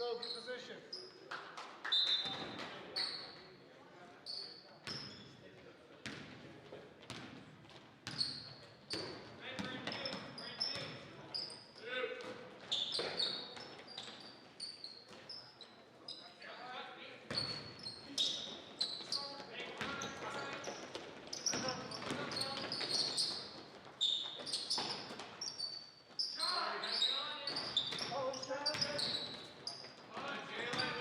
Holyoke in position. Jalen.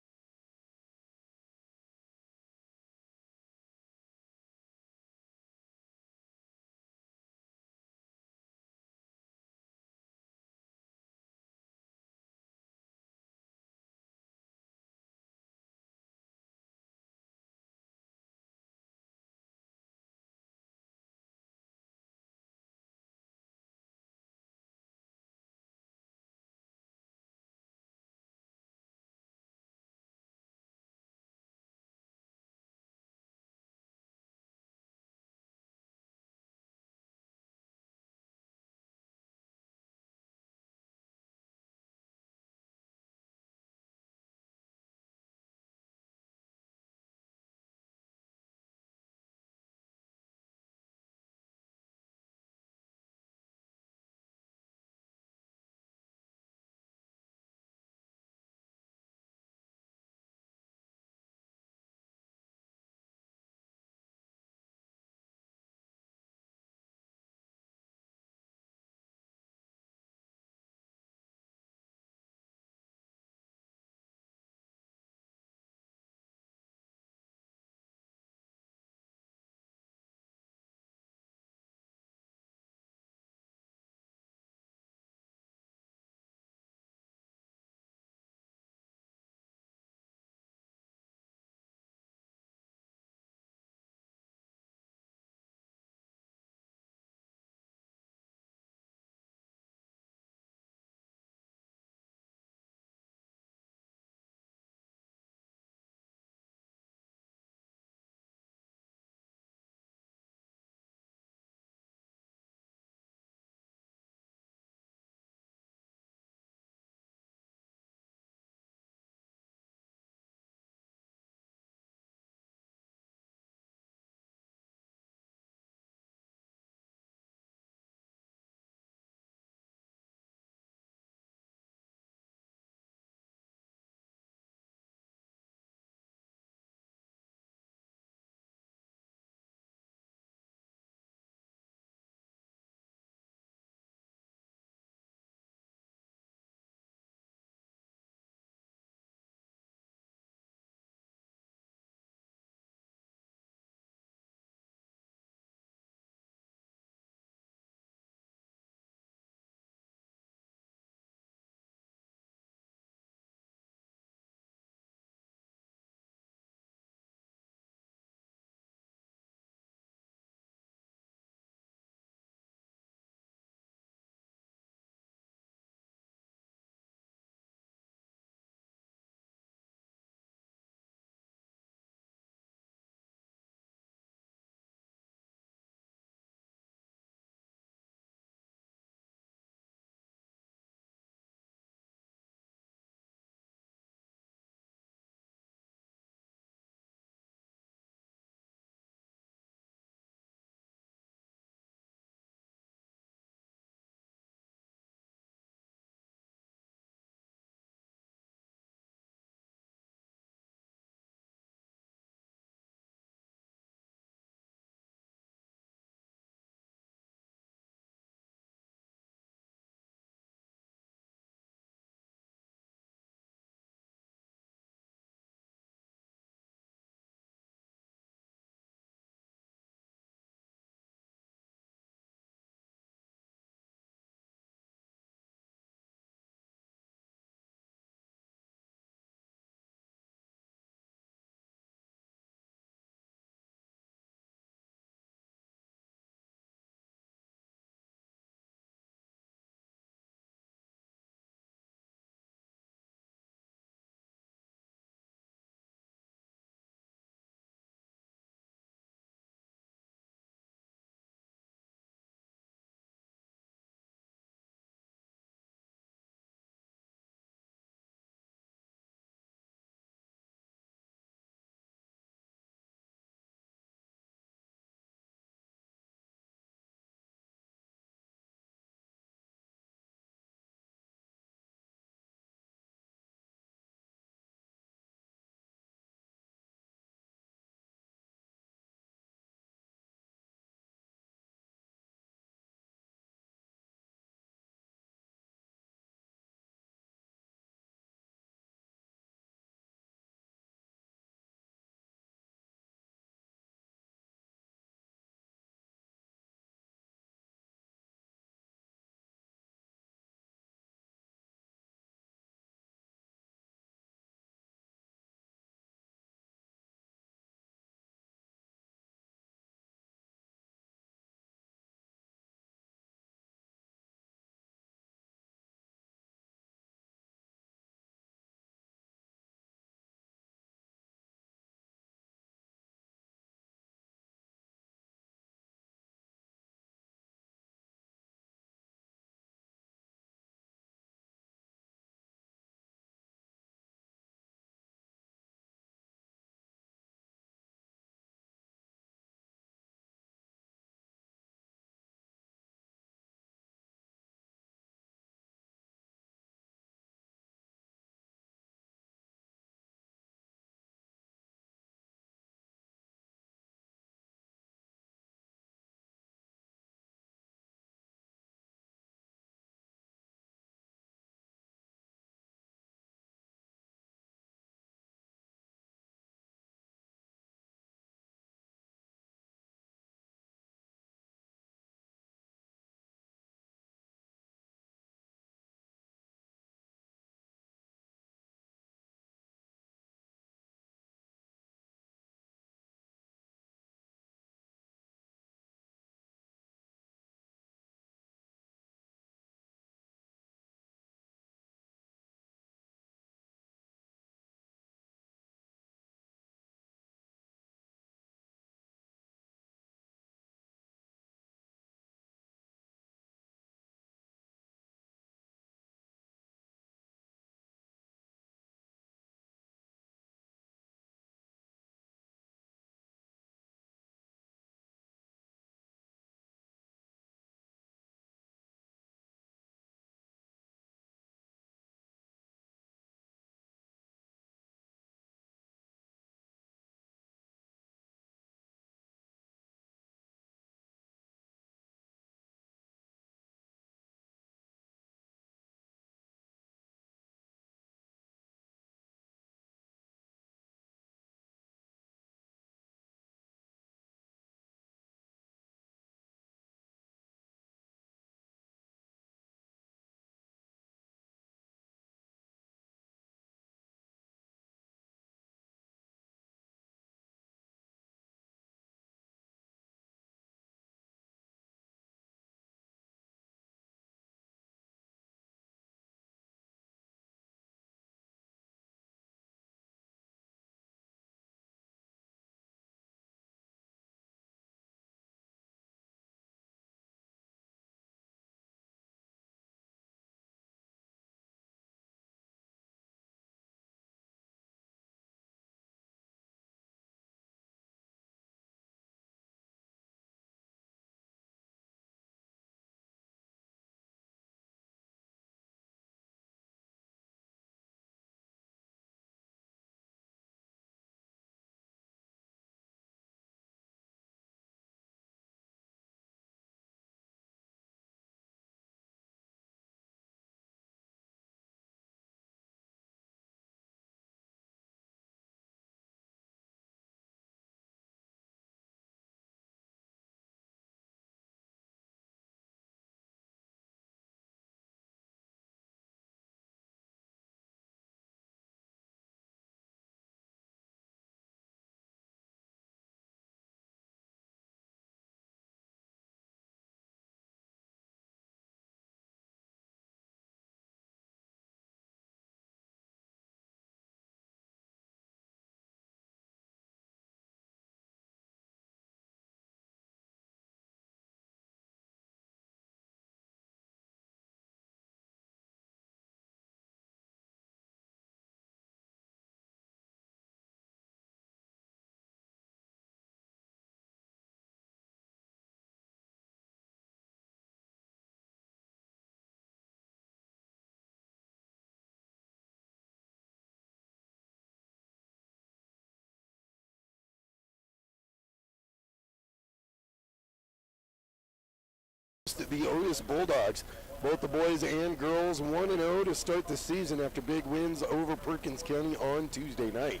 the Otis Bulldogs. Both the boys and girls 1-0 to start the season after big wins over Perkins County on Tuesday night.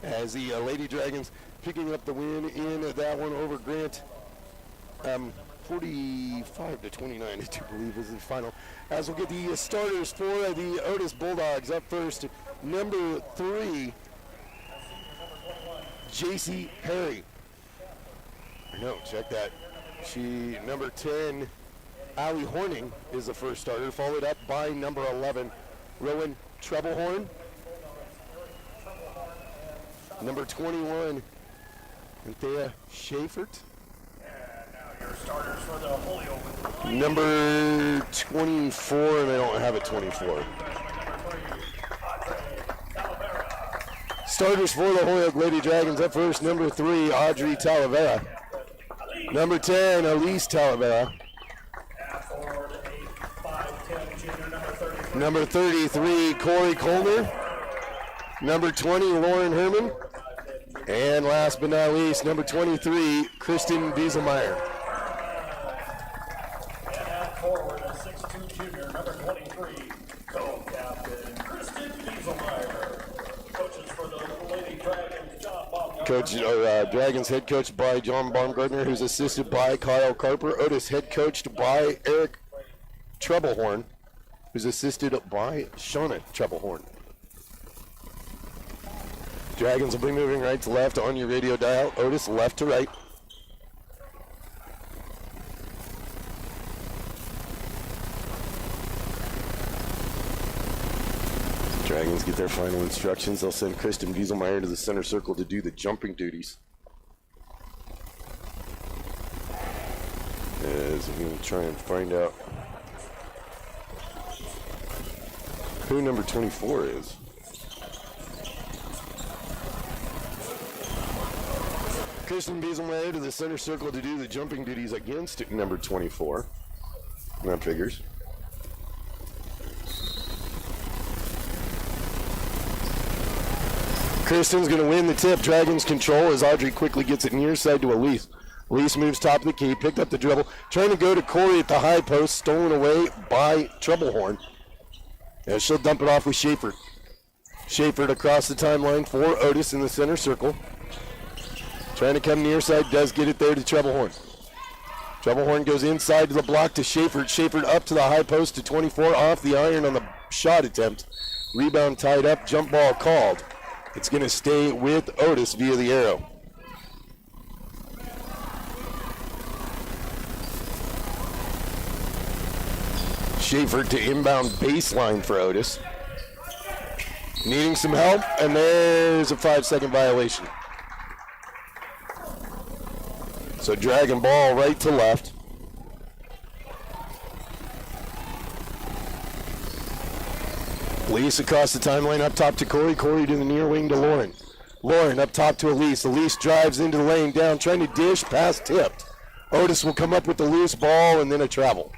As the Lady Dragons picking up the win in that one over Grant, 45-29, I do believe is the final. As we'll get the starters for the Otis Bulldogs. Up first, number 3, JC Perry. No, check that. Number 10, Allie Horning is the first starter, followed up by number 11, Rowan Treblehorn. Number 21, Anthea Schaefert. And now your starters for the Holyoke. Number 24, and I don't have a 24. Starters for the Holyoke Lady Dragons. Up first, number 3, Audrey Talavera. Number 10, Elise Talavera. Number 33, Corey Colner. Number 20, Lauren Herman. And last but not least, number 23, Kristen Dieselmeyer. And forward, a 6'2" junior, number 23, co-captain Kristen Dieselmeyer. Coaches for the Lady Dragons, John Baumgartner. Dragons head coached by John Baumgartner, who's assisted by Kyle Carper. Otis head coached by Eric Treblehorn, who's assisted by Shauna Treblehorn. Dragons will be moving right to left on your radio dial. Otis left to right. Dragons get their final instructions. They'll send Kristen Dieselmeyer to the center circle to do the jumping duties. As I'm going to try and find out who number 24 is. Kristen Dieselmeyer to the center circle to do the jumping duties against number 24. That figures. Kristen's going to win the tip. Dragons control as Audrey quickly gets it near side to Elise. Elise moves top of the key, picked up the dribble, trying to go to Corey at the high post, stolen away by Treblehorn. And she'll dump it off with Schaefer. Schaefer across the timeline for Otis in the center circle. Trying to come near side, does get it there to Treblehorn. Treblehorn goes inside to the block to Schaefer. Schaefer up to the high post to 24, off the iron on the shot attempt. Rebound tied up, jump ball called. It's going to stay with Otis via the arrow. Schaefer to inbound baseline for Otis. Needing some help, and there's a 5-second violation. So dragon ball right to left. Elise across the timeline up top to Corey. Corey to the near wing to Lauren. Lauren up top to Elise. Elise drives into the lane down, trying to dish, pass tipped. Otis will come up with the loose ball and then a travel.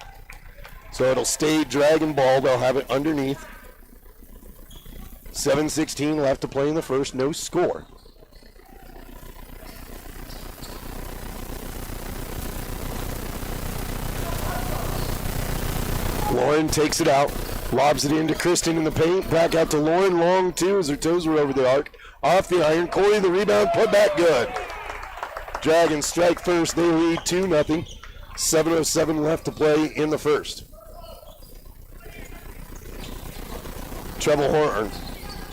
So it'll stay dragon ball. They'll have it underneath. 7:16 left to play in the first. No score. Lauren takes it out, lobs it into Kristen in the paint, back out to Lauren, long two as her toes were over the arc, off the iron, Corey the rebound, put back good. Dragons strike first, they lead 2-0, 7:07 left to play in the first.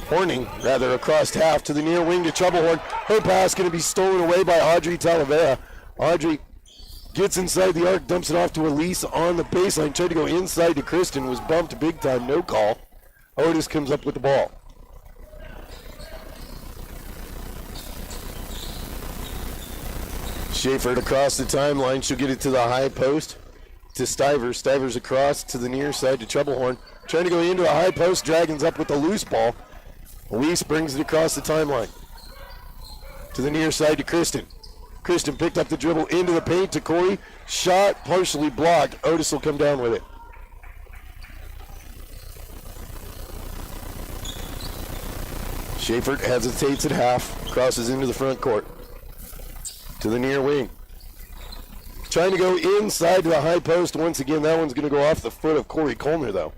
Horning across half to the near wing to Treblehorn. Her pass going to be stolen away by Audrey Talavera. Audrey gets inside the arc, dumps it off to Elise on the baseline. Tried to go inside to Kristen, was bumped big time, no call. Otis comes up with the ball. Schaefer across the timeline. She'll get it to the high post to Stivers. Stivers across to the near side to Treblehorn. Trying to go into a high post. Dragons up with the loose ball. Elise brings it across the timeline to the near side to Kristen. Kristen picked up the dribble into the paint to Corey. Shot partially blocked. Otis will come down with it. Schaefer hesitates at half. Crosses into the front court. To the near wing. Trying to go inside to the high post once again. That one's going to go off the foot of Corey Colner, though.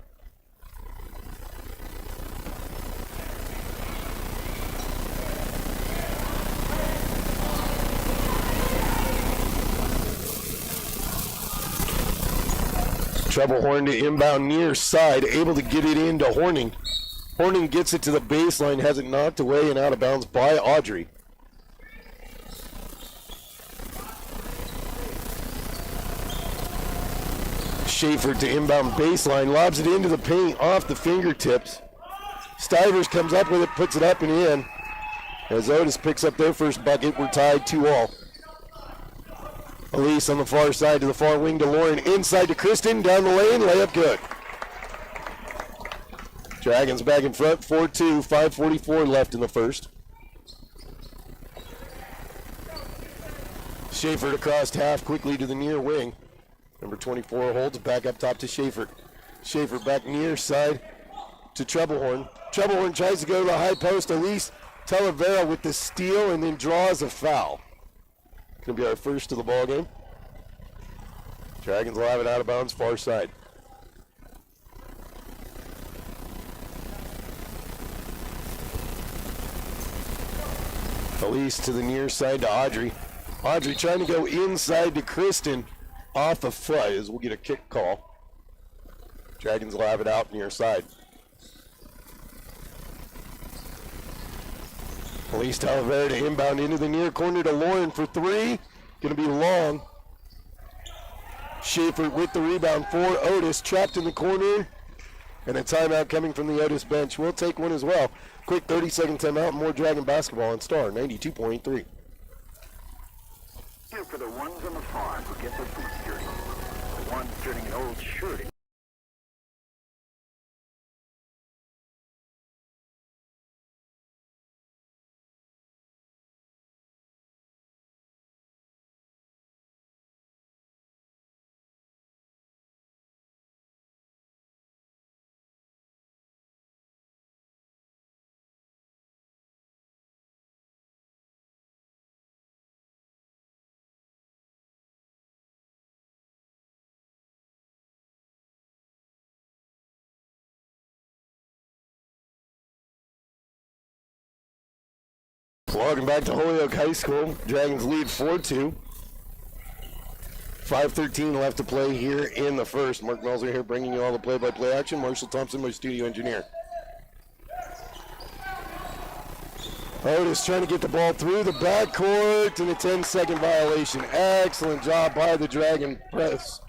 Treble Horn to inbound near side, able to get it into Horning. Horning gets it to the baseline, has it knocked away and out of bounds by Audrey. Schaefer to inbound baseline, lobs it into the paint off the fingertips. Stivers comes up with it, puts it up and in. As Otis picks up their first bucket, we're tied 2-all. Elise on the far side to the far wing to Lauren, inside to Kristen, down the lane, layup good. Dragons back in front, 4-2, 5:44 left in the first. Schaefer across half, quickly to the near wing. Number 24 holds back up top to Schaefer. Schaefer back near side to Treblehorn. Treblehorn tries to go to the high post. Elise Talavera with the steal and then draws a foul. Going to be our first of the ball game. Dragons will have it out of bounds, far side. Elise to the near side to Audrey. Audrey trying to go inside to Kristen. Off the foot as we'll get a kick call. Dragons will have it out near side. Elise Talavera to inbound into the near corner to Lauren for three. Going to be long. Schaefer with the rebound for Otis. Trapped in the corner. And a timeout coming from the Otis bench. We'll take one as well. Quick 30-second timeout. More Dragon basketball on Star 92.3. Here for the ones on the farm who get their food dirty. The ones turning an old shirt in. Welcome back to Holyoke High School. Dragons lead 4-2. 5:13 left to play here in the first. Mark Melzer here bringing you all the play-by-play action. Marshall Thompson, my studio engineer. Otis trying to get the ball through the backcourt and a 10-second violation. Excellent job by the Dragon press.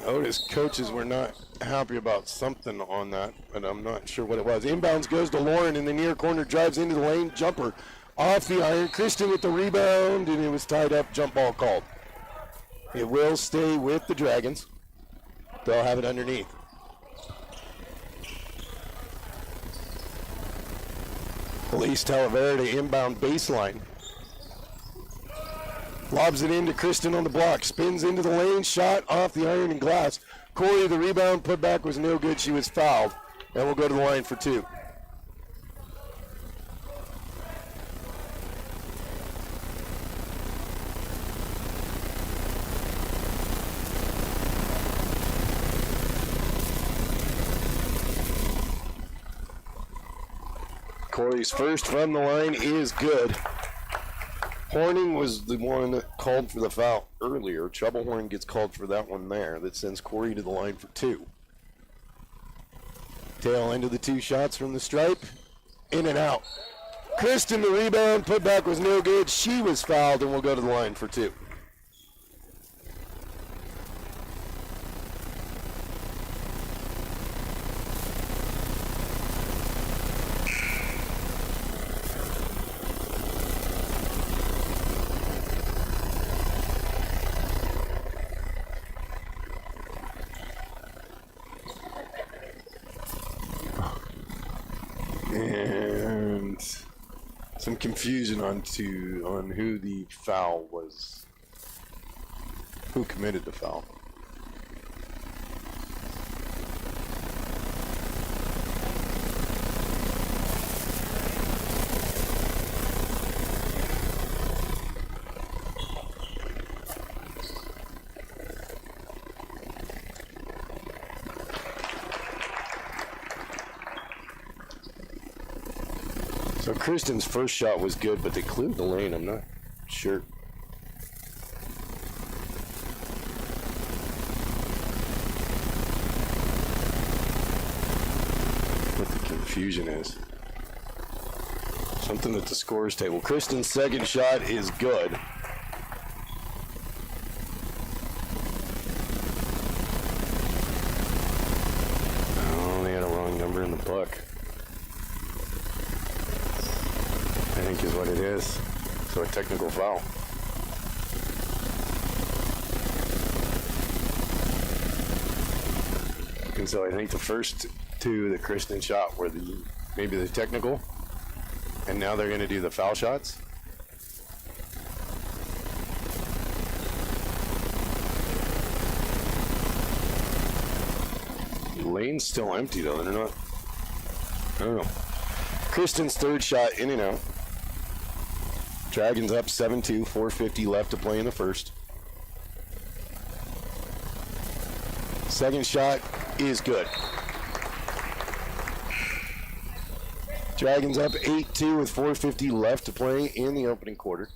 Otis coaches were not happy about something on that, but I'm not sure what it was. Inbounds goes to Lauren in the near corner, drives into the lane, jumper off the iron. Kristen with the rebound, and it was tied up, jump ball called. It will stay with the Dragons. They'll have it underneath. Elise Talavera to inbound baseline. Lobs it into Kristen on the block. Spins into the lane. Shot off the iron and glass. Corey, the rebound. Put back was no good. She was fouled. And we'll go to the line for two. Corey's first from the line is good. Horning was the one that called for the foul earlier. Troublehorn gets called for that one there. That sends Corey to the line for two. Tail end of the two shots from the stripe. In and out. Kristen, the rebound. Put back was no good. She was fouled, and we'll go to the line for two. And some confusion on who the foul was, who committed the foul. So Kristen's first shot was good, but they cleared the lane. I'm not sure. What the confusion is. Something at the scores table. Kristen's second shot is good. Oh, they had a wrong number in the book. I think is what it is. So a technical foul. And so I think the first two that Kristen shot were maybe the technical, and now they're going to do the foul shots. The lane's still empty though. They're not. I don't know. Kristen's third shot in and out. Dragons up 7-2, 4:50 left to play in the first. Second shot is good. Dragons up 8-2 with 4:50 left to play in the opening quarter.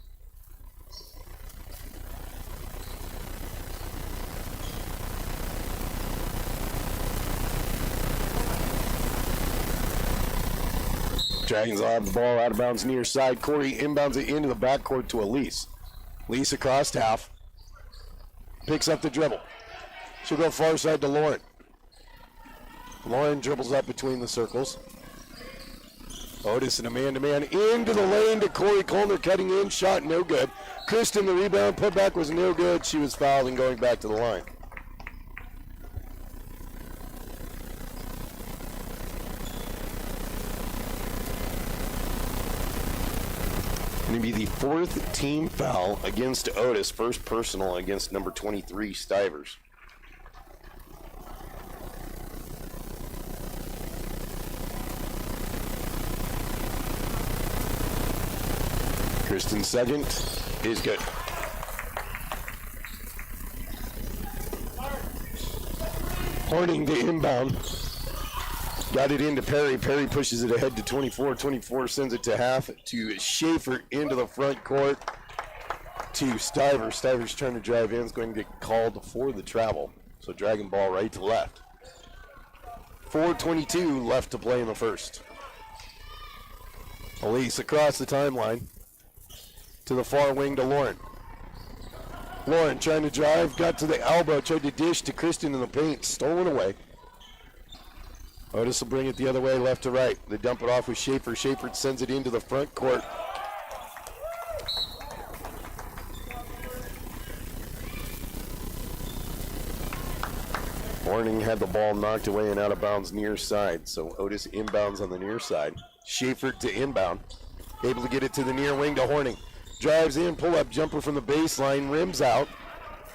Dragons will have the ball out of bounds near side. Corey inbounds it into the backcourt to Elise. Elise across half. Picks up the dribble. She'll go far side to Lauren. Lauren dribbles up between the circles. Otis and a man-to-man into the lane to Corey Colner, cutting in, shot no good. Kristen, the rebound, putback was no good. She was fouled and going back to the line. Going to be the fourth team foul against Otis, first personal against number 23, Stivers. Kristen's second is good. Horning to inbound. Got it into Perry. Perry pushes it ahead to 24. 24 sends it to half to Schaefer into the front court to Stivers. Stivers trying to drive in. Is going to get called for the travel. So dragging ball right to left. 4:22 left to play in the first. Elise across the timeline to the far wing to Lauren. Lauren trying to drive, got to the elbow, tried to dish to Kristen in the paint, stolen away. Otis will bring it the other way, left to right. They dump it off with Schaefer. Schaefer sends it into the front court. Horning had the ball knocked away and out of bounds near side, so Otis inbounds on the near side. Schaefer to inbound, able to get it to the near wing to Horning. Drives in, pull-up jumper from the baseline, rims out.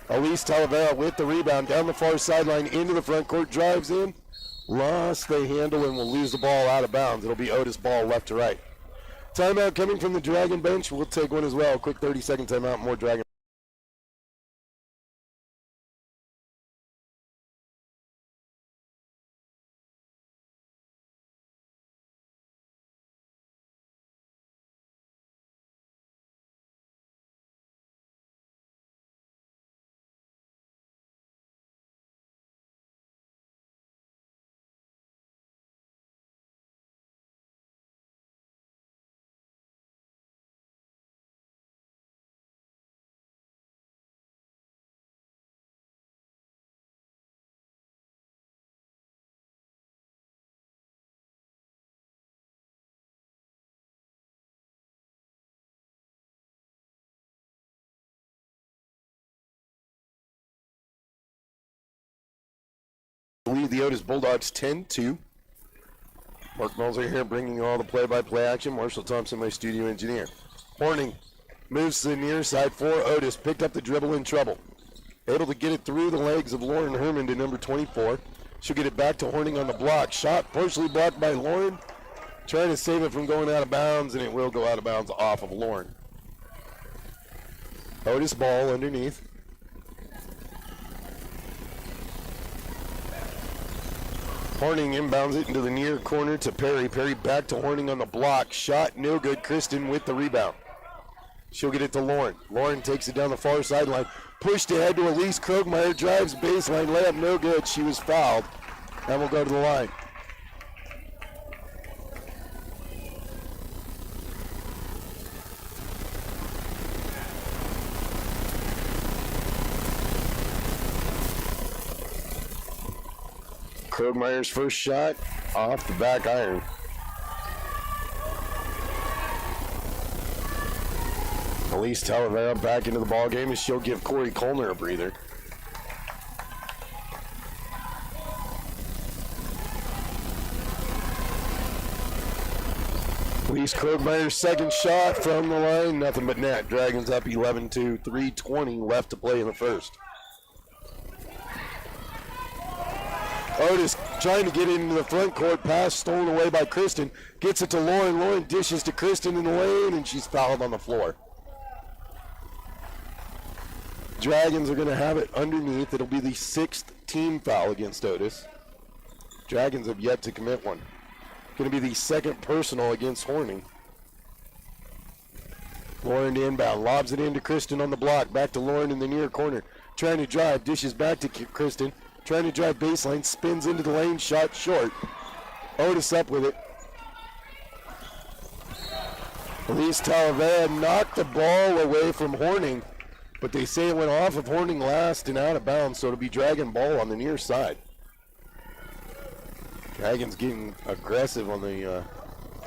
Elise Talavera with the rebound, down the far sideline, into the front court, drives in. Lost the handle and will lose the ball out of bounds. It'll be Otis ball left to right. Timeout coming from the Dragon bench. We'll take one as well. Quick 30-second timeout, more Dragon. Lead the Otis Bulldogs 10-2. Mark Melzer here bringing you all the play-by-play action. Marshall Thompson, my studio engineer. Horning moves to the near side for Otis. Picked up the dribble in trouble. Able to get it through the legs of Lauren Herman to number 24. She'll get it back to Horning on the block. Shot partially blocked by Lauren. Trying to save it from going out of bounds, and it will go out of bounds off of Lauren. Otis ball underneath. Horning inbounds it into the near corner to Perry. Perry back to Horning on the block. Shot no good. Kristen with the rebound. She'll get it to Lauren. Lauren takes it down the far sideline. Pushed ahead to Elise Krogmeyer. Drives baseline. Layup no good. She was fouled. And will go to the line. Krogmeyer's first shot off the back iron. Elise Talavera back into the ball game, and she'll give Corey Colner a breather. Elise Krogmeyer's second shot from the line, nothing but net. Dragons up 11-2, 3:20 left to play in the first. Otis trying to get into the front court. Pass stolen away by Kristen. Gets it to Lauren. Lauren dishes to Kristen in the lane, and she's fouled on the floor. Dragons are going to have it underneath. It'll be the 6th team foul against Otis. Dragons have yet to commit one. Going to be the 2nd personal against Horning. Lauren to inbound. Lobs it into Kristen on the block. Back to Lauren in the near corner. Trying to drive. Dishes back to Kristen. Trying to drive baseline, spins into the lane, shot short. Otis up with it. Elise Talavera knocked the ball away from Horning, but they say it went off of Horning last and out of bounds, so it'll be Dragon ball on the near side. Dragons getting aggressive on the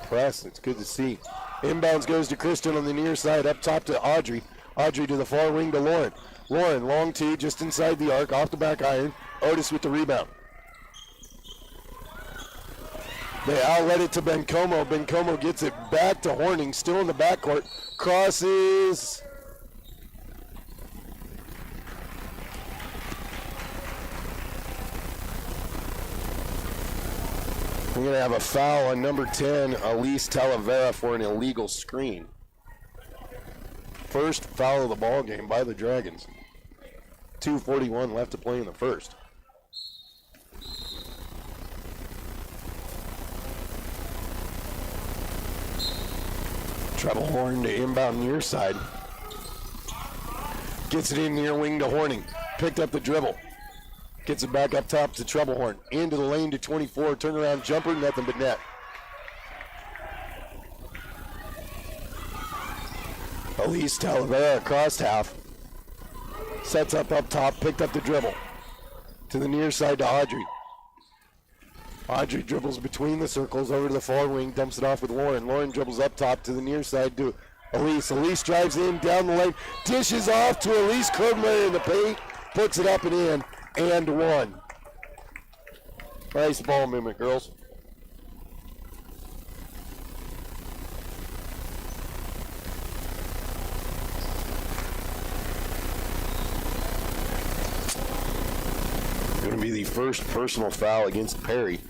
press. It's good to see. Inbounds goes to Kristen on the near side, up top to Audrey. Audrey to the far wing to Lauren. Lauren, long two, just inside the arc, off the back iron. Otis with the rebound. They outlet it to Bencomo. Bencomo gets it back to Horning, still in the backcourt. Crosses. We're going to have a foul on number 10, Elise Talavera, for an illegal screen. First foul of the ball game by the Dragons. 2:41 left to play in the first. Treble Horn to inbound near side. Gets it in near wing to Horning. Picked up the dribble. Gets it back up top to Treble Horn. Into the lane to 24. Turnaround jumper, nothing but net. Elise Talavera across half. Sets up top, picked up the dribble. To the near side to Audrey. Audrey dribbles between the circles over to the far wing, dumps it off with Lauren. Lauren dribbles up top to the near side to Elise. Elise drives in, down the lane, dishes off to Elise Krogmeyer in the paint, puts it up and in, and one. Nice ball movement, girls. Going to be the first personal foul against Perry.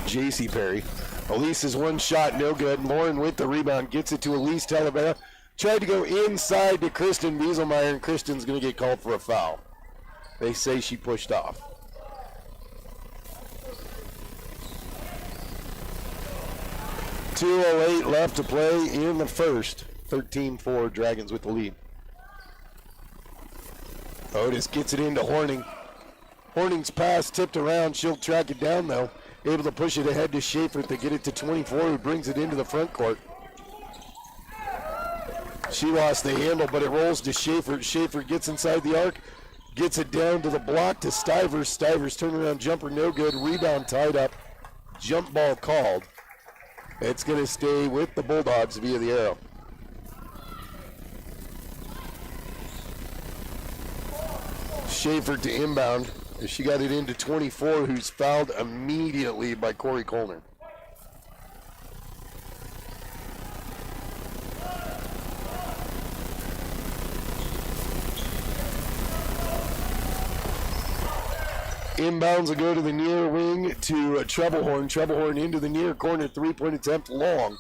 J.C. Perry. Elise's one shot, no good. Lauren with the rebound, gets it to Elise Talavera. Tried to go inside to Kristen Bieselmeyer, and Kristen's going to get called for a foul. They say she pushed off. .208 left to play in the first. 13-4, Dragons with the lead. Otis gets it into Horning. Horning's pass tipped around. She'll track it down, though. Able to push it ahead to Schaefer to get it to 24, who brings it into the front court. She lost the handle, but it rolls to Schaefer. Schaefer gets inside the arc, gets it down to the block to Stivers. Stivers turnaround jumper, no good. Rebound tied up. Jump ball called. It's going to stay with the Bulldogs via the arrow. Schaefer to inbound. She got it into 24, who's fouled immediately by Corey Colner. Inbounds will go to the near wing to Treblehorn. Treblehorn into the near corner, three-point attempt long.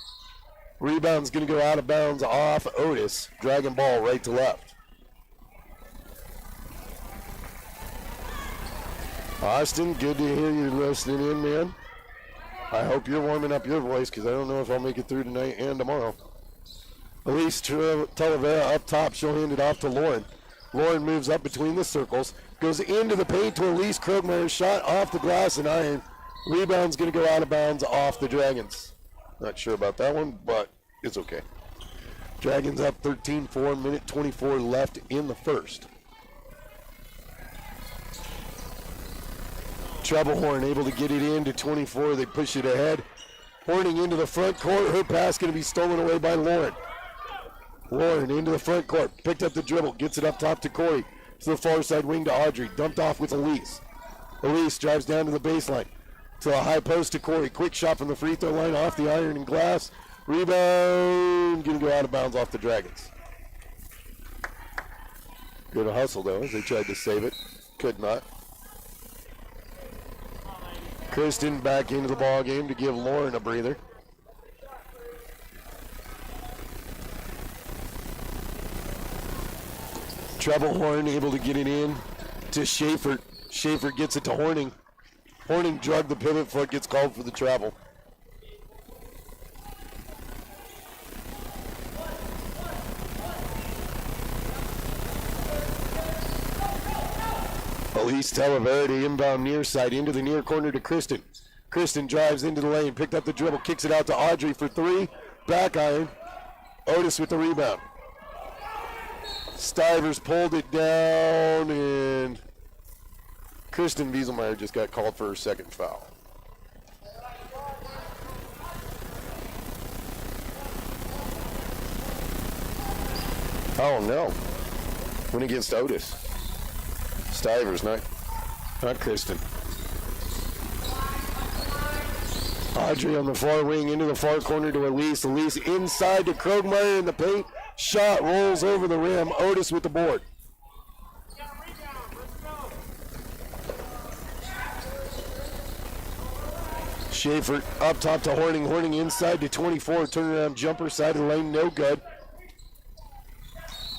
Rebound's going to go out of bounds off Otis. Dragon ball right to left. Austin, good to hear you listening in, man. I hope you're warming up your voice because I don't know if I'll make it through tonight and tomorrow. Elise Talavera up top. She'll hand it off to Lauren. Lauren moves up between the circles, goes into the paint to Elise Krogmeyer. Shot off the glass and iron. Rebound's going to go out of bounds off the Dragons. Not sure about that one, but it's okay. Dragons up 13-4, minute 24 left in the first. Troublehorn able to get it into 24. They push it ahead. Horning into the front court. Her pass going to be stolen away by Lauren. Lauren into the front court. Picked up the dribble. Gets it up top to Corey. To the far side wing to Audrey. Dumped off with Elise. Elise drives down to the baseline. To a high post to Corey. Quick shot from the free throw line off the iron and glass. Rebound. Going to go out of bounds off the Dragons. Good hustle though as they tried to save it. Could not. Kristen back into the ball game to give Lauren a breather. Troublehorn able to get it in to Schaefer. Schaefer gets it to Horning. Horning drug the pivot foot, gets called for the travel. Elise Talavera inbound near side into the near corner to Kristen. Kristen drives into the lane, picked up the dribble, kicks it out to Audrey for three. Back iron. Otis with the rebound. Stivers pulled it down, and Kristen Wieselmeyer just got called for her second foul. Oh no. Went against Otis. Stivers, not Kristen. Audrey on the far wing into the far corner to Elise. Elise inside to Krogmeyer in the paint. Shot rolls over the rim. Otis with the board. Schaefer up top to Horning. Horning inside to 24. Turnaround jumper, side of the lane, no good.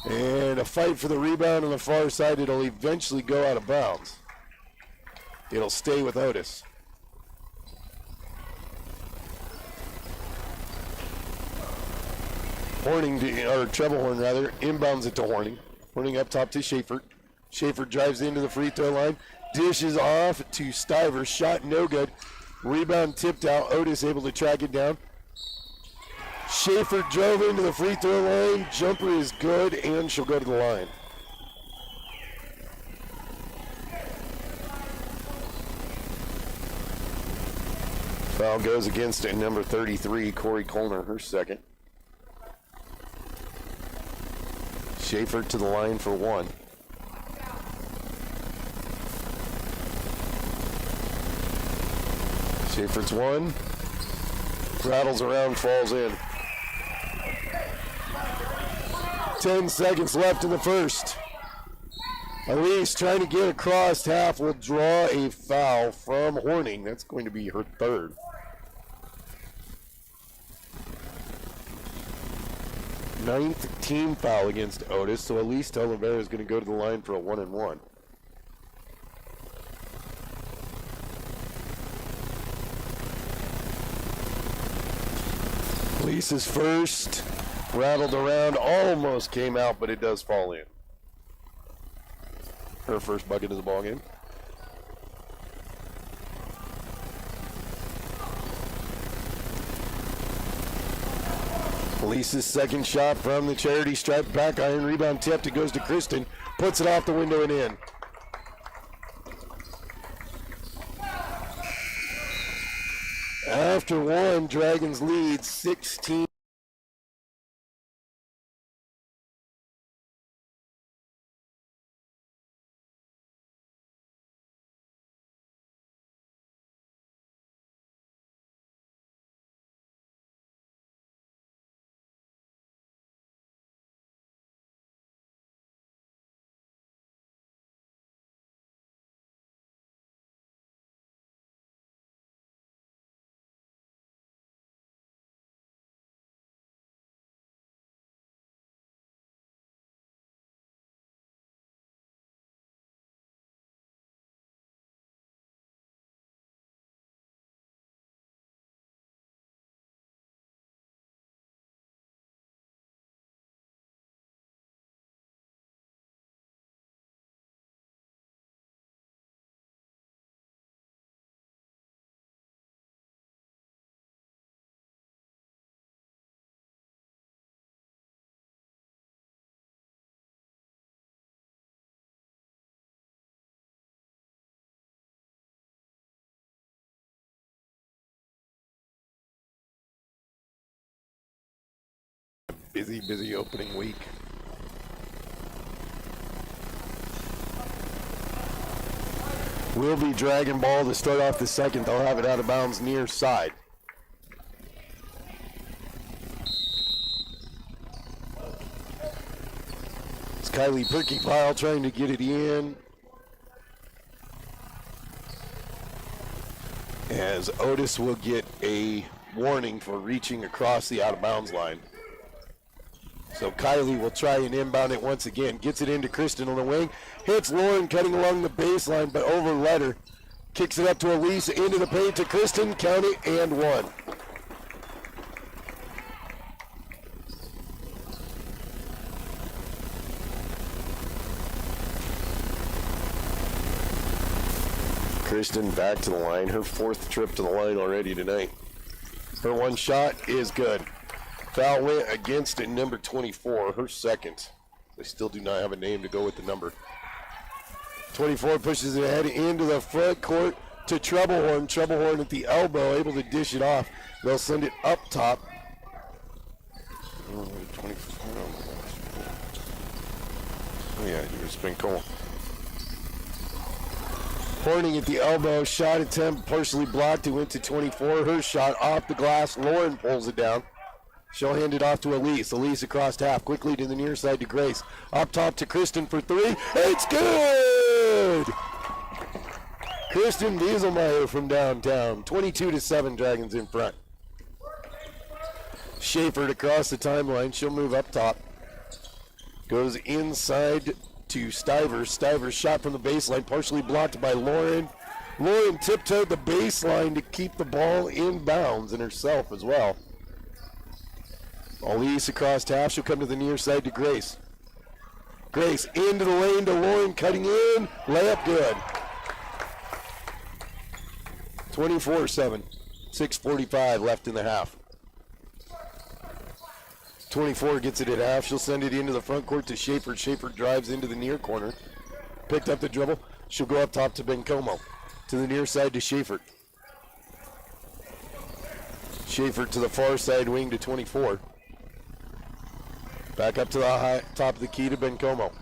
And a fight for the rebound on the far side. It'll eventually go out of bounds. It'll stay with Otis. Horning, or Troublehorn rather, inbounds it to Horning. Horning up top to Schaefer. Schaefer drives into the free throw line. Dishes off to Stivers. Shot no good. Rebound tipped out. Otis able to track it down. Schaefer drove into the free throw line. Jumper is good, and she'll go to the line. Foul goes against number 33, Corey Colner, her second. Schaefer to the line for one. Schaefer's one. Rattles around, falls in. 10 seconds left in the first. Elise trying to get across half will draw a foul from Horning. That's going to be her third. Ninth team foul against Otis, so Elise Talavera is going to go to the line for a 1-and-1. Elise's first, rattled around, almost came out, but it does fall in. Her first bucket of the ball game. Elise's second shot from the charity stripe, back iron, rebound tipped. It goes to Kristen, puts it off the window and in. After one, Dragons lead 16. Busy opening week. Will be Dragon Ball to start off the second. They'll have it out of bounds near side. It's Kylie Perkypile trying to get it in. As Otis will get a warning for reaching across the out of bounds line. So Kylie will try and inbound it once again. Gets it into Kristen on the wing. Hits Lauren cutting along the baseline, but overled her. Kicks it up to Elise, into the paint to Kristen. Count it, and one. Kristen back to the line. Her fourth trip to the line already tonight. Her one shot is good. Foul went against number 24, her second. They still do not have a name to go with the number. 24 pushes it ahead into the front court to Troublehorn. Troublehorn at the elbow, able to dish it off. They'll send it up top. 24. Oh yeah, it's been cool. Horning at the elbow, shot attempt partially blocked. It went to 24. Her shot off the glass. Lauren pulls it down. She'll hand it off to Elise. Elise across half, quickly to the near side to Grace. Up top to Kristen for three. It's good! Kristen Dieselmeyer from downtown. 22-7, Dragons in front. Schaefer across the timeline. She'll move up top. Goes inside to Stivers. Stivers shot from the baseline, partially blocked by Lauren. Lauren tiptoed the baseline to keep the ball in bounds and herself as well. Elise across half. She'll come to the near side to Grace. Grace into the lane to Lauren, cutting in. Layup good. 24-7. 6:45 left in the half. 24 gets it at half. She'll send it into the front court to Schaefer. Schaefer drives into the near corner. Picked up the dribble. She'll go up top to Bencomo. To the near side to Schaefer. Schaefer to the far side wing to 24. Back up to the top of the key to Bencomo.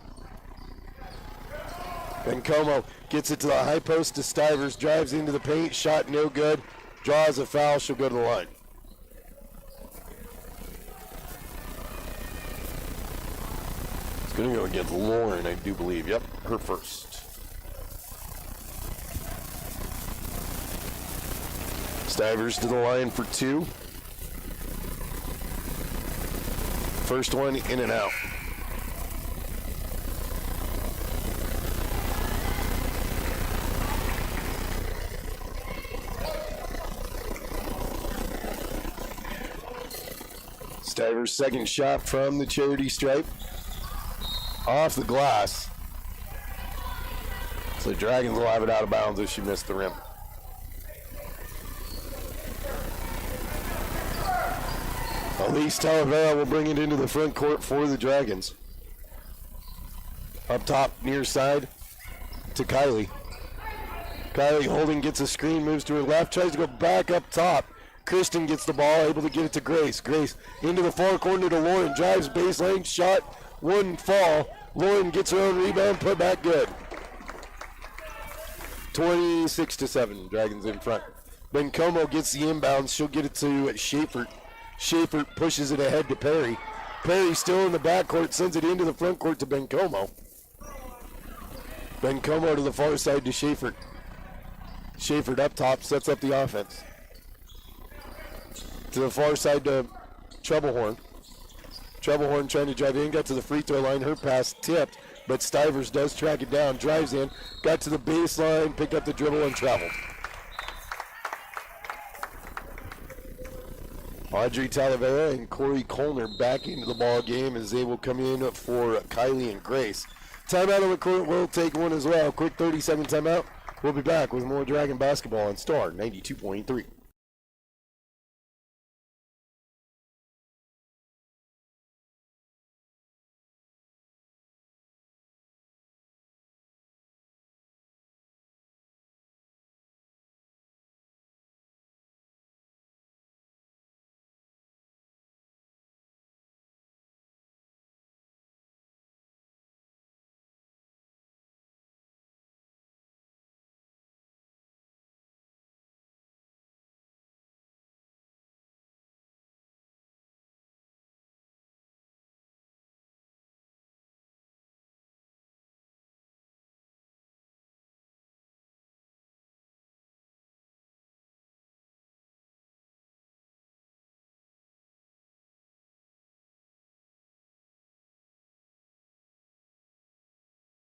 Bencomo gets it to the high post to Stivers. Drives into the paint. Shot no good. Draws a foul. She'll go to the line. It's going to go against Lauren, I do believe. Yep, her first. Stivers to the line for two. First one in and out. Stivers' second shot from the charity stripe. Off the glass. So the Dragons will have it out of bounds if she missed the rim. Elise Talavera will bring it into the front court for the Dragons. Up top, near side, to Kylie. Kylie holding, gets a screen, moves to her left, tries to go back up top. Kristen gets the ball, able to get it to Grace. Grace into the far corner to Lauren, drives baseline, shot, wouldn't fall. Lauren gets her own rebound, put back good. 26-7, Dragons in front. Bencomo gets the inbounds, she'll get it to Schaefer. Schaefer pushes it ahead to Perry. Perry still in the backcourt, sends it into the front court to Bencomo. Bencomo to the far side to Schaefer. Schaefer up top, sets up the offense. To the far side to Troublehorn. Troublehorn trying to drive in, got to the free throw line. Her pass tipped, but Stivers does track it down, drives in, got to the baseline, picked up the dribble, and traveled. Audrey Talavera and Corey Colner back into the ball game as they will come in for Kylie and Grace. Timeout on the court, we'll take one as well. Quick 37 timeout. We'll be back with more Dragon basketball on Star 92.3.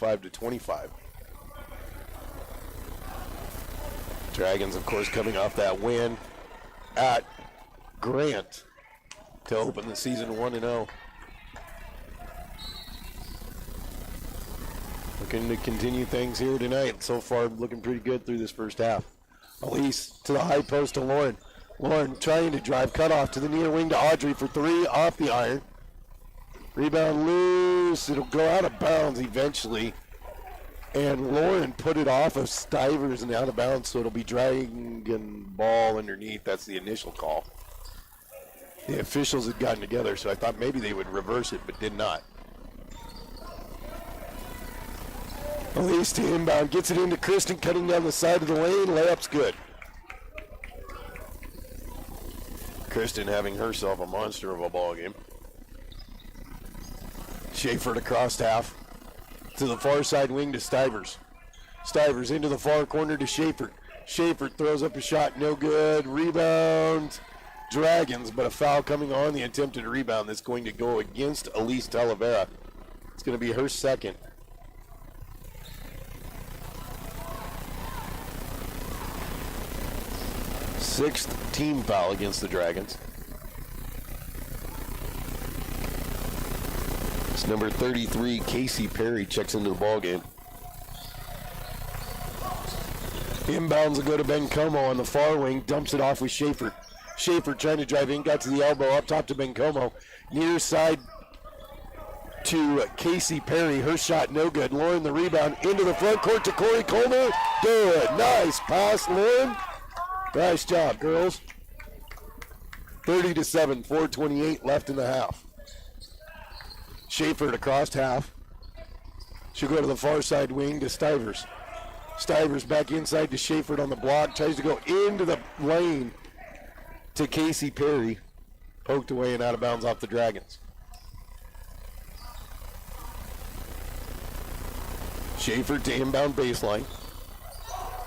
5-25. Dragons, of course, coming off that win at Grant to open the season 1-0. Looking to continue things here tonight. So far, looking pretty good through this first half. Elise to the high post to Lauren. Lauren trying to drive, cut off to the near wing to Audrey for three, off the iron. Rebound loose. It'll go out of bounds eventually. And Lauren put it off of Stivers and out of bounds, so it'll be dragging ball underneath. That's the initial call. The officials had gotten together, so I thought maybe they would reverse it, but did not. Elise to inbound, gets it into Kristen, cutting down the side of the lane. Layup's good. Kristen having herself a monster of a ball game. Schaefer to cross half. To the far side wing to Stivers. Stivers into the far corner to Schaefer. Schaefer throws up a shot, no good. Rebound, Dragons, but a foul coming on the attempted rebound that's going to go against Elise Talavera. It's going to be her second. Sixth team foul against the Dragons. It's number 33, Casey Perry, checks into the ball game. Inbounds will go to Bencomo on the far wing, dumps it off with Schaefer. Schaefer trying to drive in, got to the elbow, up top to Bencomo. Near side to Casey Perry, her shot no good. Lauren the rebound into the front court to Corey Colmer. Good, nice pass, Lauren. Nice job, girls. 30-7, 4:28 left in the half. Schaefer to cross half. She'll go to the far side wing to Stivers. Stivers back inside to Schaefer on the block. Tries to go into the lane to Casey Perry. Poked away and out of bounds off the Dragons. Schaefer to inbound baseline.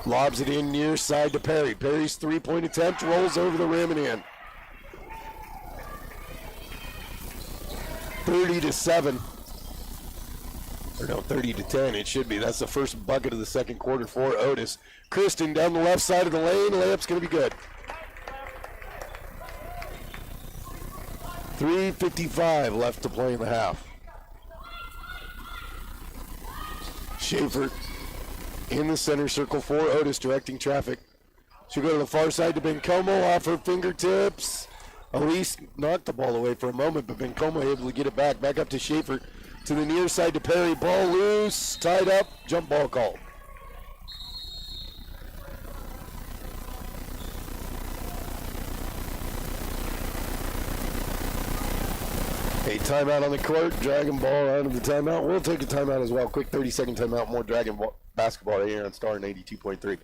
Lobs it in near side to Perry. Perry's three-point attempt rolls over the rim and in. 30-7. Or no, 30-10 it should be. That's the first bucket of the second quarter for Otis. Kristen down the left side of the lane. Layup's going to be good. 3:55 left to play in the half. Schaefer in the center circle for Otis, directing traffic. She'll go to the far side to Bencomo off her fingertips. Elise knocked the ball away for a moment, but Bencomo able to get it back. Back up to Schaefer. To the near side to Perry. Ball loose, tied up, jump ball called. A timeout on the court. Dragon ball out of the timeout. We'll take a timeout as well. Quick 30-second timeout. More Dragon ball, basketball right here on Star in 82.3.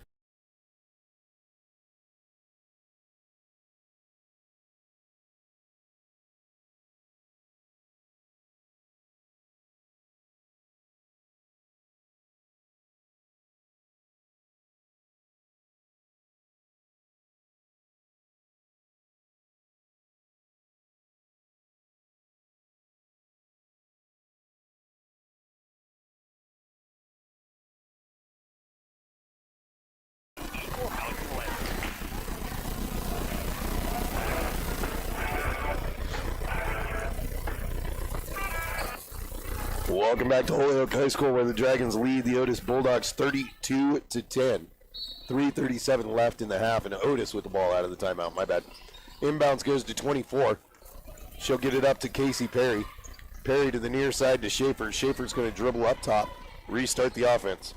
Welcome back to Holyoke High School, where the Dragons lead the Otis Bulldogs 32-10. 3:37 left in the half, and Otis with the ball out of the timeout. My bad. Inbounds goes to 24. She'll get it up to Casey Perry. Perry to the near side to Schaefer. Schaefer's going to dribble up top, restart the offense.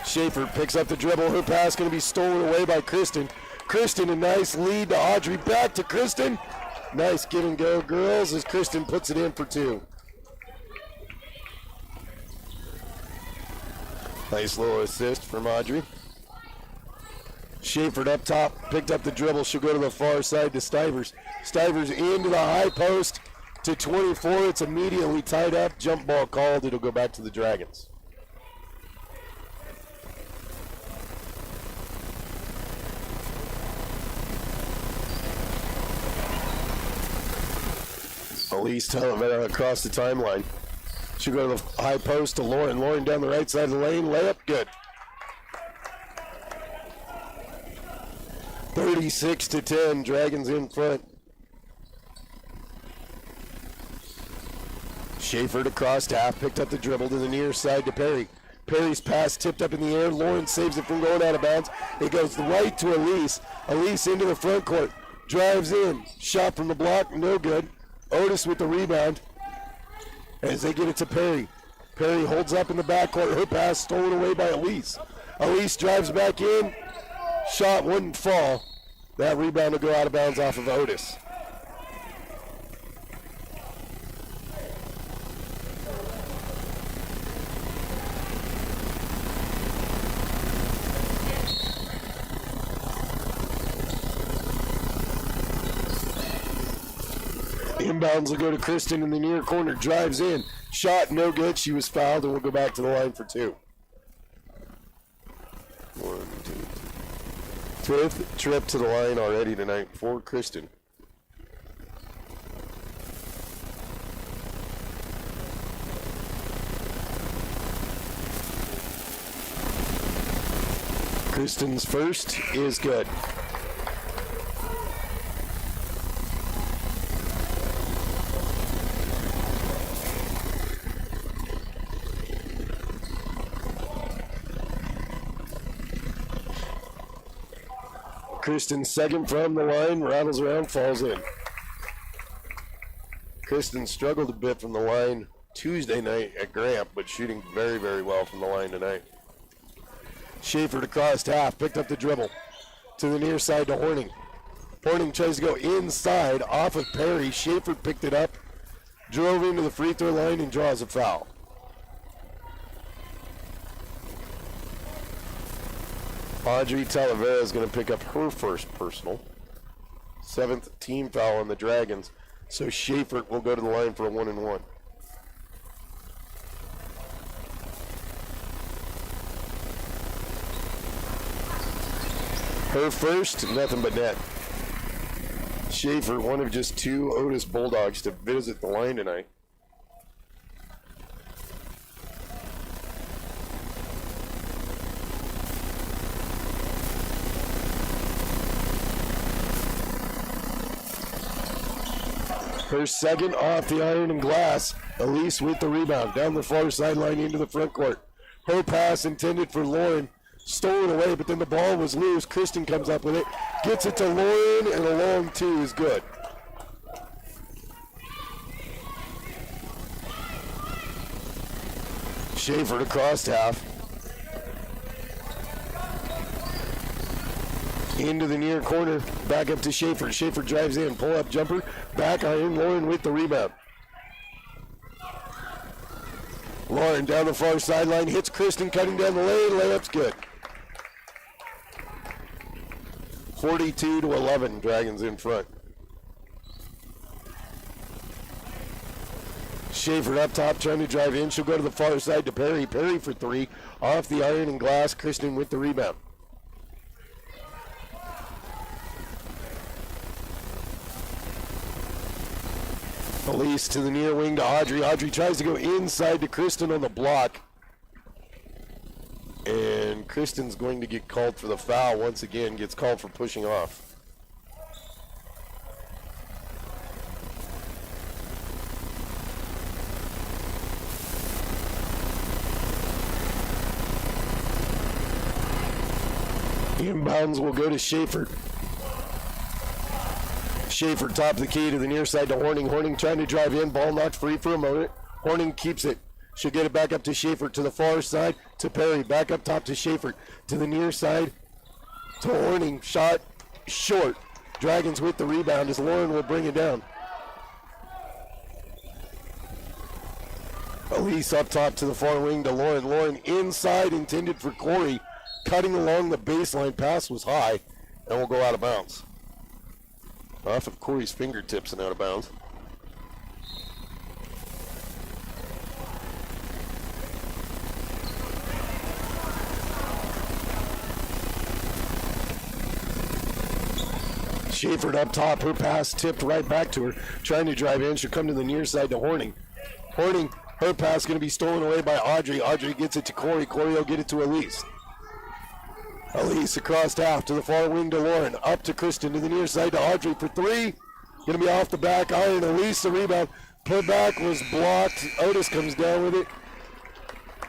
Schaefer picks up the dribble. Her pass going to be stolen away by Kristen. Kristen, a nice lead to Audrey. Back to Kristen. Nice give and go, girls, as Kristen puts it in for two. Nice little assist from Audrey. Schaefer up top, picked up the dribble. She'll go to the far side to Stivers. Stivers into the high post to 24. It's immediately tied up. Jump ball called. It'll go back to the Dragons. Elise Talavera across the timeline. She'll go to the high post to Lauren. Lauren down the right side of the lane. Layup, good. 36-10, Dragons in front. Schaefer across half, picked up the dribble to the near side to Perry. Perry's pass tipped up in the air. Lauren saves it from going out of bounds. It goes right to Elise. Elise into the front court. Drives in. Shot from the block, no good. Otis with the rebound as they get it to Perry. Perry holds up in the backcourt. Her pass stolen away by Elise. Elise drives back in. Shot wouldn't fall. That rebound will go out of bounds off of Otis. Inbounds will go to Kristen in the near corner. Drives in. Shot no good. She was fouled, and we'll go back to the line for two. 1, 2, 3. Fifth trip to the line already tonight for Kristen. Kristen's first is good. Kristen second from the line, rattles around, falls in. Kristen struggled a bit from the line Tuesday night at Gramp, but shooting very, very well from the line tonight. Schaefer across half, picked up the dribble to the near side to Horning. Horning tries to go inside off of Perry. Schaefer picked it up, drove into the free throw line, and draws a foul. Audrey Talavera is going to pick up her first personal. 7th team foul on the Dragons. So Schaefer will go to the line for a 1-and-1. Her first, nothing but net. Schaefer, one of just two Otis Bulldogs to visit the line tonight. Her second off the iron and glass. Elise with the rebound. Down the far sideline into the front court. Her pass intended for Lauren. Stolen away, but then the ball was loose. Kristen comes up with it. Gets it to Lauren, and a long two is good. Schaefer across half. Into the near corner, back up to Schaefer. Schaefer drives in, pull up jumper, back iron, Lauren with the rebound. Lauren down the far sideline, hits Kristen cutting down the lane, layup's good. 42-11, Dragons in front. Schaefer up top trying to drive in, she'll go to the far side to Perry. Perry for three, off the iron and glass, Kristen with the rebound. Elise to the near wing to Audrey. Audrey tries to go inside to Kristen on the block. And Kristen's going to get called for the foul once again. Gets called for pushing off. Inbounds will go to Schaefer. Schaefer top of the key to the near side to Horning. Horning trying to drive in. Ball knocked free for a moment. Horning keeps it. She'll get it back up to Schaefer to the far side to Perry. Back up top to Schaefer to the near side to Horning. Shot short. Dragons with the rebound as Lauren will bring it down. Elise up top to the far wing to Lauren. Lauren inside intended for Corey. Cutting along the baseline. Pass was high and will go out of bounds. Off of Corey's fingertips and out of bounds. Schaefer up top, her pass tipped right back to her. Trying to drive in, she'll come to the near side to Horning. Horning Her pass going to be stolen away by Audrey. Audrey gets it to Corey. Corey will get it to Elise. Elise across half to the far wing to Lauren. Up to Kristen to the near side to Audrey for three. Going to be off the back iron. Elise the rebound. Put back was blocked. Otis comes down with it.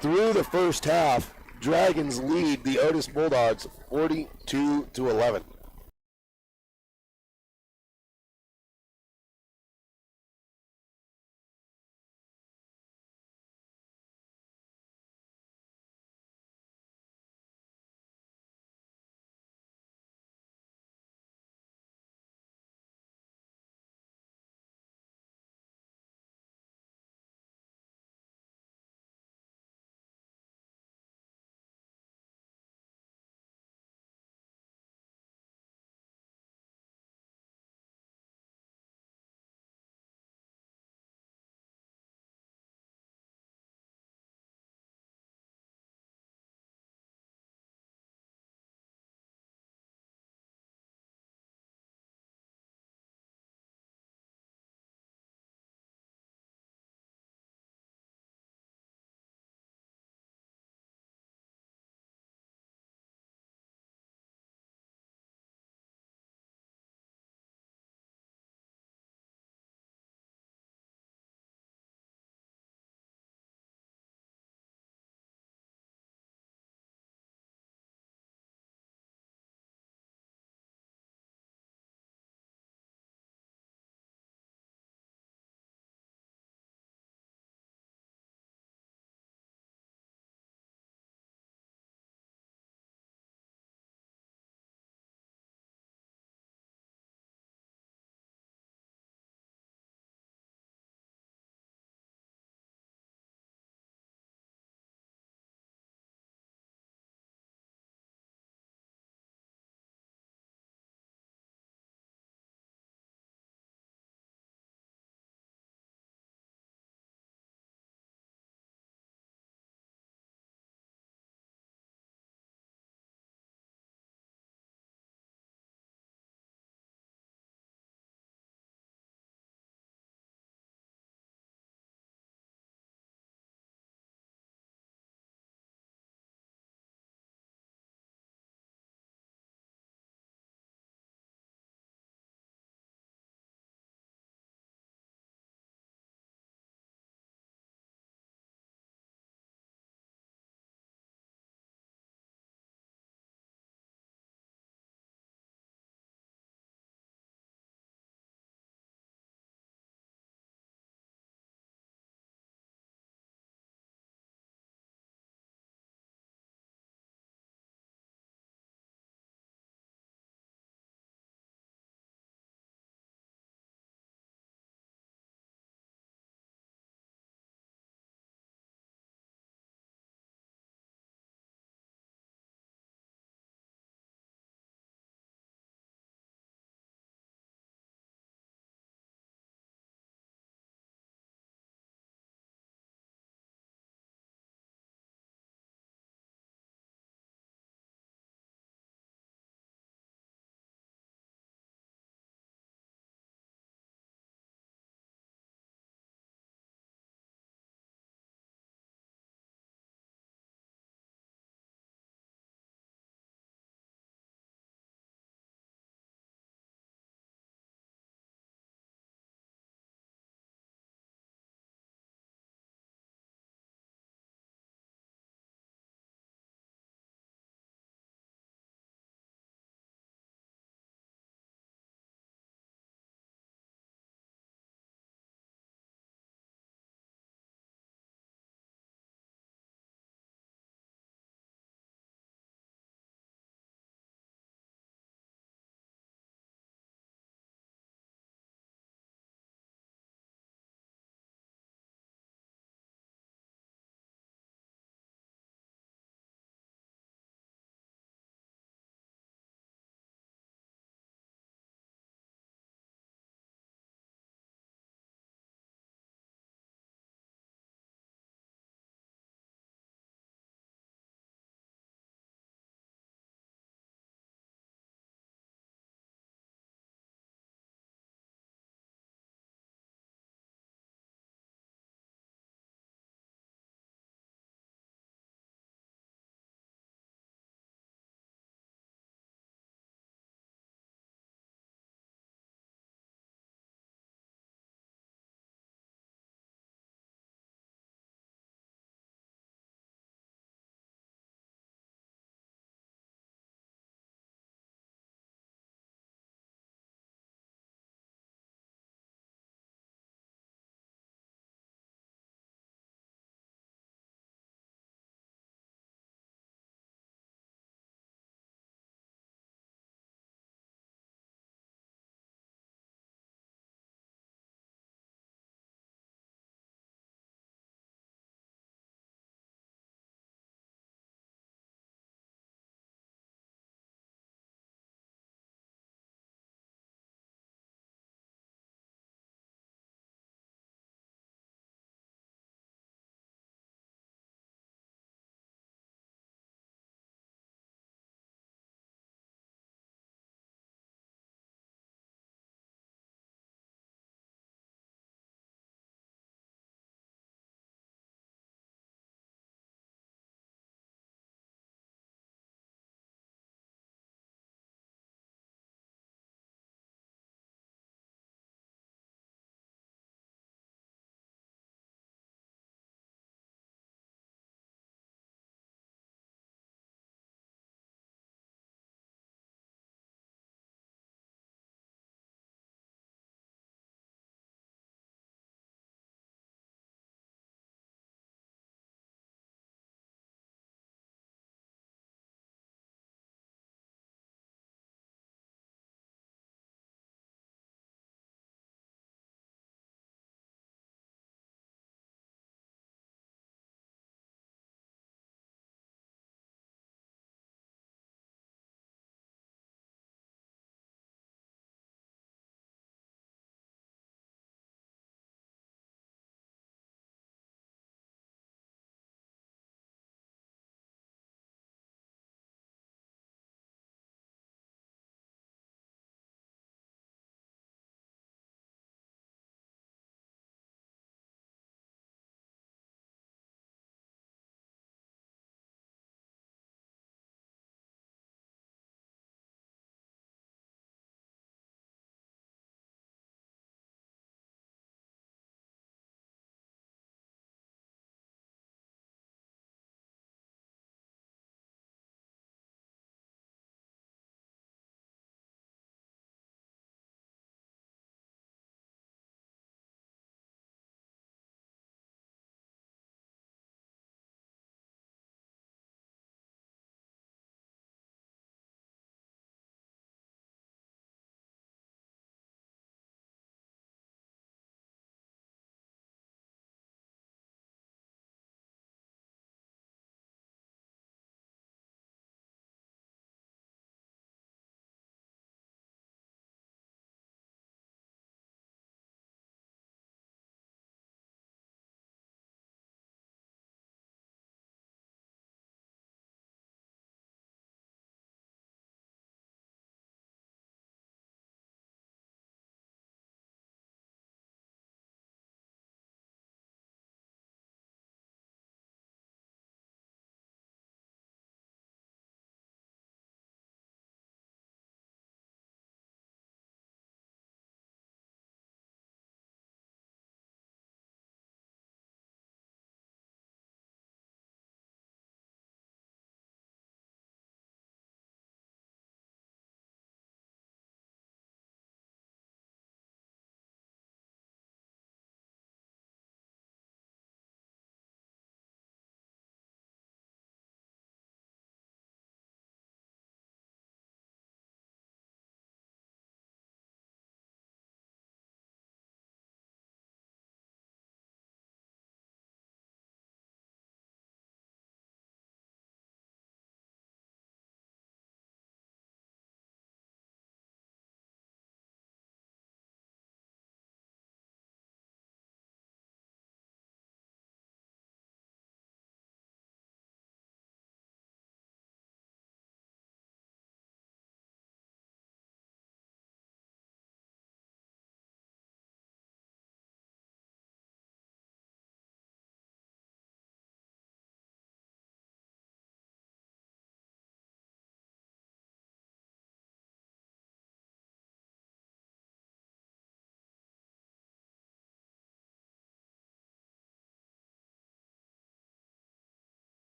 Through the first half, Dragons lead the Otis Bulldogs 42-11.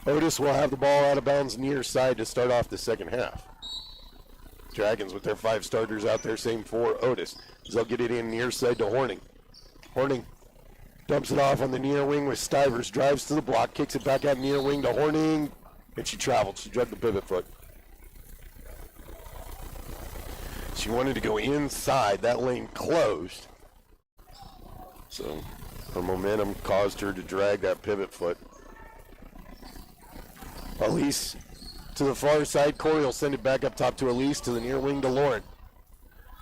Otis will have the ball out of bounds near side to start off the second half. Dragons with their 5 starters out there, same for Otis. They'll get it in near side to Horning. Horning dumps it off on the near wing with Stivers, drives to the block, kicks it back out near wing to Horning, and she traveled. She dragged the pivot foot. She wanted to go inside. That lane closed. So her momentum caused her to drag that pivot foot. Elise to the far side. Corey will send it back up top to Elise, to the near wing to Lauren.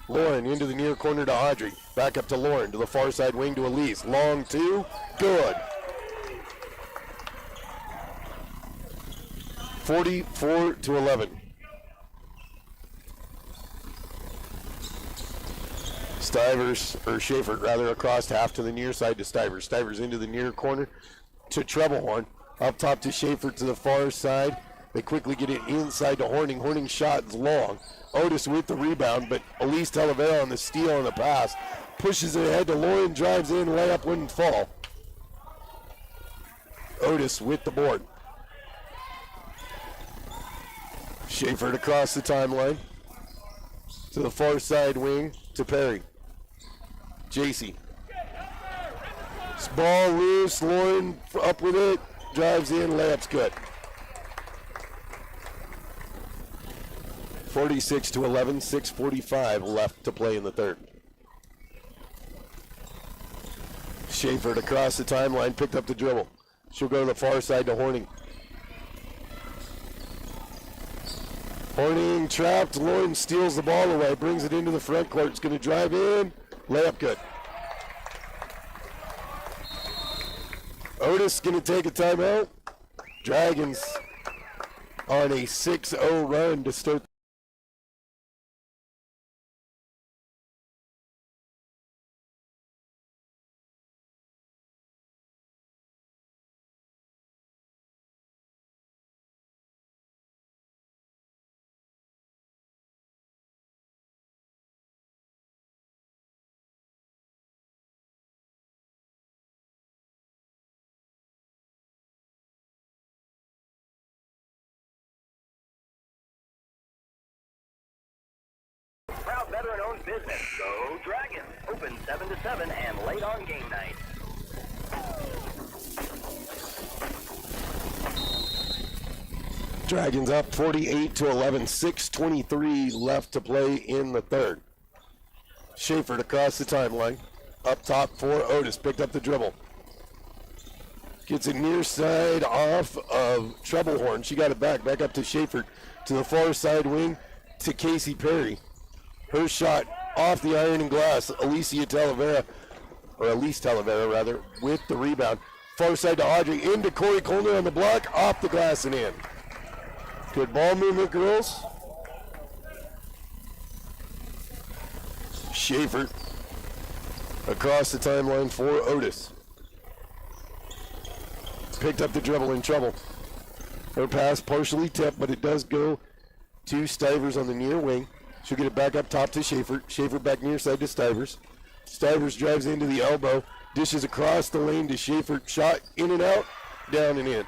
Lauren into the near corner to Audrey. Back up to Lauren, to the far side wing to Elise. Long two, good. 44-11. Stivers, or Schaefer rather, across half to the near side to Stivers. Stivers into the near corner to Treblehorn. Up top to Schaefer to the far side. They quickly get it inside to Horning. Horning's shot is long. Otis with the rebound, but Elise Talavera on the steal on the pass. Pushes it ahead to Lauren, drives in, layup wouldn't fall. Otis with the board. Schaefer across the timeline to the far side wing to Perry. JC. Ball loose, Lauren up with it, drives in, layup's good. 46-11, 6:45 left to play in the third. Schaefer across the timeline, picked up the dribble. She'll go to the far side to Horning. Horning trapped, Lauren steals the ball away, brings it into the front court. It's going to drive in, layup good. Otis going to take a timeout. Dragons on a 6-0 run to start. Proud veteran-owned business. Go Dragons. Open 7 to 7 and late on game night. Dragons up 48-11, 6:23 left to play in the third. Schaefer across the timeline. Up top for Otis, picked up the dribble. Gets it near side off of Treblehorn. She got it back up to Schaefer, to the far side wing to Casey Perry. Her shot off the iron and glass. Elise Talavera with the rebound. Far side to Audrey, into Corey Colner on the block, off the glass and in. Good ball movement, girls. Schaefer across the timeline for Otis. Picked up the dribble, in trouble. Her pass partially tipped, but it does go to Stivers on the near wing. She'll get it back up top to Schaefer. Schaefer back near side to Stivers. Stivers drives into the elbow, dishes across the lane to Schaefer. Shot in and out, down and in.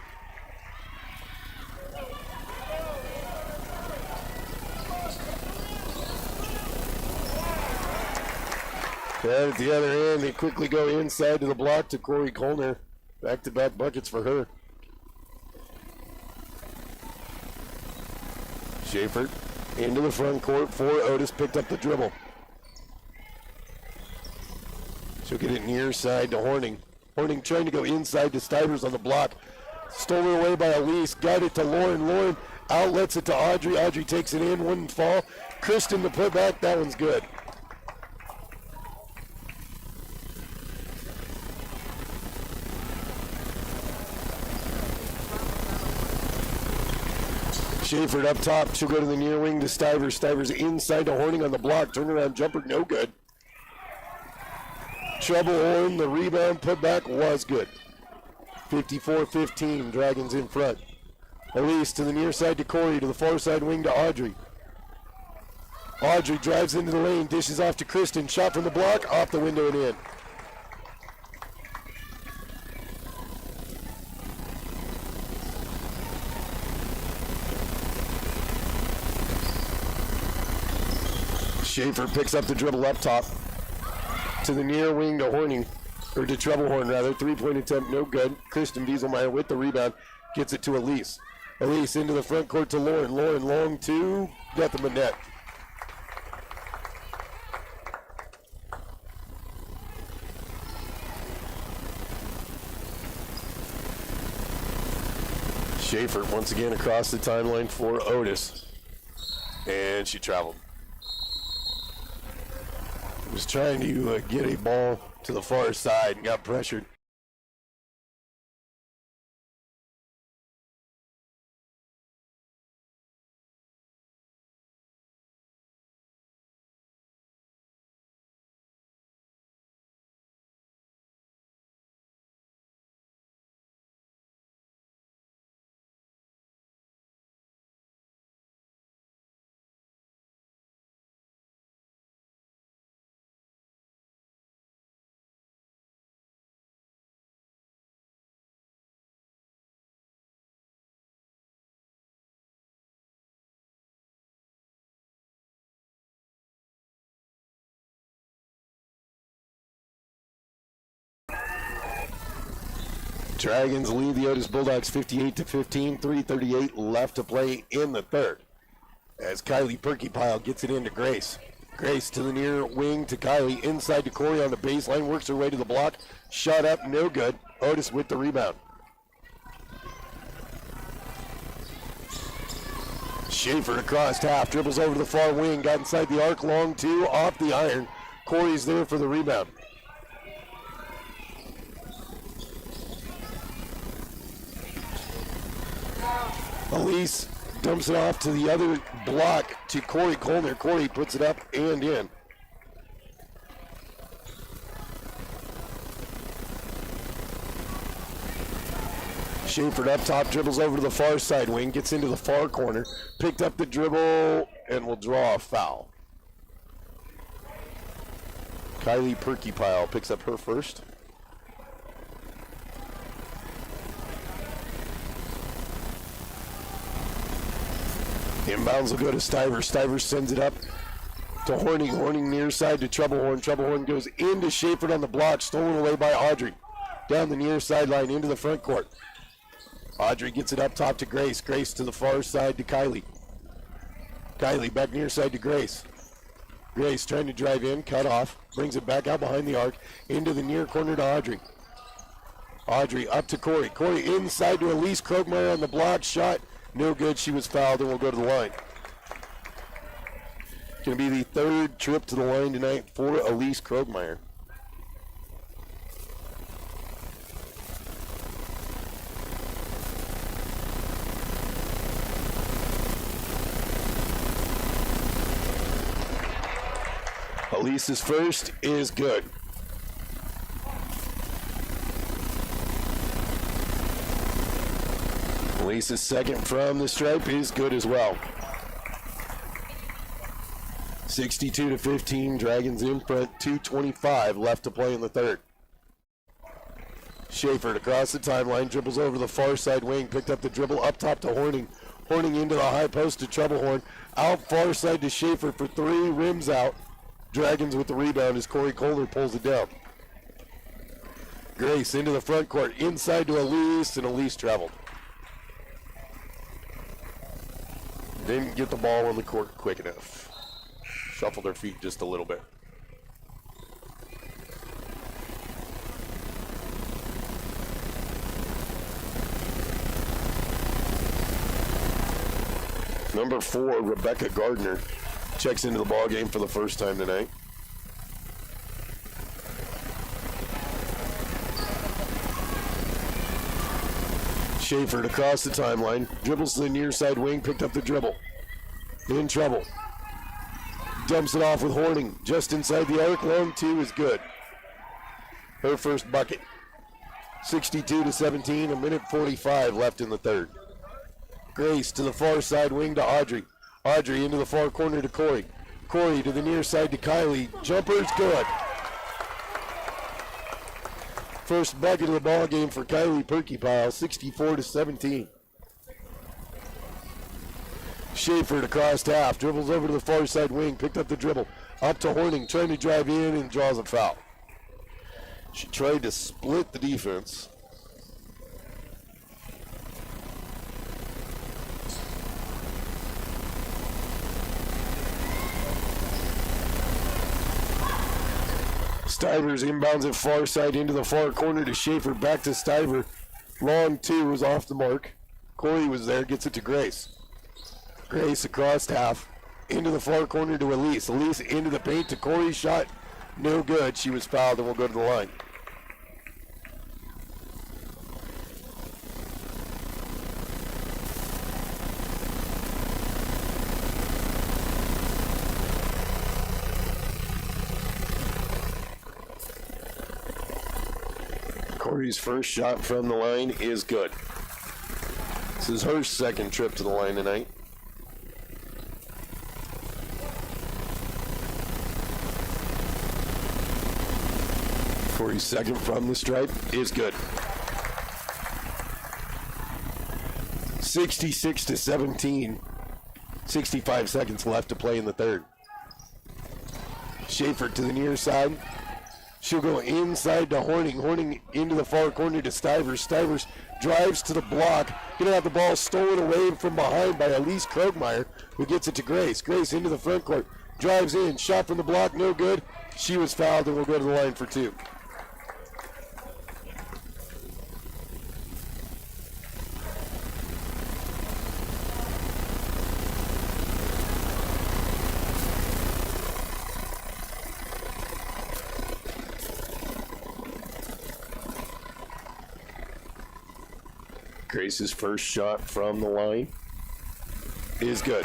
And at the other end, they quickly go inside to the block to Corey Colner. Back-to-back buckets for her. Schaefer into the front court for Otis, picked up the dribble. She'll get it near side to Horning. Horning trying to go inside to Stivers on the block. Stolen away by Elise, got it to Lauren. Lauren outlets it to Audrey. Audrey takes it in, wouldn't fall. Kristen to put back, that one's good. Schaefer up top. She'll go to the near wing to Stivers. Stivers inside to Horning on the block. Turnaround jumper, no good. Treblehorn, the rebound put back was good. 54-15, Dragons in front. Elise to the near side to Corey, to the far side wing to Audrey. Audrey drives into the lane, dishes off to Kristen. Shot from the block, off the window and in. Schaefer picks up the dribble up top to the near wing to Horning, or to Troublehorn rather. 3-point attempt, no good. Kristen Wieselmeyer with the rebound, gets it to Elise. Elise into the front court to Lauren. Lauren long two, got the net. Schaefer once again across the timeline for Otis, and she traveled. Was trying to get a ball to the far side and got pressured. Dragons lead the Otis Bulldogs 58-15, 3:38 left to play in the third. As Kylie Perkypile gets it into Grace. Grace to the near wing to Kylie, inside to Corey on the baseline, works her way to the block. Shot up, no good. Otis with the rebound. Schaefer across half, dribbles over to the far wing, got inside the arc, long two, off the iron. Corey's there for the rebound. Elise dumps it off to the other block to Corey Colner. Corey puts it up and in. Schaefer up top, dribbles over to the far side wing, gets into the far corner, picked up the dribble, and will draw a foul. Kylie Perkypile picks up her first. Inbounds will go to Stiver. Stiver sends it up to Horning. Horning near side to Troublehorn. Troublehorn goes into Schaefer on the block, stolen away by Audrey. Down the near sideline into the front court. Audrey gets it up top to Grace. Grace to the far side to Kylie. Kylie back near side to Grace. Grace trying to drive in, cut off, brings it back out behind the arc, into the near corner to Audrey. Audrey up to Corey. Corey inside to Elise Krogmeyer on the block, shot no good. She was fouled and will go to the line. Going to be the third trip to the line tonight for Elise Krogmeyer. Elise's first is good. Elise's second from the stripe is good as well. 62-15, Dragons in front, 2:25 left to play in the third. Schaefer across the timeline, dribbles over the far side wing, picked up the dribble up top to Horning. Horning into the high post to Troublehorn. Out far side to Schaefer for three, rims out. Dragons with the rebound as Corey Kohler pulls it down. Grace into the front court, inside to Elise, and Elise traveled. Didn't get the ball on the court quick enough. Shuffled her feet just a little bit. Number 4, Rebecca Gardner, checks into the ball game for the first time tonight. Schaefer across the timeline, dribbles to the near side wing, picked up the dribble. In trouble. Dumps it off with Horning, just inside the arc, long two is good. Her first bucket. 62-17, a minute 45 left in the third. Grace to the far side wing to Audrey. Audrey into the far corner to Corey. Corey to the near side to Kylie. Jumper's good. First bucket of the ball game for Kylie Perkypile, 64-17. Schaefer across half, dribbles over to the far side wing, picked up the dribble. Up to Horning, trying to drive in and draws a foul. She tried to split the defense. Stivers inbounds it far side into the far corner to Schaefer, back to Stiver. Long two was off the mark. Corey was there, gets it to Grace. Grace across half, into the far corner to Elise. Elise into the paint to Corey, shot no good. She was fouled and will go to the line. Corey's first shot from the line is good. This is her second trip to the line tonight. Corey's second from the stripe is good. 66-17. 65 seconds left to play in the third. Schaefer to the near side. She'll go inside to Horning. Horning into the far corner to Stivers. Stivers drives to the block. Gonna have the ball stolen away from behind by Elise Krogmeyer, who gets it to Grace. Grace into the front court. Drives in. Shot from the block. No good. She was fouled and will go to the line for two. Grace's first shot from the line is good.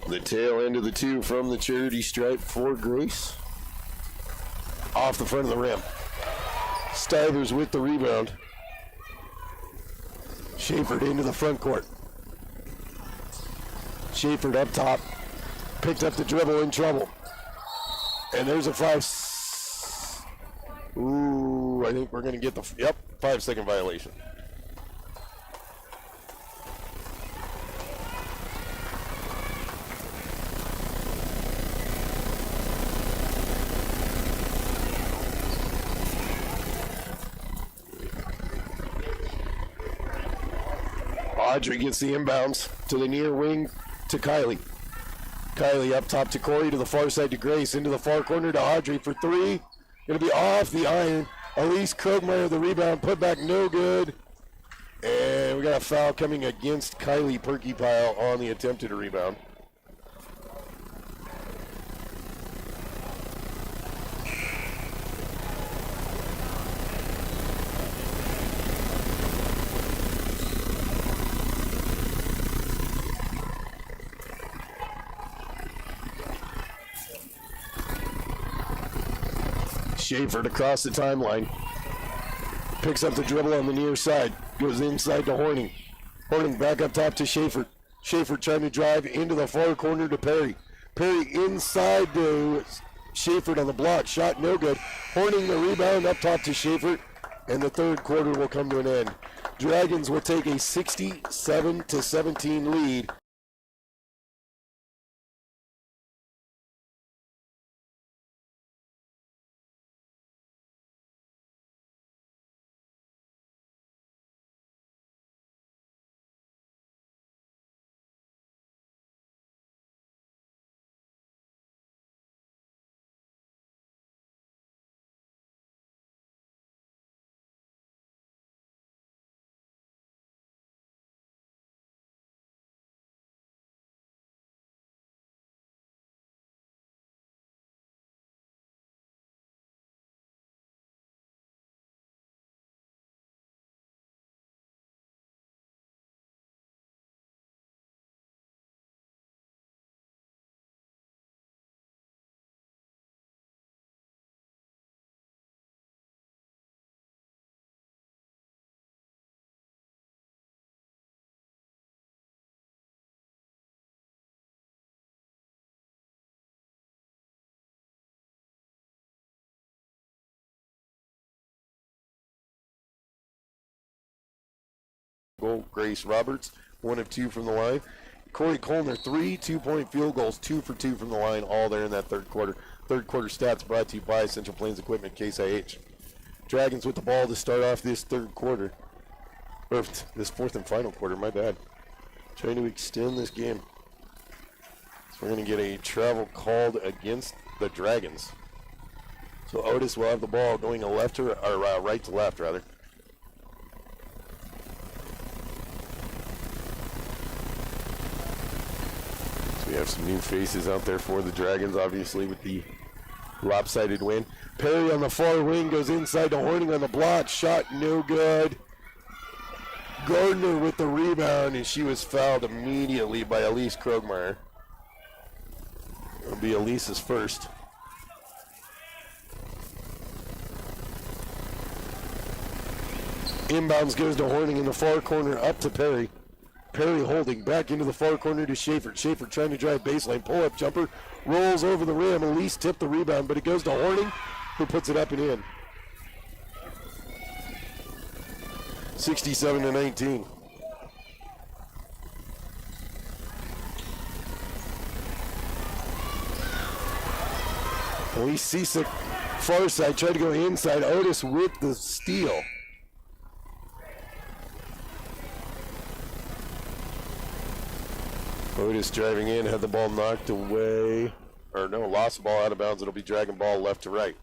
The tail end of the two from the charity stripe for Grace. Off the front of the rim. Stivers with the rebound. Schaefer into the front court. Schaefer up top. Picked up the dribble, in trouble. And there's a 5. Ooh, I think we're going to get the, 5-second violation. Audrey gets the inbounds to the near wing to Kylie. Kylie up top to Corey, to the far side to Grace, into the far corner to Audrey for three. Going to be off the iron. Elise Krogmeyer, the rebound, put back, no good. And we got a foul coming against Kylie Perkypile on the attempted rebound. Schaefer across the timeline. Picks up the dribble on the near side. Goes inside to Horning. Horning back up top to Schaefer. Schaefer trying to drive into the far corner to Perry. Perry inside to Schaefer on the block. Shot no good. Horning the rebound up top to Schaefer. And the third quarter will come to an end. Dragons will take a 67-17 lead goal. Grace Roberts, 1 of 2 from the line. Corey Colner, 3 2-point field goals, 2 for 2 from the line, all there in that third quarter. Third quarter stats brought to you by Central Plains Equipment, Case IH. Dragons with the ball to start off this third quarter. Or this fourth and final quarter, my bad. Trying to extend this game. So we're going to get a travel called against the Dragons. So Otis will have the ball going left to, or right to left, rather. So we have some new faces out there for the Dragons, obviously, with the lopsided win. Perry on the far wing goes inside to Horning on the block. Shot no good. Gardner with the rebound, and she was fouled immediately by Elise Krogmeyer. It'll be Elise's first. Inbounds goes to Horning in the far corner, up to Perry. Perry holding, back into the far corner to Schaefer. Schaefer trying to drive baseline, pull-up jumper, rolls over the rim. Elise tipped the rebound, but it goes to Horning, who puts it up and in. 67-19. Elise Cisick, far side, tried to go inside. Otis with the steal. Otis driving in, had the ball knocked away. Or no, lost the ball out of bounds. It'll be Dragon ball left to right.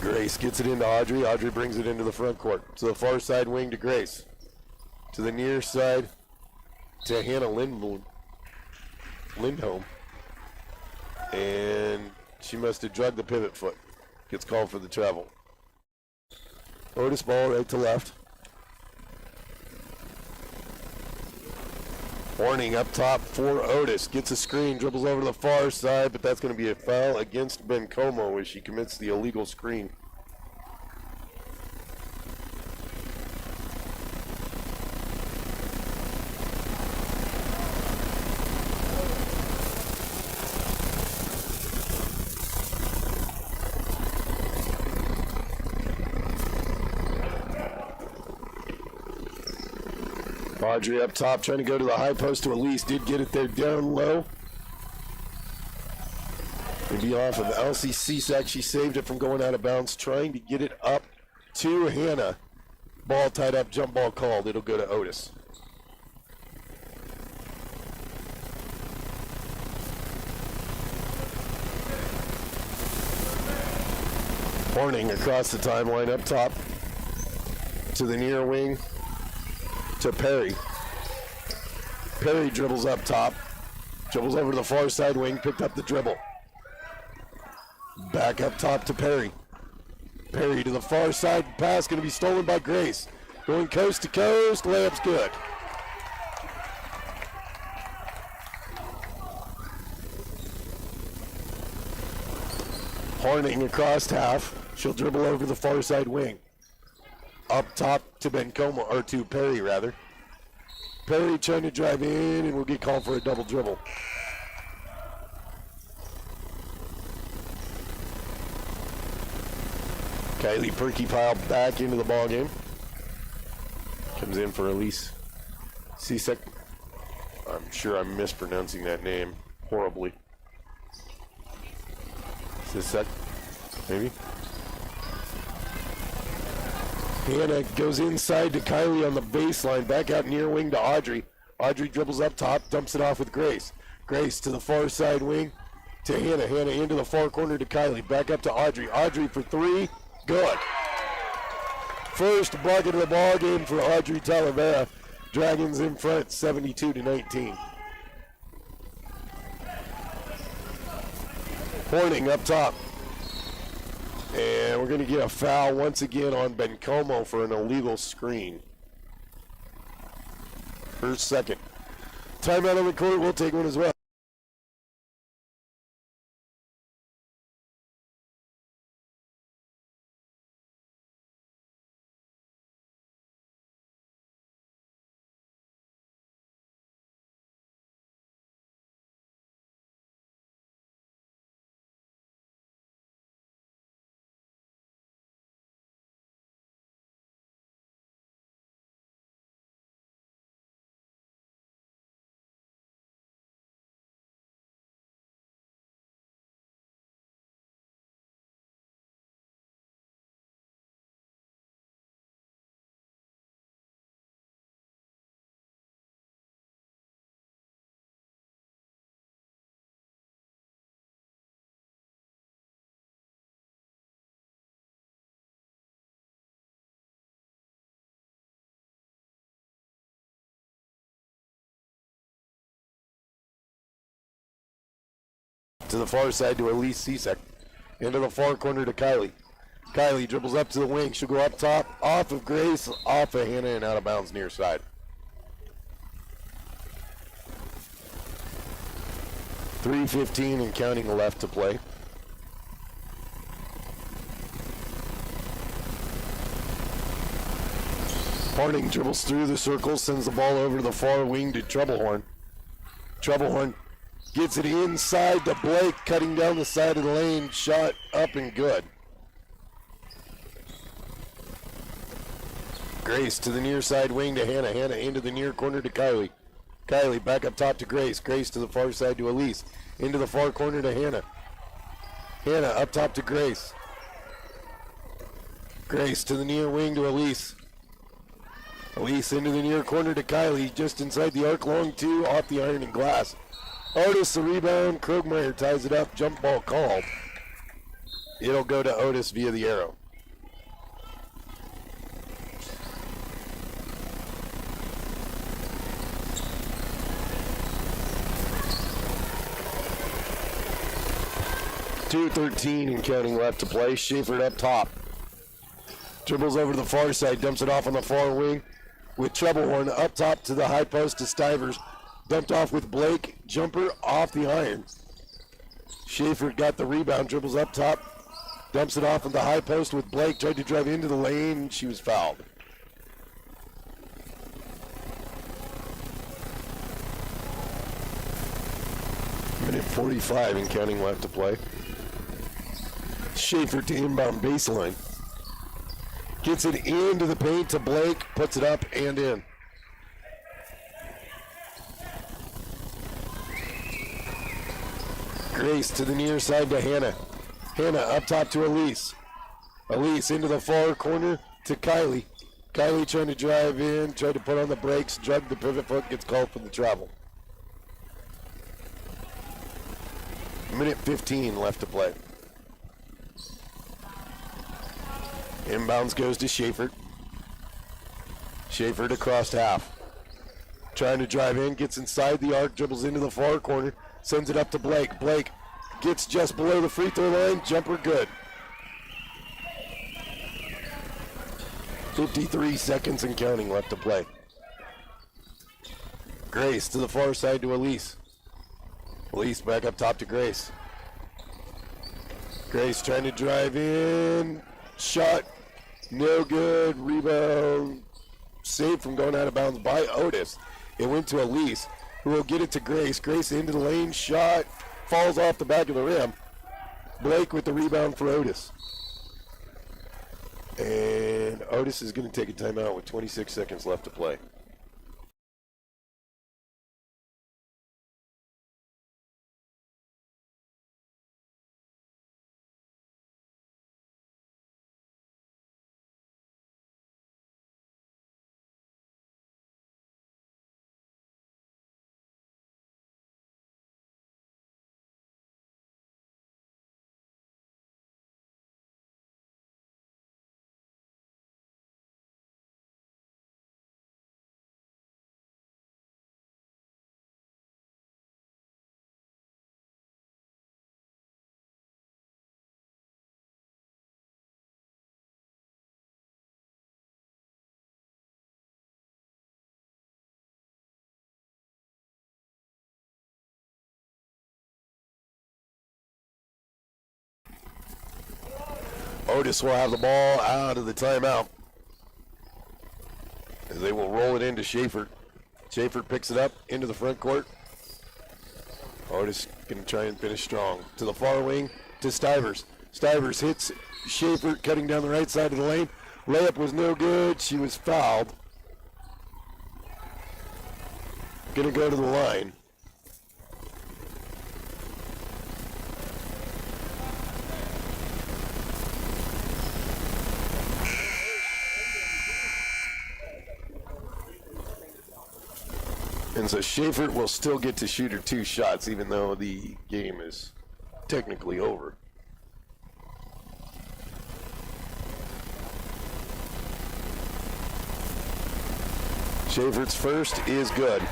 Grace gets it into Audrey. Audrey brings it into the front court. To the far side wing to Grace. To the near side to Hannah Lindholm. And she must have drugged the pivot foot. Gets called for the travel. Otis ball right to left. Horning up top for Otis. Gets a screen, dribbles over to the far side, but that's going to be a foul against Bencomo as she commits the illegal screen. Audrey up top trying to go to the high post to Elise. Did get it there down low. It'll be off of Elsie Cisak. She saved it from going out of bounds. Trying to get it up to Hannah. Ball tied up, jump ball called. It'll go to Otis. Horning across the timeline up top to the near wing. To Perry. Perry dribbles up top. Dribbles over to the far side wing. Picked up the dribble. Back up top to Perry. Perry to the far side. Pass going to be stolen by Grace. Going coast to coast. Layup's good. Horning across half. She'll dribble over the far side wing. Up top to Bencomo, or to Perry rather. Perry trying to drive in and will get called for a double dribble. Kylie Perkypile back into the ball game. Comes in for Elise Cisick. I'm sure I'm mispronouncing that name horribly. Cisick, maybe. Hannah goes inside to Kylie on the baseline, back out near wing to Audrey. Audrey dribbles up top, dumps it off with Grace. Grace to the far side wing to Hannah. Hannah into the far corner to Kylie, back up to Audrey. Audrey for three, good. First bucket of the ball game for Audrey Talavera. Dragons in front, 72-19. Horning up top. And we're going to get a foul once again on Bencomo for an illegal screen. First, second. Timeout on the court. We'll take one as well. To the far side to Elise Cesek. Into the far corner to Kylie. Kylie dribbles up to the wing. She'll go up top, off of Grace, off of Hannah, and out of bounds near side. .3:15 and counting left to play. Harding dribbles through the circle, sends the ball over to the far wing to Troublehorn. Troublehorn gets it inside to Blake, cutting down the side of the lane. Shot up and good. Grace to the near side wing to Hannah. Hannah into the near corner to Kylie. Kylie back up top to Grace. Grace to the far side to Elise. Into the far corner to Hannah. Hannah up top to Grace. Grace to the near wing to Elise. Elise into the near corner to Kylie. Just inside the arc, long two, off the iron and glass. Otis the rebound. Krogmeyer ties it up. Jump ball called. It'll go to Otis via the arrow. .213 and counting left to play. Schaefer up top. Dribbles over to the far side, dumps it off on the far wing with Troublehorn up top to the high post to Stivers. Dumped off with Blake. Jumper off the iron. Schaefer got the rebound, dribbles up top, dumps it off at the high post with Blake. Tried to drive into the lane. She was fouled. Minute 45 and counting left to play. Schaefer to inbound baseline. Gets it into the paint to Blake, puts it up and in. Grace to the near side to Hannah. Hannah up top to Elise. Elise into the far corner to Kylie. Kylie trying to drive in, tried to put on the brakes, drug the pivot foot, gets called for the travel. Minute 15 left to play. Inbounds goes to Schaefer. Schaefer to crossed half. Trying to drive in, gets inside the arc, dribbles into the far corner, sends it up to Blake. Blake gets just below the free throw line, jumper good. 53 seconds and counting left to play. Grace to the far side to Elise. Elise back up top to Grace. Grace trying to drive in. Shot, no good. Rebound, saved from going out of bounds by Otis. It went to Elise, who will get it to Grace. Grace into the lane, shot, falls off the back of the rim. Blake with the rebound for Otis. And Otis is going to take a timeout with 26 seconds left to play. Otis will have the ball out of the timeout. As they will roll it into Schaefer. Schaefer picks it up into the front court. Otis going to try and finish strong. To the far wing, to Stivers. Stivers hits Schaefer, cutting down the right side of the lane. Layup was no good. She was fouled. Going to go to the line. And so Schaefer will still get to shoot her 2 shots, even though the game is technically over. Schaefer's first is good.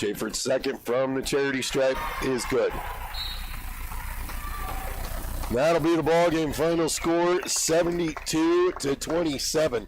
Schaefer's second from the charity stripe is good. That'll be the ball game. Final score 72-27.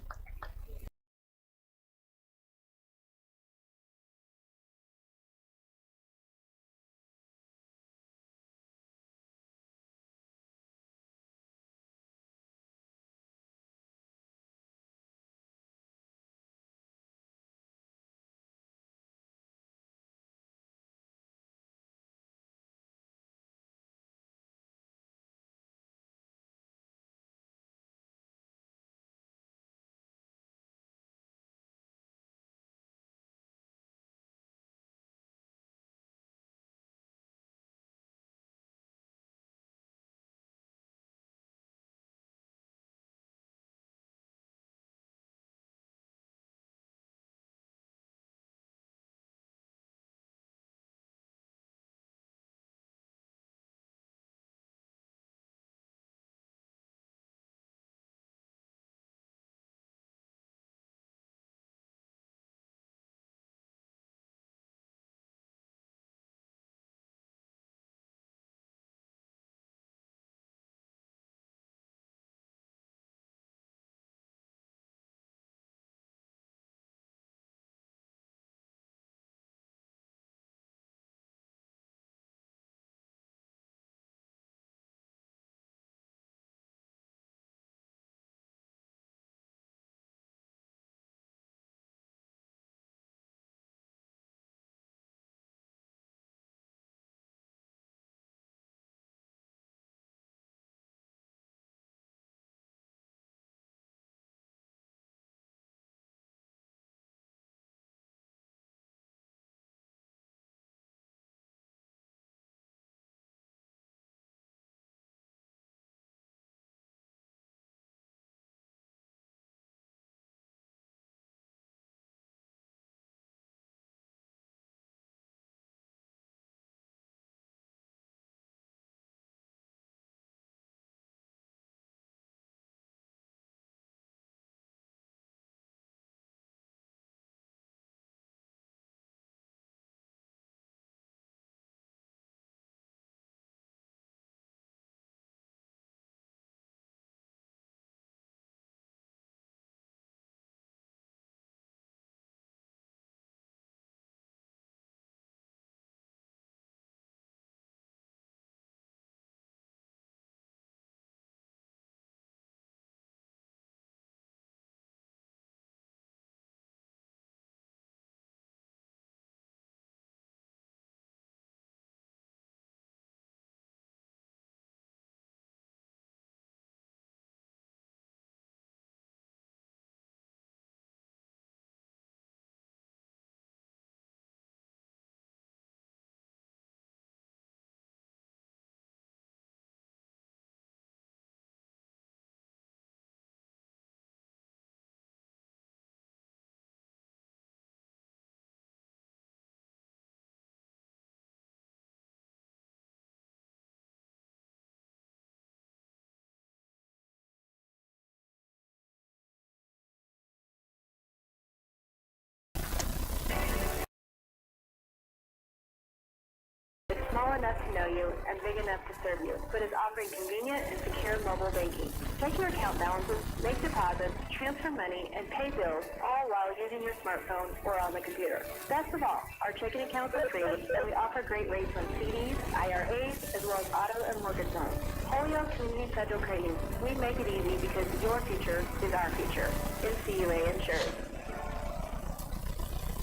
Small enough to know you and big enough to serve you, but is offering convenient and secure mobile banking. Check your account balances, make deposits, transfer money, and pay bills, all while using your smartphone or on the computer. Best of all, our checking accounts are free, and we offer great rates on CDs, IRAs, as well as auto and mortgage loans. Holyoke Community Federal Credit Union. We make it easy because your future is our future. NCUA insured.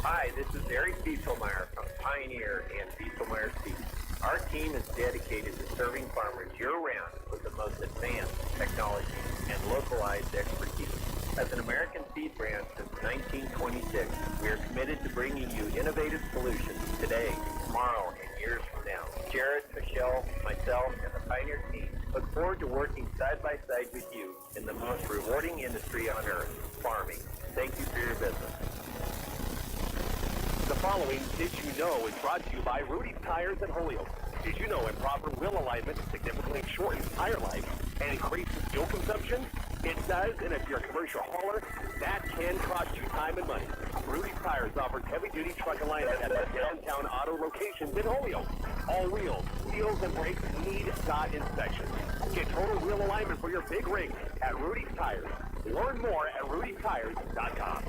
Hi, this is Eric Dieselmeyer from Pioneer and Dieselmeyer Seeds. Our team is dedicated to serving farmers year-round with the most advanced technology and localized expertise. As an American seed brand since 1926, we are committed to bringing you innovative solutions today, tomorrow, and years from now. Jared, Michelle, myself, and the Pioneer team look forward to working side by side with you in the most rewarding industry on earth, farming. Thank you for your business. The following Did You Know is brought to you by Rudy's Tires in Holyoke. Did you know improper wheel alignment significantly shortens tire life and increases fuel consumption? It's does, and if you're a commercial hauler, that can cost you time and money. Rudy's Tires offers heavy-duty truck alignment at the downtown auto locations in Holyoke. All wheels, seals, and brakes need dot inspection. Get total wheel alignment for your big rig at Rudy's Tires. Learn more at rudytires.com.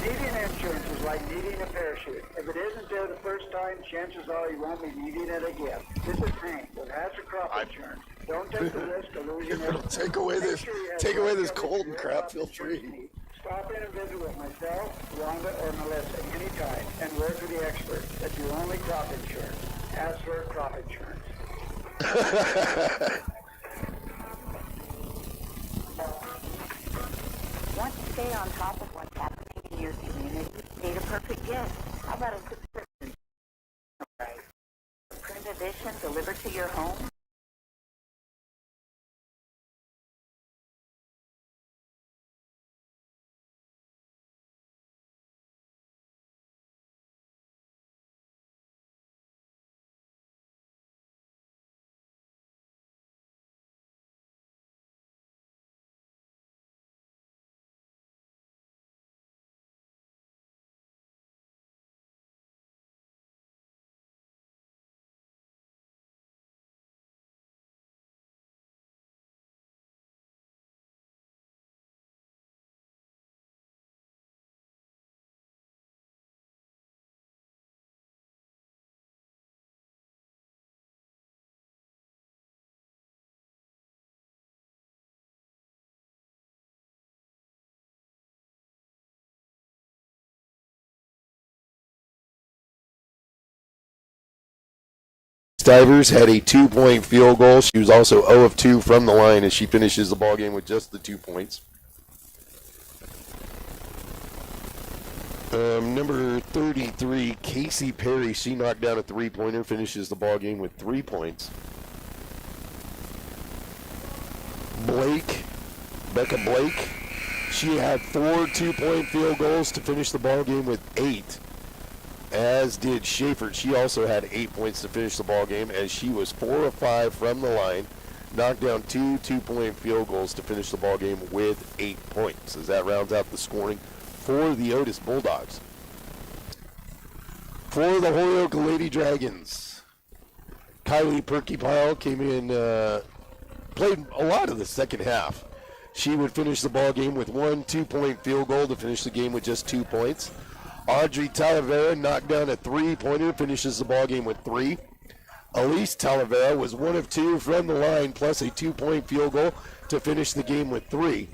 Needing insurance is like needing a parachute. If it isn't there the first time, chances are you won't be needing it again. This is Hank with Hazard Crop Insurance. Don't take the risk of losing it. Take away this cold and crap. Feel free. Stop in and visit with myself, Rhonda, or Melissa anytime and work with the expert. That's your only crop insurance. Hazard Crop Insurance. Want to stay on top of what's happening in your community? Need a perfect gift? How about a subscription? Print edition delivered to your home? Stivers had a 2-point field goal. She was also 0 of 2 from the line as she finishes the ball game with just the 2 points. Number 33, Casey Perry, she knocked down a 3-pointer, finishes the ball game with 3 points. Becca Blake, she had 4 2-point field goals to finish the ball game with 8. As did Schaefer. She also had 8 points to finish the ball game as she was 4 of 5 from the line, knocked down 2 2-point field goals to finish the ball game with 8 points. As that rounds out the scoring for the Otis Bulldogs. For the Holyoke Lady Dragons, Kylie Perkypile came in, played a lot of the second half. She would finish the ball game with 1 2-point field goal to finish the game with just 2 points. Audrey Talavera knocked down a 3-pointer, finishes the ball game with 3. Elise Talavera was 1 of 2 from the line, plus a 2-point field goal to finish the game with 3.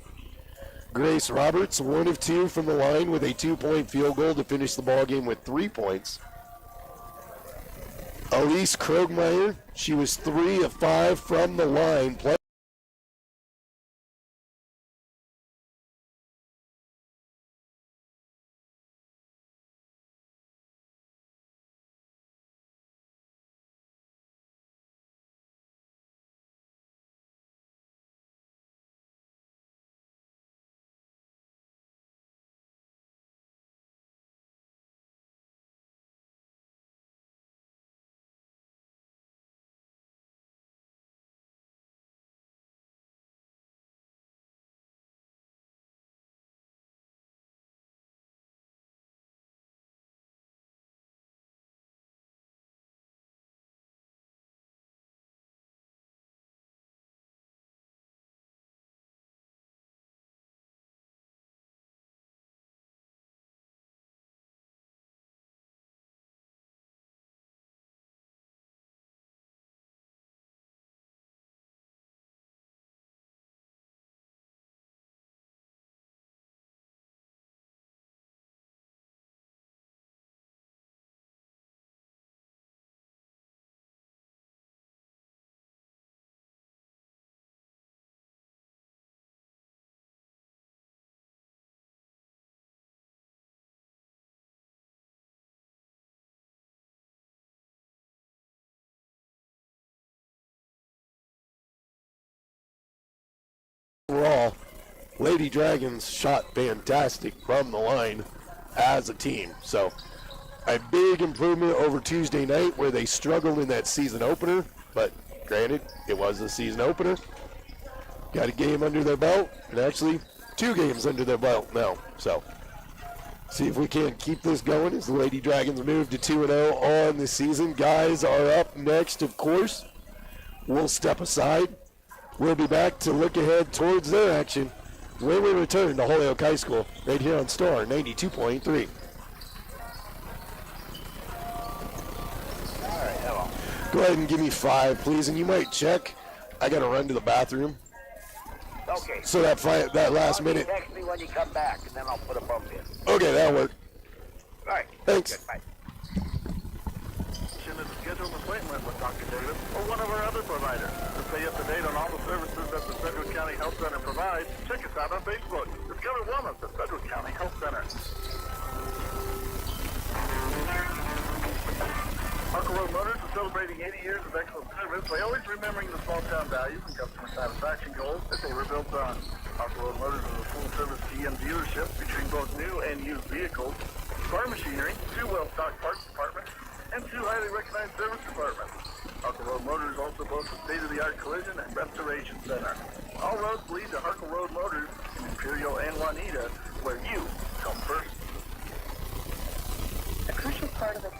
Grace Roberts, 1 of 2 from the line with a 2-point field goal to finish the ball game with 3 points. Elise Krogmeyer, she was 3 of 5 from the line, plus overall, Lady Dragons shot fantastic from the line as a team. So a big improvement over Tuesday night where they struggled in that season opener, but granted, it was a season opener. got a game under their belt, and actually 2 games under their belt now. So, see if we can keep this going as the Lady Dragons move to 2-0 on the season. Guys are up next, of course. We'll step aside. We'll be back to look ahead towards their action when we return to Holyoke High School right here on Star 92.3. Go ahead and give me 5, please, and you might check. I got to run to the bathroom. Okay. So that last minute. Text me when you come back, and then I'll put a bump in. Okay, that'll work. All right. Thanks. Good, bye. Schedule an appointment with Dr. Davis or one of our other providers. To stay up to date on all the services that the Sedgwick County Health Center provides, check us out on Facebook. Discover Wellness at Sedgwick County Health Center. Harker Road Motors is celebrating 80 years of excellent service by always remembering the small town values and customer satisfaction goals that they were built on. Harker Road Motors is a full-service GM dealership featuring both new and used vehicles, farm machinery, 2 well-stocked parts departments, and 2 highly recognized service departments. Harker Road Motors also boasts a state-of-the-art collision and restoration center. All roads lead to Harker Road Motors in Imperial and Juanita, where you come first. A crucial part of the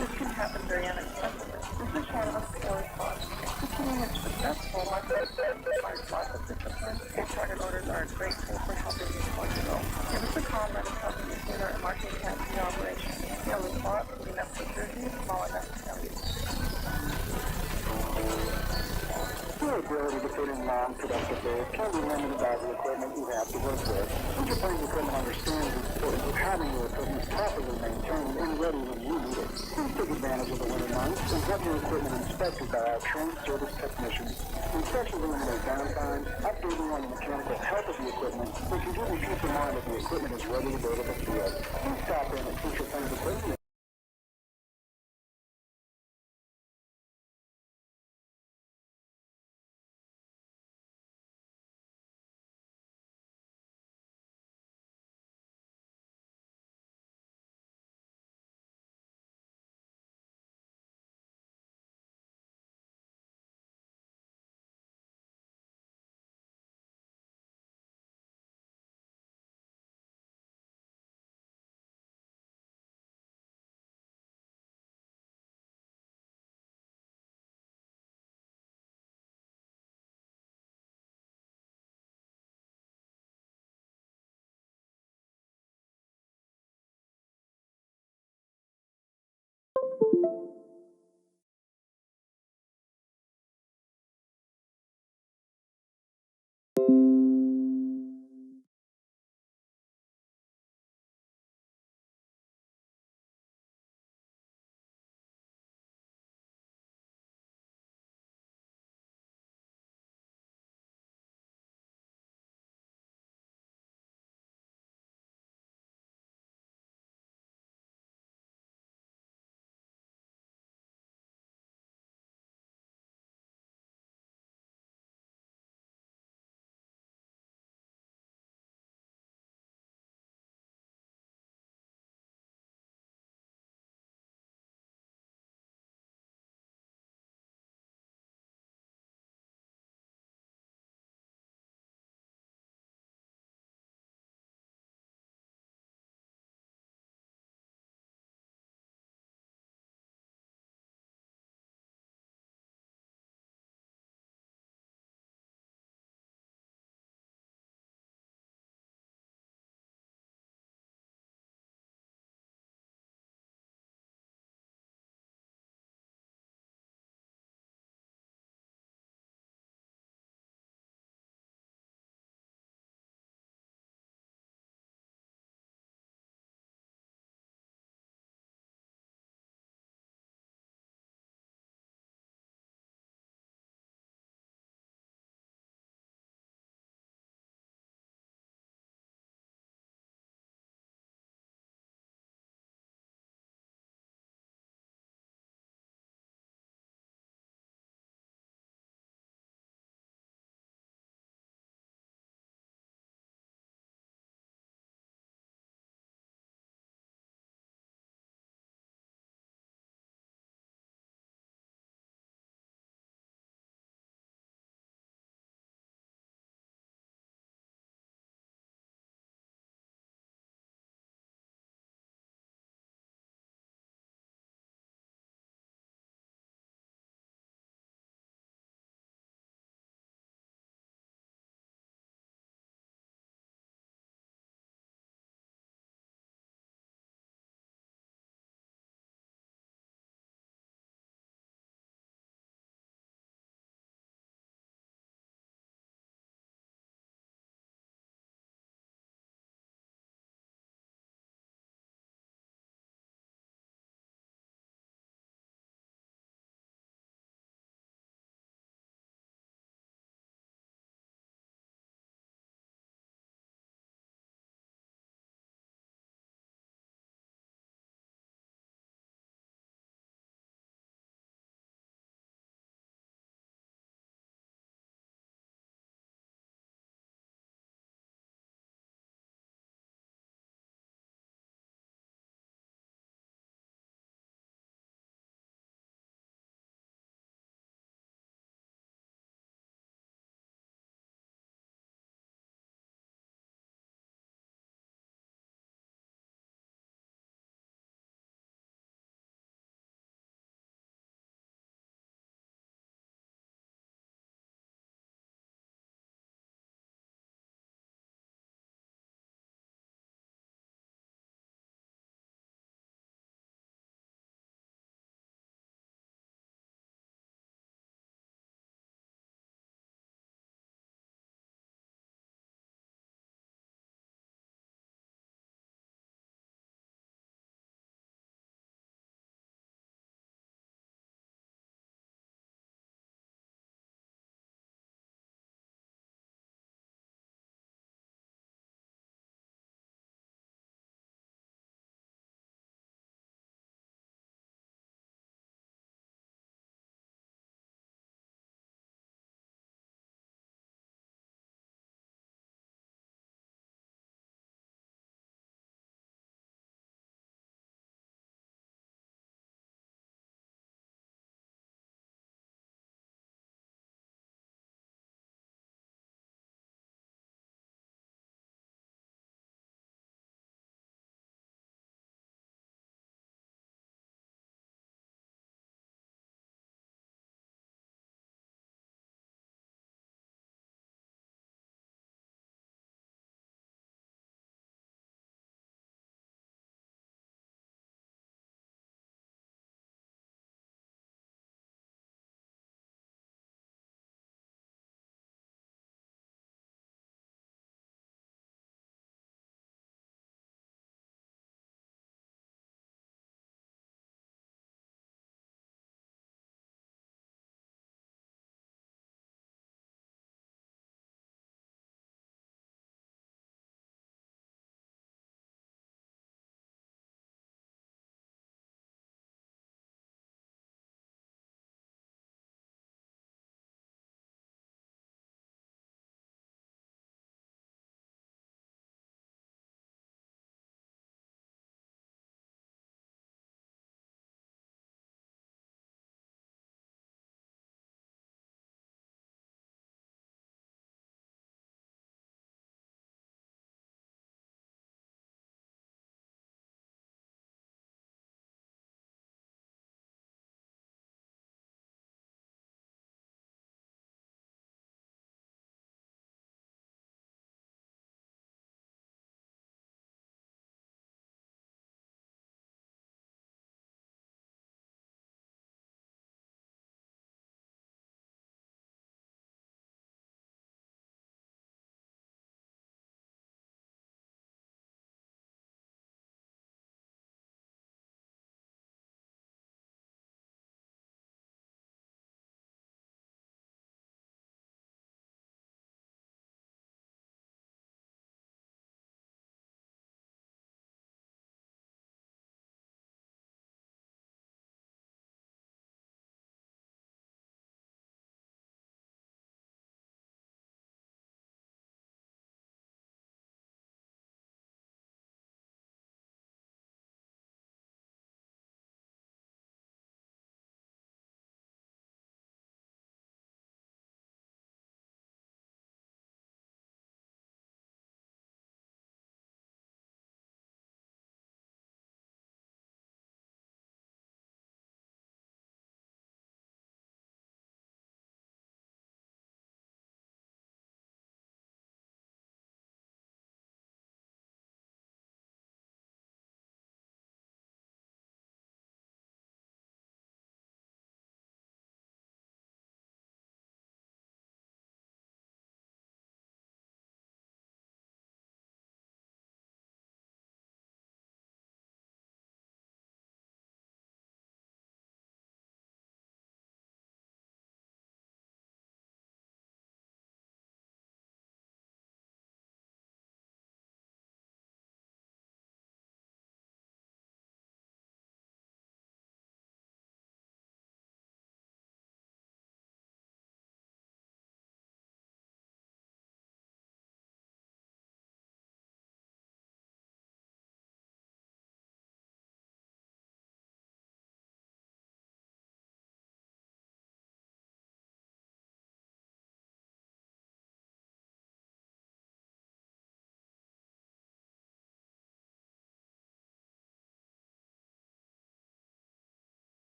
This can happen very unexpectedly. This is one of us always thought. Continuing is successful, my friend finds lots of discipline, and target orders are grateful for helping you towards your goal. Give us a call and let us help you consider a marketing campaign operation. You know, we thought big enough to serve you, small enough to know you. Your ability to put in long, productive days can be limited by the equipment you have to work with. Future Playing Equipment understands the importance of having your equipment properly maintained and ready when you need it. Please take advantage of the winter months and have your equipment inspected by our trained service technicians. Inspections eliminate downtime, updating on the mechanical health of the equipment, so can give you peace of mind that the equipment is ready to go to the field. Please stop in at Future Playing Equipment.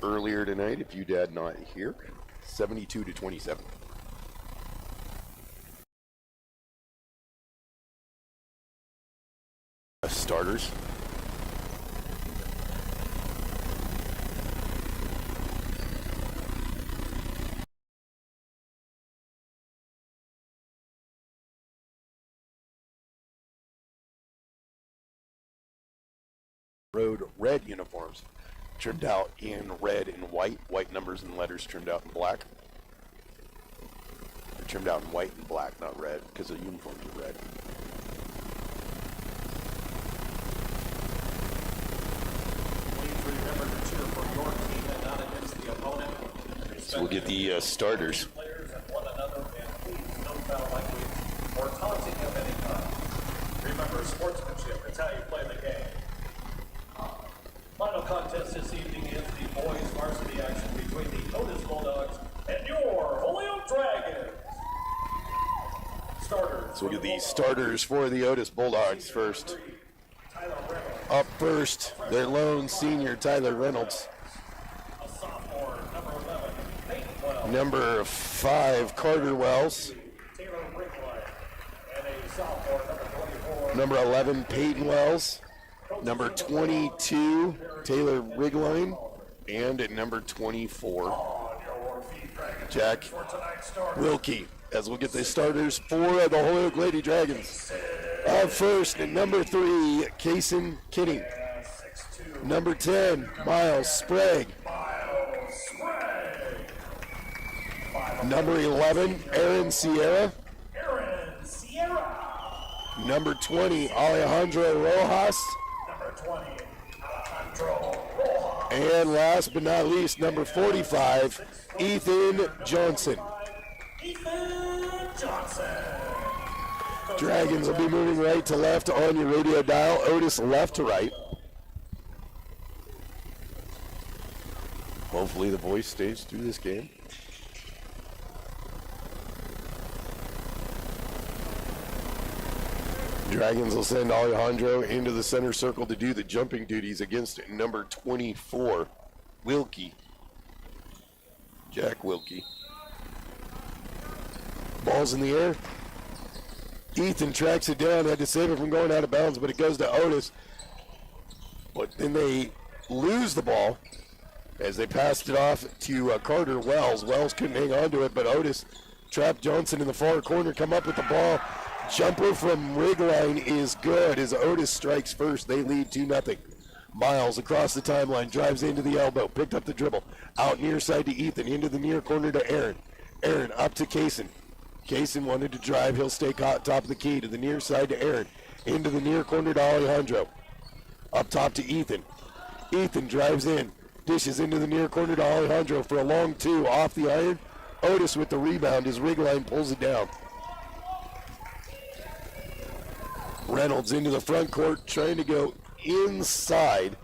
earlier tonight if you did not hear. 72-27. Starters. Road red uniforms trimmed out in red and white. White numbers and letters trimmed out in black. They're trimmed out in white and black, not red, because the uniforms are red. Please remember to cheer for your team and not against the opponent. So we'll get the starters. Players and one another, and please no foul language or taunting of any kind. Remember, sportsmanship is how you play the game. Final contest this evening is the boys varsity action between the Otis Bulldogs and your Holyoke Dragons. Starters. So we'll get the starters for the Otis Bulldogs first. Tyler Reynolds, Up first, their lone senior, Tyler Reynolds. a sophomore, number 11, Peyton Wells, Number 5, Carter Wells. Taylor Rickline, and a sophomore, number 24, Number 11, Peyton Wells. Number 22, Taylor Rigline. And at number 24, on your feet, Dragons. Jack For tonight's starter, Wilkie. As we'll get the starters for the Holyoke Lady Dragons. Up first at number 3, Kaysen Kinney. 6'2", Number 10, Miles Sprague. Miles Sprague. Number 11, Aaron Sierra. Aaron Sierra. Number 20, Alejandro Rojas. Number 20, Alejandro Rojas. And last but not least, number 45, Ethan Johnson. Ethan Johnson. Dragons will be moving right to left on your radio dial. Otis left to right. Hopefully the voice stays through this game. Dragons will send Alejandro into the center circle to do the jumping duties against number 24, Wilkie. Jack Wilkie. Ball's in the air. Ethan tracks it down, had to save it from going out of bounds, but it goes to Otis. But then they lose the ball as they passed it off to Carter Wells. Wells couldn't hang on to it, but Otis trapped Johnson in the far corner, come up with the ball. Jumper from Rigline is good as Otis strikes first. They lead 2-0. Miles across the timeline, drives into the elbow, picked up the dribble. Out near side to Ethan, into the near corner to Aaron. Aaron up to Kaysen. Kaysen wanted to drive. He'll stay top of the key to the near side to Aaron. Into the near corner to Alejandro. Up top to Ethan. Ethan drives in. Dishes into the near corner to Alejandro for a long 2 off the iron. Otis with the rebound as Rigline pulls it down. Reynolds into the front court trying to go inside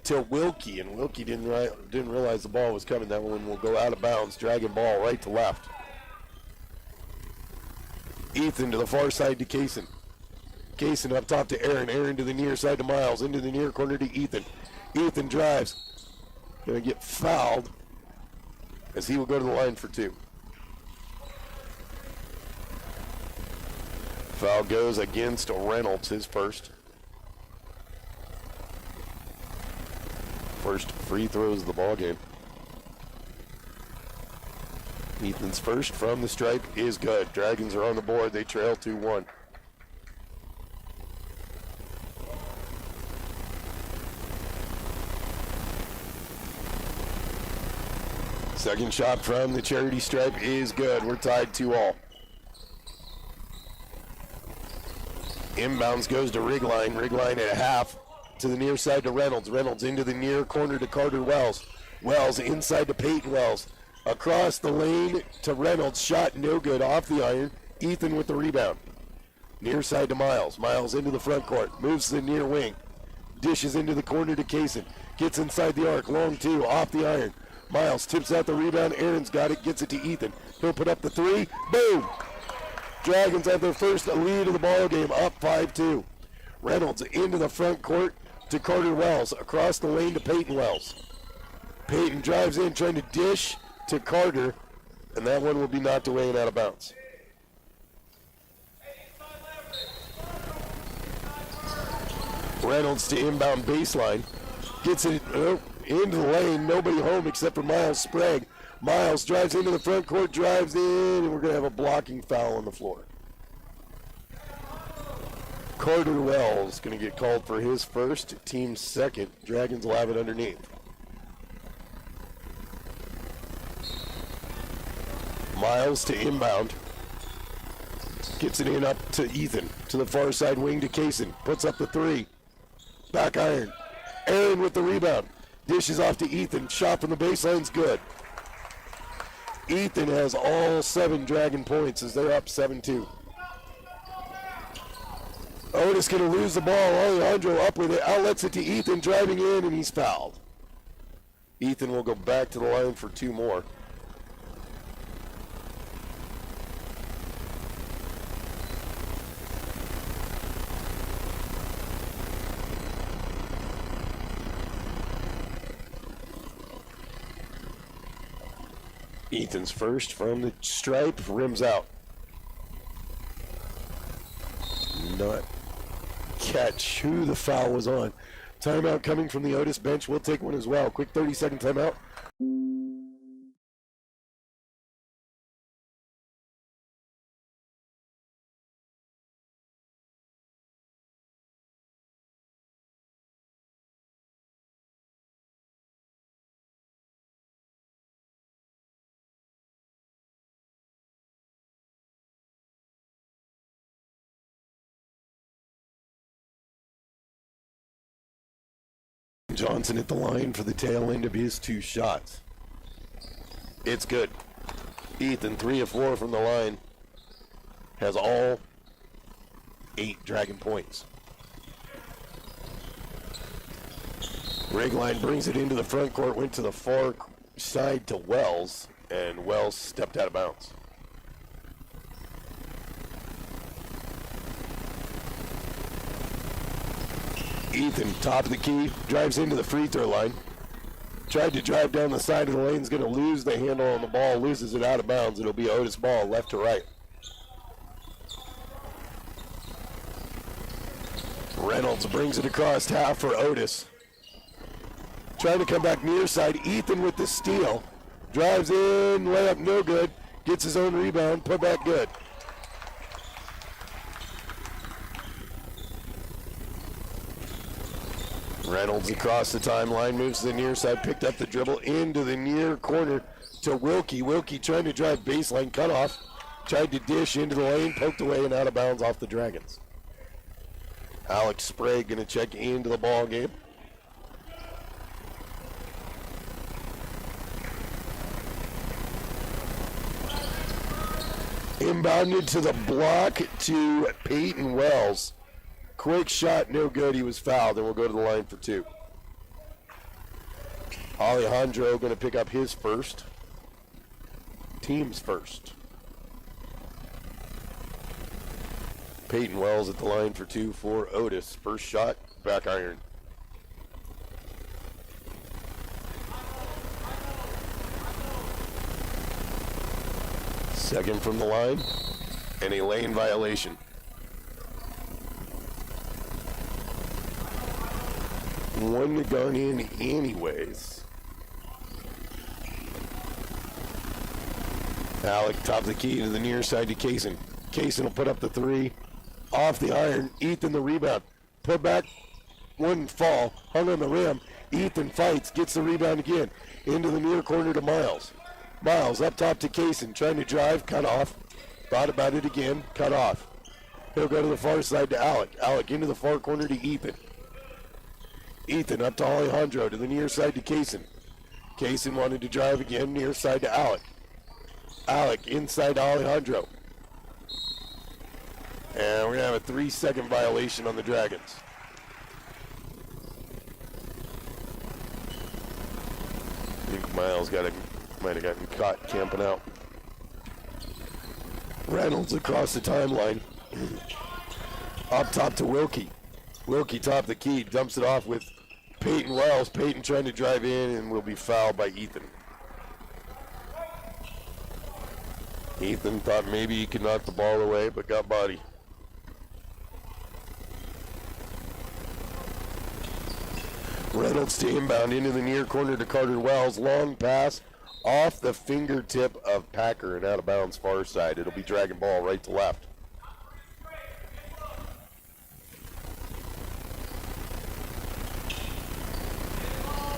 to Wilkie. And Wilkie didn't realize the ball was coming. That one will go out of bounds. Dragging ball right to left. Ethan to the far side to Kaysen. Kaysen up top to Aaron. Aaron to the near side to Miles. Into the near corner to Ethan. Ethan drives. Going to get fouled as he will go to the line for 2. Foul goes against Reynolds, his first. First free throws of the ball game. Ethan's first from the stripe is good. Dragons are on the board. They trail 2-1. Second shot from the charity stripe is good. We're tied 2-all. Inbounds goes to Rigline. Rigline at half to the near side to Reynolds. Reynolds into the near corner to Carter Wells. Wells inside to Peyton Wells. Across the lane to Reynolds. Shot no good off the iron. Ethan with the rebound. Near side to Miles. Miles into the front court. Moves to the near wing. Dishes into the corner to Kaysen. Gets inside the arc. Long 2 off the iron. Miles tips out the rebound. Aaron's got it. Gets it to Ethan. He'll put up the 3. Boom! Dragons have their first lead of the ball game, up 5-2. Reynolds into the front court to Carter Wells. Across the lane to Peyton Wells. Peyton drives in, trying to dish to Carter, and that one will be knocked away and out of bounds. Reynolds to inbound baseline. Gets it into the lane. Nobody home except for Miles Sprague. Miles drives into the front court, drives in, and we're going to have a blocking foul on the floor. Carter Wells going to get called for his first, team's second. Dragons will have it underneath. Miles to inbound. Gets it in up to Ethan. To the far side wing to Kaysen. Puts up the three. Back iron. Aaron with the rebound. Dishes off to Ethan. Shot from the baseline's good. Ethan has all 7 Dragon points as they're up 7-2. Otis going to lose the ball. Alejandro up with it. Outlets it to Ethan, driving in, and he's fouled. Ethan will go back to the line for 2 more. Ethan's first from the stripe, rims out. Not catch who the foul was on. Timeout coming from the Otis bench. We'll take one as well. Quick 30-second timeout. Johnson at the line for the tail end of his 2 shots. It's good. Ethan, 3 of 4 from the line, has all 8 Dragon points. Regline brings it into the front court, went to the far side to Wells, and Wells stepped out of bounds. Ethan, top of the key, drives into the free throw line. Tried to drive down the side of the lane, is going to lose the handle on the ball, loses it out of bounds. It'll be Otis ball, left to right. Reynolds brings it across half for Otis. Trying to come back near side, Ethan with the steal. Drives in, layup no good. Gets his own rebound, put back good. Reynolds across the timeline, moves to the near side, picked up the dribble into the near corner to Wilkie. Wilkie trying to drive baseline, cut off. Tried to dish into the lane, poked away and out of bounds off the Dragons. Alex Sprague going to check into the ball game. Inbounded to the block to Peyton Wells. Quick shot, no good. He was fouled, and we'll go to the line for 2. Alejandro going to pick up his first. Team's first. Peyton Wells at the line for 2 for Otis. First shot, back iron. Second from the line, and a lane violation. One gone in anyways. Alec top the key to the near side to Kaysen. Kaysen will put up the 3. Off the iron. Ethan the rebound. Put back. Wouldn't fall. Hung on the rim. Ethan fights. Gets the rebound again. Into the near corner to Miles. Miles up top to Kaysen. Trying to drive. Cut off. Thought about it again. Cut off. He'll go to the far side to Alec. Alec into the far corner to Ethan. Ethan up to Alejandro to the near side to Kaysen. Kaysen wanted to drive again, near side to Alec. Alec inside to Alejandro. And we're going to have a 3-second violation on the Dragons. I think Miles might have gotten caught camping out. Reynolds across the timeline. Up top to Wilkie. Wilkie top the key, dumps it off with Peyton Wells. Peyton trying to drive in and will be fouled by Ethan. Ethan thought maybe he could knock the ball away, but got body. Reynolds to inbound into the near corner to Carter Wells. Long pass off the fingertip of Packer and out of bounds far side. It'll be dragging ball right to left.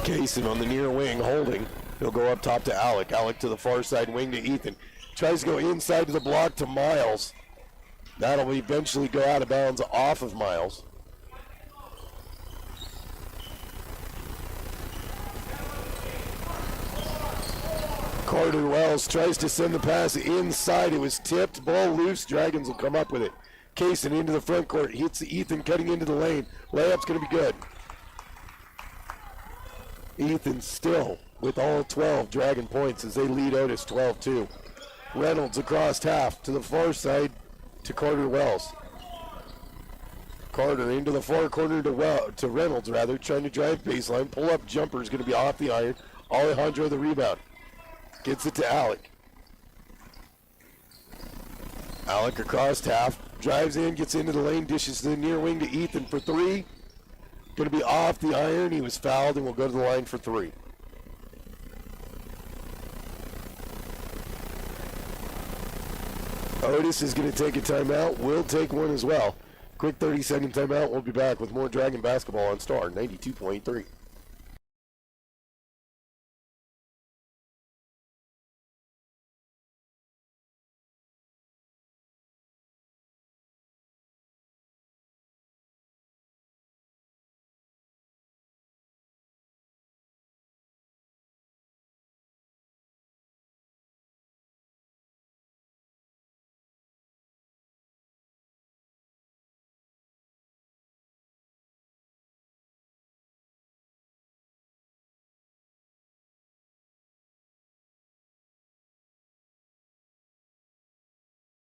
Kaysen on the near wing holding. He'll go up top to Alec. Alec to the far side wing to Ethan. Tries to go inside to the block to Miles. That'll eventually go out of bounds off of Miles. Carter Wells tries to send the pass inside. It was tipped. Ball loose. Dragons will come up with it. Kaysen into the front court. Hits Ethan cutting into the lane. Layup's going to be good. Ethan still with all 12 Dragon points as they lead Otis 12-2. Reynolds across half to the far side to Carter Wells. Carter into the far corner to Reynolds, trying to drive baseline. Pull-up jumper is going to be off the iron. Alejandro the rebound. Gets it to Alec. Alec across half. Drives in, gets into the lane, dishes to the near wing to Ethan for three. Going to be off the iron. He was fouled and will go to the line for three. Otis is going to take a timeout. We'll take one as well. Quick 30-second timeout. We'll be back with more Dragon basketball on Star 92.3.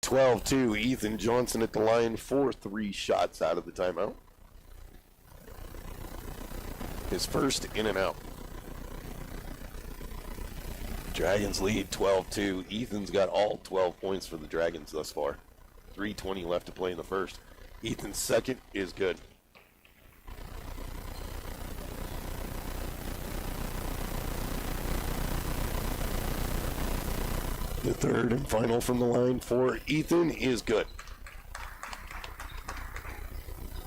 (12-2). Ethan Johnson at the line for 3 shots out of the timeout. His first in and out. Dragons lead 12-2. Ethan's got all 12 points for the Dragons thus far. 3:20 left to play in the first. Ethan's second is good. The third and final from the line for Ethan is good.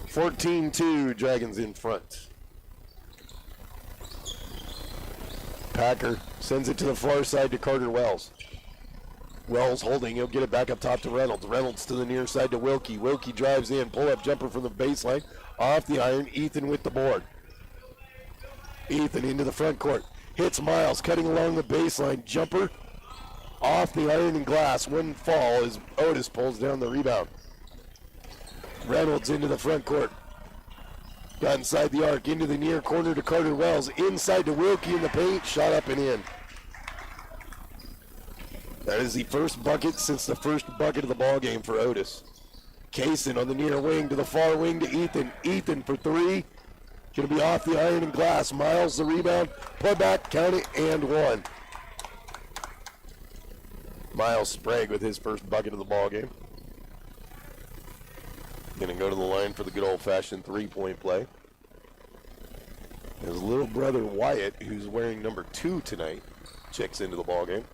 14-2, Dragons in front. Packer sends it to the far side to Carter Wells. Wells holding, he'll get it back up top to Reynolds. Reynolds to the near side to Wilkie. Wilkie drives in, pull-up jumper from the baseline. Off the iron, Ethan with the board. Ethan into the front court. Hits Miles, cutting along the baseline. Jumper. Off the iron and glass. One fall as Otis pulls down the rebound. Reynolds into the front court. Got inside the arc, into the near corner to Carter Wells. Inside to Wilkie in the paint. Shot up and in. That is the first bucket since the first bucket of the ball game for Otis. Kaysen on the near wing to the far wing to Ethan. Ethan for three. Going to be off the iron and glass. Miles the rebound. Pull back, count it, and one. Miles Sprague with his first bucket of the ball game. Going to go to the line for the good old-fashioned three-point play. His little brother Wyatt, who's wearing number 2 tonight, checks into the ball game.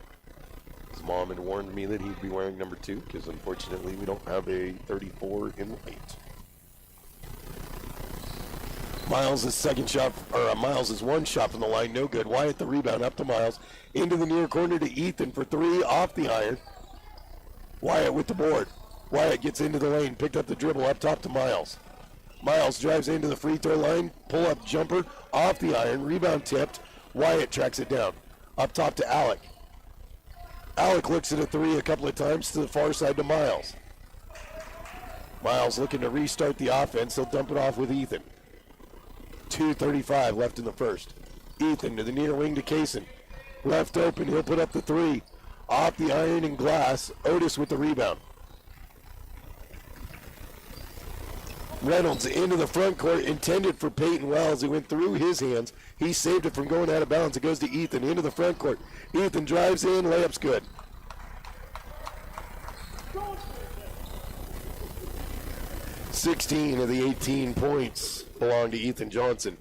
His mom had warned me that he'd be wearing number 2 because unfortunately we don't have a 34 in white. Miles' second shot, or Miles' one shot from the line, no good. Wyatt the rebound up to Miles. Into the near corner to Ethan for three, off the iron. Wyatt with the board. Wyatt gets into the lane, picked up the dribble up top to Miles. Miles drives into the free throw line, pull-up jumper, off the iron, rebound tipped. Wyatt tracks it down. Up top to Alec. Alec looks at a three a couple of times to the far side to Miles. Miles looking to restart the offense. He'll dump it off with Ethan. 2:35 left in the first. Ethan to the near wing to Kaysen. Left open, he'll put up the three. Off the iron and glass. Otis with the rebound. Reynolds into the front court, intended for Peyton Wells. It went through his hands. He saved it from going out of bounds. It goes to Ethan into the front court. Ethan drives in, layup's good. "16 of the 18 points belong to Ethan Johnson."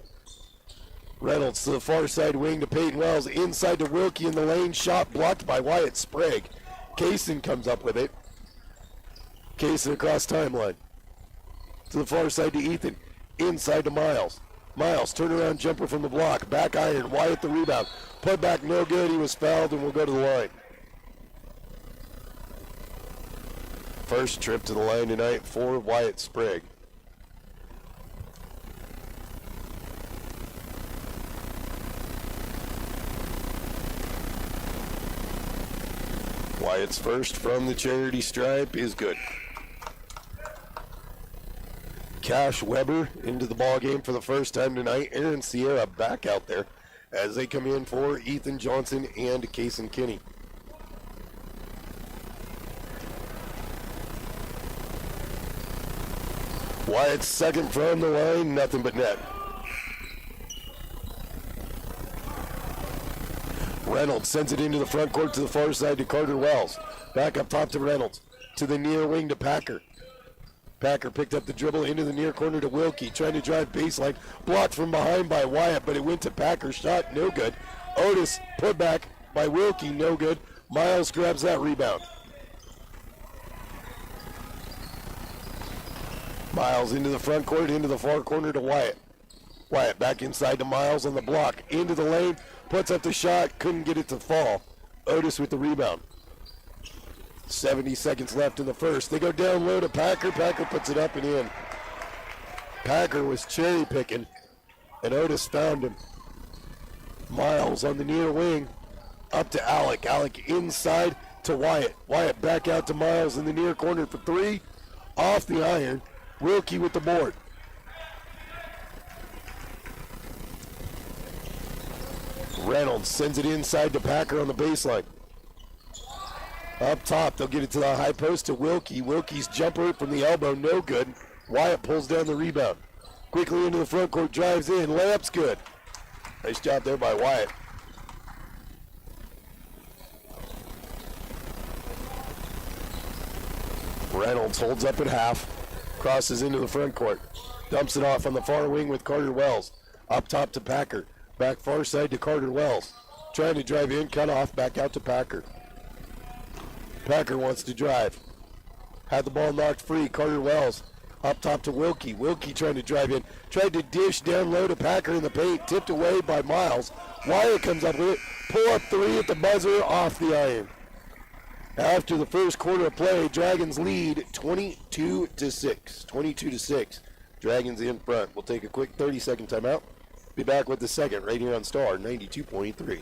Reynolds to the far side wing to Peyton Wells. Inside to Wilkie in the lane. Shot blocked by Wyatt Sprague. Kaysen comes up with it. Kaysen across timeline. To the far side to Ethan. Inside to Miles. Miles, turnaround jumper from the block. Back iron. Wyatt the rebound. Put back no good. He was fouled and will go to the line. First trip to the line tonight for Wyatt Sprague. Wyatt's first from the charity stripe is good. Cash Weber into the ball game for the first time tonight. Aaron Sierra back out there as they come in for Ethan Johnson and Kaysen Kinney. Wyatt's second from the line, nothing but net. Reynolds sends it into the front court to the far side to Carter Wells. Back up top to Reynolds. To the near wing to Packer. Packer picked up the dribble into the near corner to Wilkie. Trying to drive baseline. Blocked from behind by Wyatt, but it went to Packer. Shot no good. Otis put back by Wilkie, no good. Miles grabs that rebound. Miles into the front court, into the far corner to Wyatt. Wyatt back inside to Miles on the block. Into the lane. Puts up the shot, couldn't get it to fall. Otis with the rebound. 70 seconds left in the first. They go down low to Packer. Packer puts it up and in. Packer was cherry picking, and Otis found him. Miles on the near wing, up to Alec. Alec inside to Wyatt. Wyatt back out to Miles in the near corner for three. Off the iron. Wilkie with the board. Reynolds sends it inside to Packer on the baseline. Up top, they'll get it to the high post to Wilkie. Wilkie's jumper from the elbow, no good. Wyatt pulls down the rebound. Quickly into the front court, drives in, layup's good. Nice job there by Wyatt. Reynolds holds up at half, crosses into the front court, dumps it off on the far wing with Carter Wells. Up top to Packer. Back far side to Carter Wells. Trying to drive in, cut off, back out to Packer. Packer wants to drive. Had the ball knocked free. Carter Wells up top to Wilkie. Wilkie trying to drive in. Tried to dish down low to Packer in the paint. Tipped away by Miles. Wyatt comes up with it. Pull up three at the buzzer, off the iron. After the first quarter of play, Dragons lead 22-6. 22-6. Dragons in front. We'll take a quick 30-second timeout. Be back with the second right here on Star 92.3.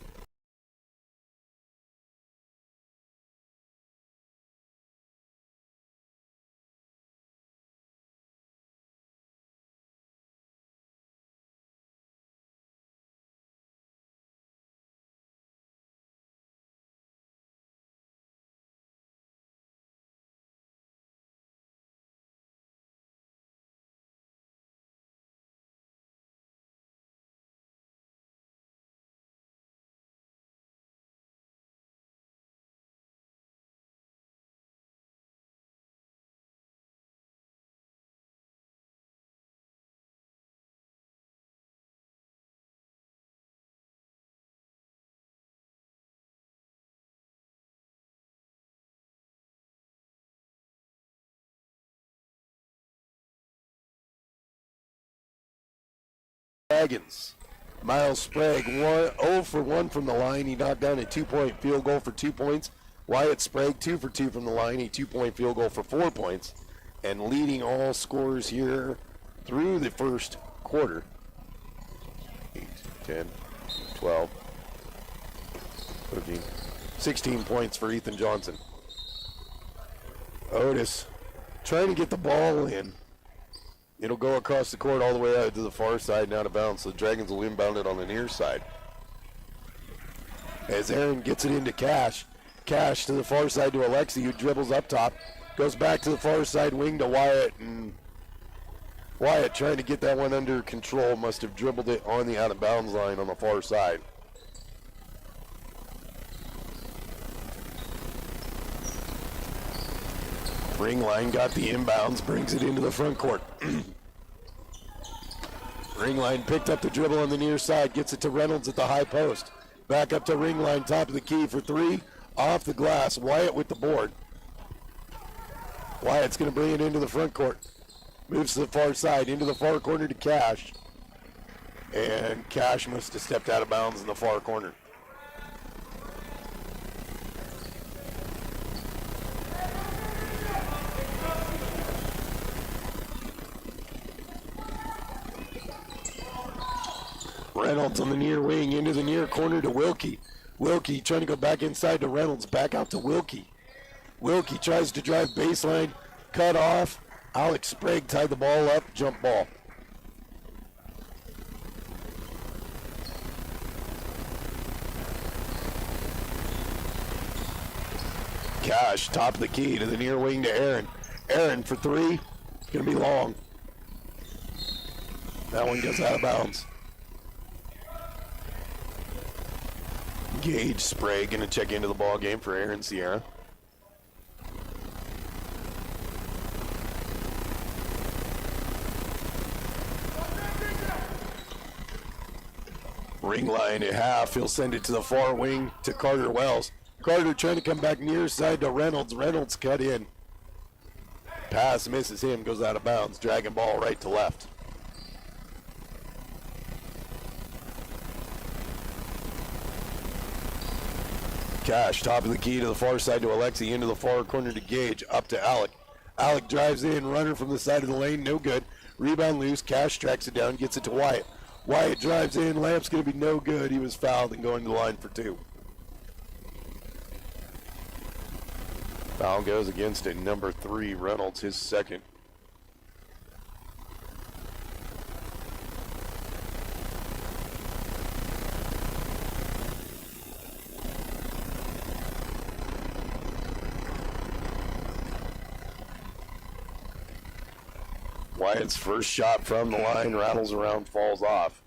Dragons. Miles Sprague 0 for 1 from the line. He knocked down a 2-point field goal for 2 points. Wyatt Sprague 2 for 2 from the line, a 2-point field goal for 4 points. And leading all scorers here through the first quarter. 8, 10, 12, 13, 16 points for Ethan Johnson. Otis trying to get the ball in. It'll go across the court all the way out to the far side and out of bounds, so the Dragons will inbound it on the near side. As Aaron gets it into Cash. Cash to the far side to Alexi, who dribbles up top. Goes back to the far side wing to Wyatt, and Wyatt trying to get that one under control, must have dribbled it on the out-of-bounds line on the far side. Ringline got the inbounds, brings it into the front court. Ringline picked up the dribble on the near side, gets it to Reynolds at the high post. Back up to Ringline, top of the key for three, off the glass. Wyatt with the board. Wyatt's going to bring it into the front court. Moves to the far side, into the far corner to Cash. And Cash must have stepped out of bounds in the far corner. Reynolds on the near wing, into the near corner to Wilkie. Wilkie trying to go back inside to Reynolds, back out to Wilkie. Wilkie tries to drive baseline, cut off. Alex Sprague tied the ball up, jump ball. Cash, top of the key to the near wing to Aaron. Aaron for three, it's going to be long. That one goes out of bounds. Gage Sprague going to check into the ball game for Aaron Sierra. Ring line at half. He'll send it to the far wing to Carter Wells. Carter trying to come back near side to Reynolds. Reynolds cut in. Pass misses him, goes out of bounds. Dragging ball right to left. Cash, top of the key to the far side to Alexi, into the far corner to Gage, up to Alec. Alec drives in, runner from the side of the lane, no good. Rebound loose, Cash tracks it down, gets it to Wyatt. Wyatt drives in, layup's going to be no good. He was fouled and going to the line for two. Foul goes against it, number 3, Reynolds, his second. Wyatt's first shot from the line, rattles around, falls off.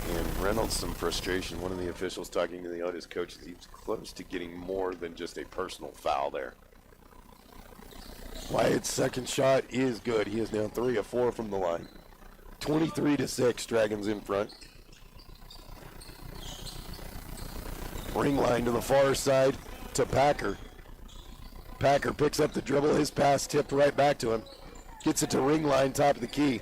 And Reynolds, some frustration. One of the officials talking to the Otis coaches, he was close to getting more than just a personal foul there. Wyatt's second shot is good. He is now 3 of 4 from the line. 23-6, Dragons in front. Ring line to the far side to Packer. Packer picks up the dribble. His pass tipped right back to him. Gets it to Ringline, top of the key.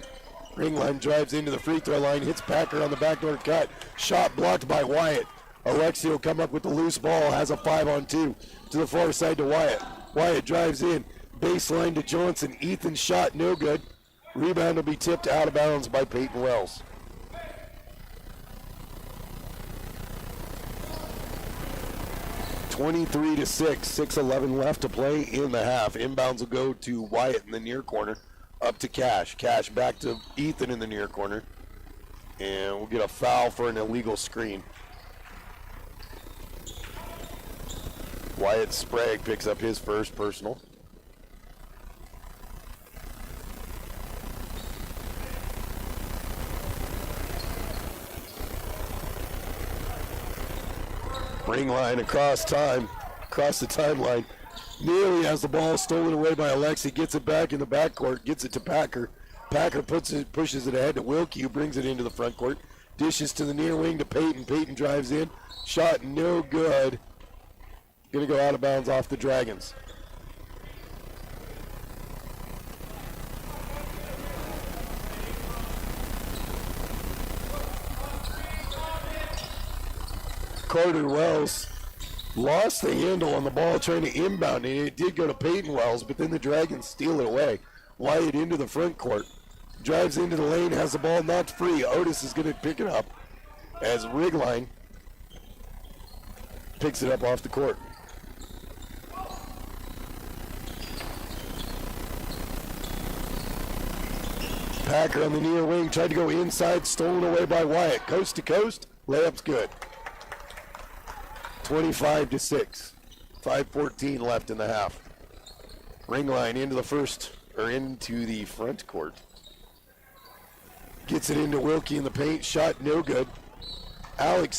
Ringline drives into the free throw line, hits Packer on the backdoor cut. Shot blocked by Wyatt. Alexi will come up with the loose ball, has a 5-on-2 to the far side to Wyatt. Wyatt drives in, baseline to Johnson. Ethan's shot, no good. Rebound will be tipped out of bounds by Peyton Wells. (23-6), 6:11 left to play in the half. Inbounds will go to Wyatt in the near corner, up to Cash. Cash back to Ethan in the near corner, and we'll get a foul for an illegal screen. Wyatt Sprague picks up his first personal. Ring line across the timeline. Nearly has the ball stolen away by Alexi, gets it back in the backcourt, gets it to Packer. Packer pushes it ahead to Wilkie, who brings it into the front court. Dishes to the near wing to Peyton. Peyton drives in. Shot no good. Going to go out of bounds off the Dragons. Carter Wells lost the handle on the ball trying to inbound, and it did go to Peyton Wells, but then the Dragons steal it away. Wyatt into the front court. Drives into the lane, has the ball knocked free. Otis is going to pick it up as Ringline picks it up off the court. Packer on the near wing, tried to go inside, stolen away by Wyatt. Coast to coast, layup's good. 25-6. 5:14 left in the half. Ring line into the front court. Gets it into Wilkie in the paint. Shot no good. Gage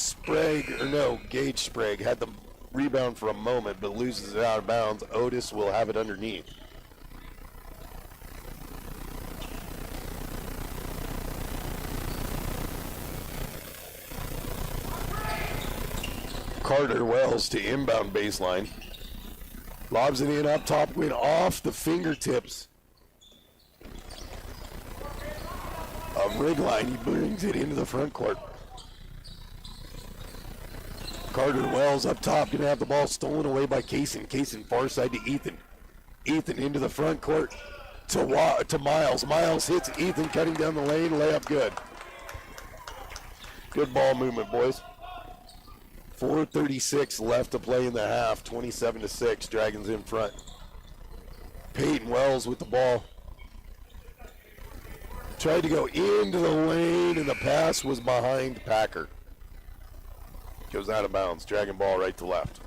Sprague had the rebound for a moment, but loses it out of bounds. Otis will have it underneath. Carter Wells to inbound baseline. Lobs it in up top, went off the fingertips of Ringline. He brings it into the front court. Carter Wells up top, gonna have the ball stolen away by Kaysen. Kaysen far side to Ethan. Ethan into the front court to Miles. Miles hits Ethan, cutting down the lane, layup good. Good ball movement, boys. 4:36 left to play in the half. 27-6. Dragons in front. Peyton Wells with the ball. Tried to go into the lane, and the pass was behind Packer. Goes out of bounds. Dragon ball right to left.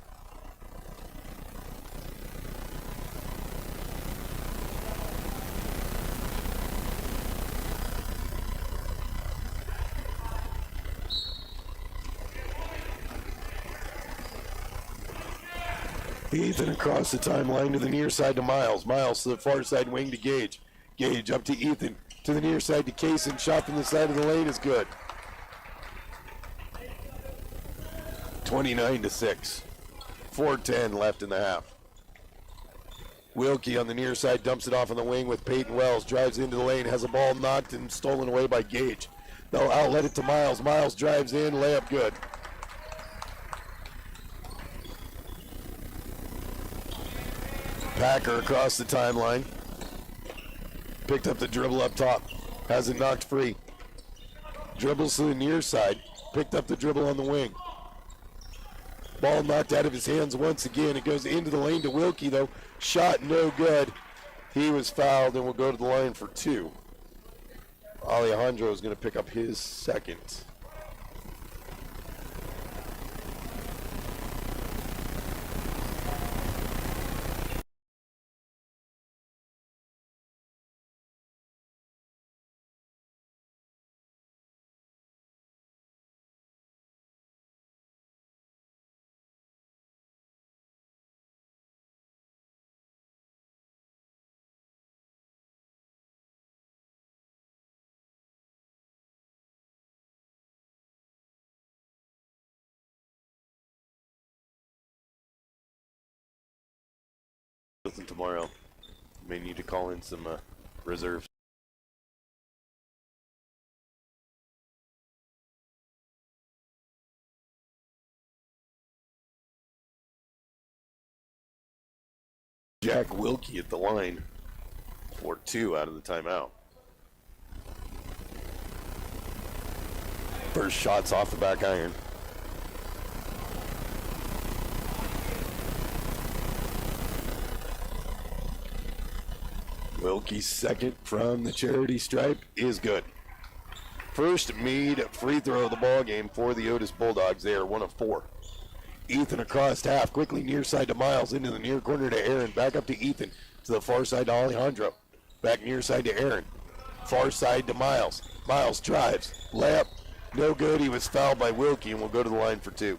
Ethan across the timeline to the near side to Miles. Miles to the far side wing to Gage. Gage up to Ethan. To the near side to Kaysen. Shot from the side of the lane is good. 29-6. 4:10 left in the half. Wilkie on the near side dumps it off on the wing with Peyton Wells. Drives into the lane. Has a ball knocked and stolen away by Gage. They'll outlet it to Miles. Miles drives in. Layup good. Packer across the timeline. Picked up the dribble up top. Has it knocked free. Dribbles to the near side. Picked up the dribble on the wing. Ball knocked out of his hands once again. It goes into the lane to Wilkie, though. Shot no good. He was fouled and will go to the line for two. Alejandro is going to pick up his second. Tomorrow, may need to call in some reserves. Jack Wilkie at the line for two out of the timeout. First shot's off the back iron. Wilkie's second from the charity stripe is good. First made free throw of the ball game for the Otis Bulldogs. They are 1 of 4. Ethan across half, quickly near side to Miles, into the near corner to Aaron, back up to Ethan, to the far side to Alejandro, back near side to Aaron, far side to Miles. Miles drives, layup, no good. He was fouled by Wilkie and will go to the line for two.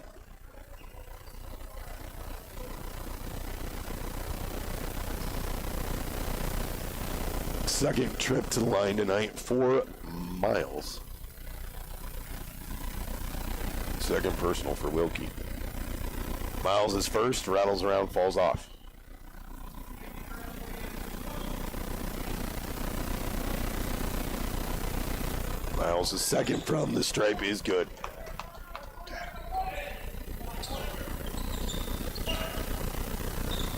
Second trip to the line tonight for Miles. Second personal for Wilkie. Miles is first, rattles around, falls off. Miles' second from the stripe is good.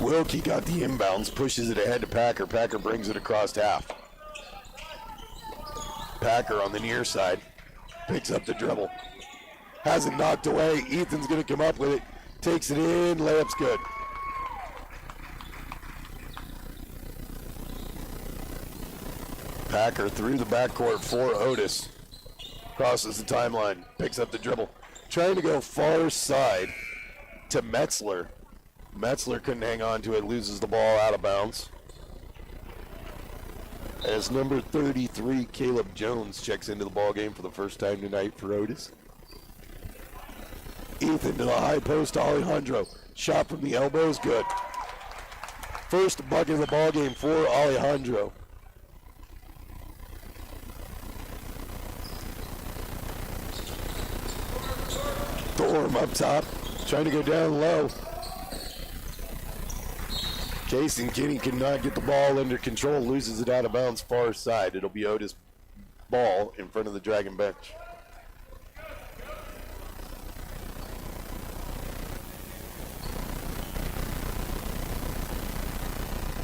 Wilkie got the inbounds, pushes it ahead to Packer. Packer brings it across half. Packer on the near side, picks up the dribble. Has it knocked away. Ethan's going to come up with it. Takes it in. Layup's good. Packer through the backcourt for Otis. Crosses the timeline. Picks up the dribble. Trying to go far side to Metzler. Metzler couldn't hang on to it, loses the ball out of bounds. As number 33, Caleb Jones, checks into the ball game for the first time tonight for Otis. Ethan to the high post, Alejandro. Shot from the elbow is good. First bucket of the ball game for Alejandro. Thorm up top, trying to go down low. Jason Kinney cannot get the ball under control, loses it out of bounds far side. It'll be Otis' ball in front of the Dragon bench.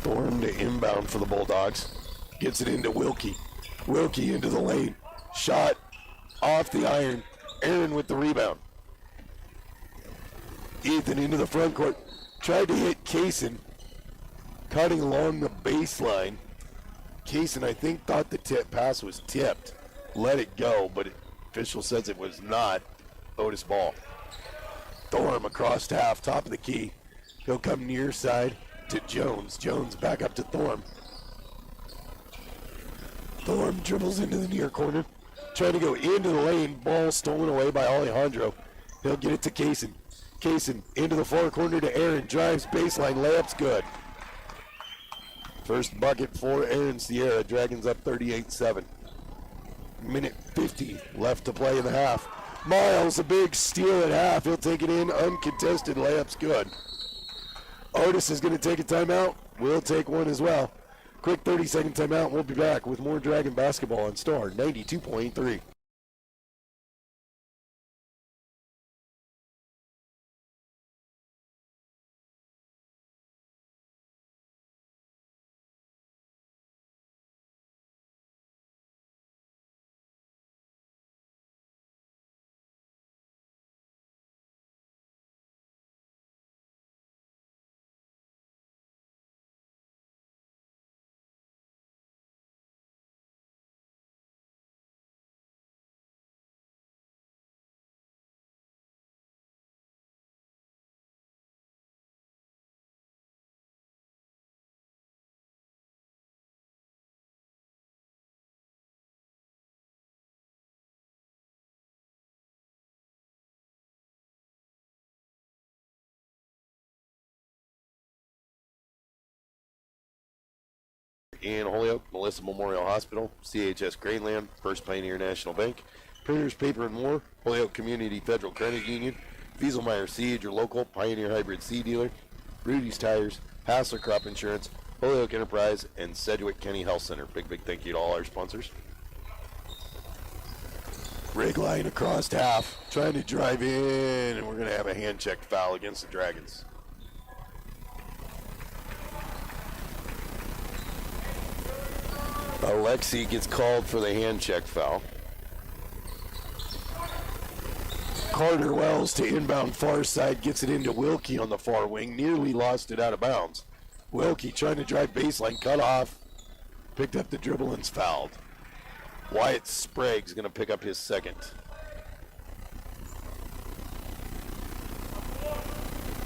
Thorn to inbound for the Bulldogs. Gets it into Wilkie. Wilkie into the lane. Shot off the iron. Aaron with the rebound. Ethan into the front court. Tried to hit Kaysen. Cutting along the baseline. Kaysen, I think, thought the tip pass was tipped. Let it go, but official says it was not. Otis ball. Thorm across half, top of the key. He'll come near side to Jones. Jones back up to Thorm. Thorm dribbles into the near corner. Trying to go into the lane. Ball stolen away by Alejandro. He'll get it to Kaysen. Kaysen into the far corner to Aaron. Drives baseline. Layup's good. First bucket for Aaron Sierra. Dragons up 38-7. Minute 50 left to play in the half. Miles, a big steal at half. He'll take it in. Uncontested. Layup's good. Otis is going to take a timeout. We'll take one as well. Quick 30-second timeout. We'll be back with more Dragon basketball on Star 92.3. In Holyoke, Melissa Memorial Hospital, CHS Grainland, First Pioneer National Bank, Printers Paper and More, Holyoke Community Federal Credit Union, Fieselmeyer Seed, your local Pioneer Hybrid Seed dealer, Rudy's Tires, Hassler Crop Insurance, Holyoke Enterprise, and Sedgwick County Health Center. Big thank you to all our sponsors. Rig line across half, trying to drive in, and we're going to have a hand-checked foul against the Dragons. Alexi gets called for the hand check foul. Carter Wells to inbound far side, gets it into Wilkie on the far wing, nearly lost it out of bounds. Wilkie trying to drive baseline, cut off, picked up the dribble and's fouled. Wyatt Sprague's going to pick up his second.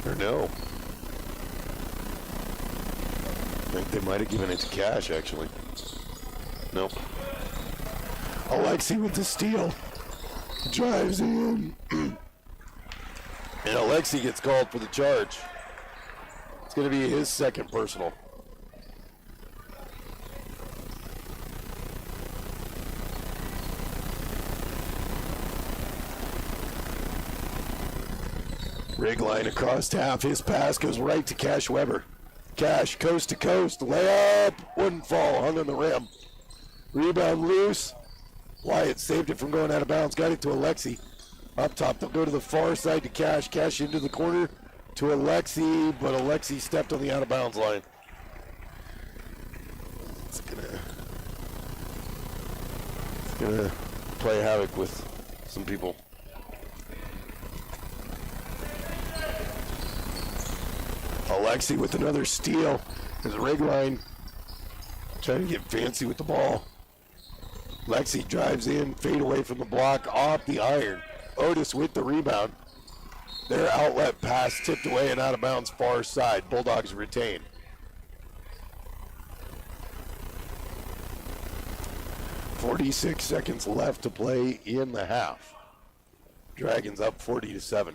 Or no. I think they might have given it to Cash, actually. Nope. Alexi with the steal. Drives in. And Alexi gets called for the charge. It's going to be his second personal. Rig line across half. His pass goes right to Cash Weber. Cash coast to coast. Layup. Wouldn't fall. Hung on the rim. Rebound loose. Wyatt saved it from going out of bounds. Got it to Alexi. Up top, they'll go to the far side to Cash. Cash into the corner to Alexi, but Alexi stepped on the out of bounds line. It's gonna play havoc with some people. Alexi with another steal. His rig line trying to get fancy with the ball. Lexi drives in, fade away from the block, off the iron. Otis with the rebound. Their outlet pass tipped away and out of bounds far side. Bulldogs retain. .46 seconds left to play in the half. Dragons up 40-7.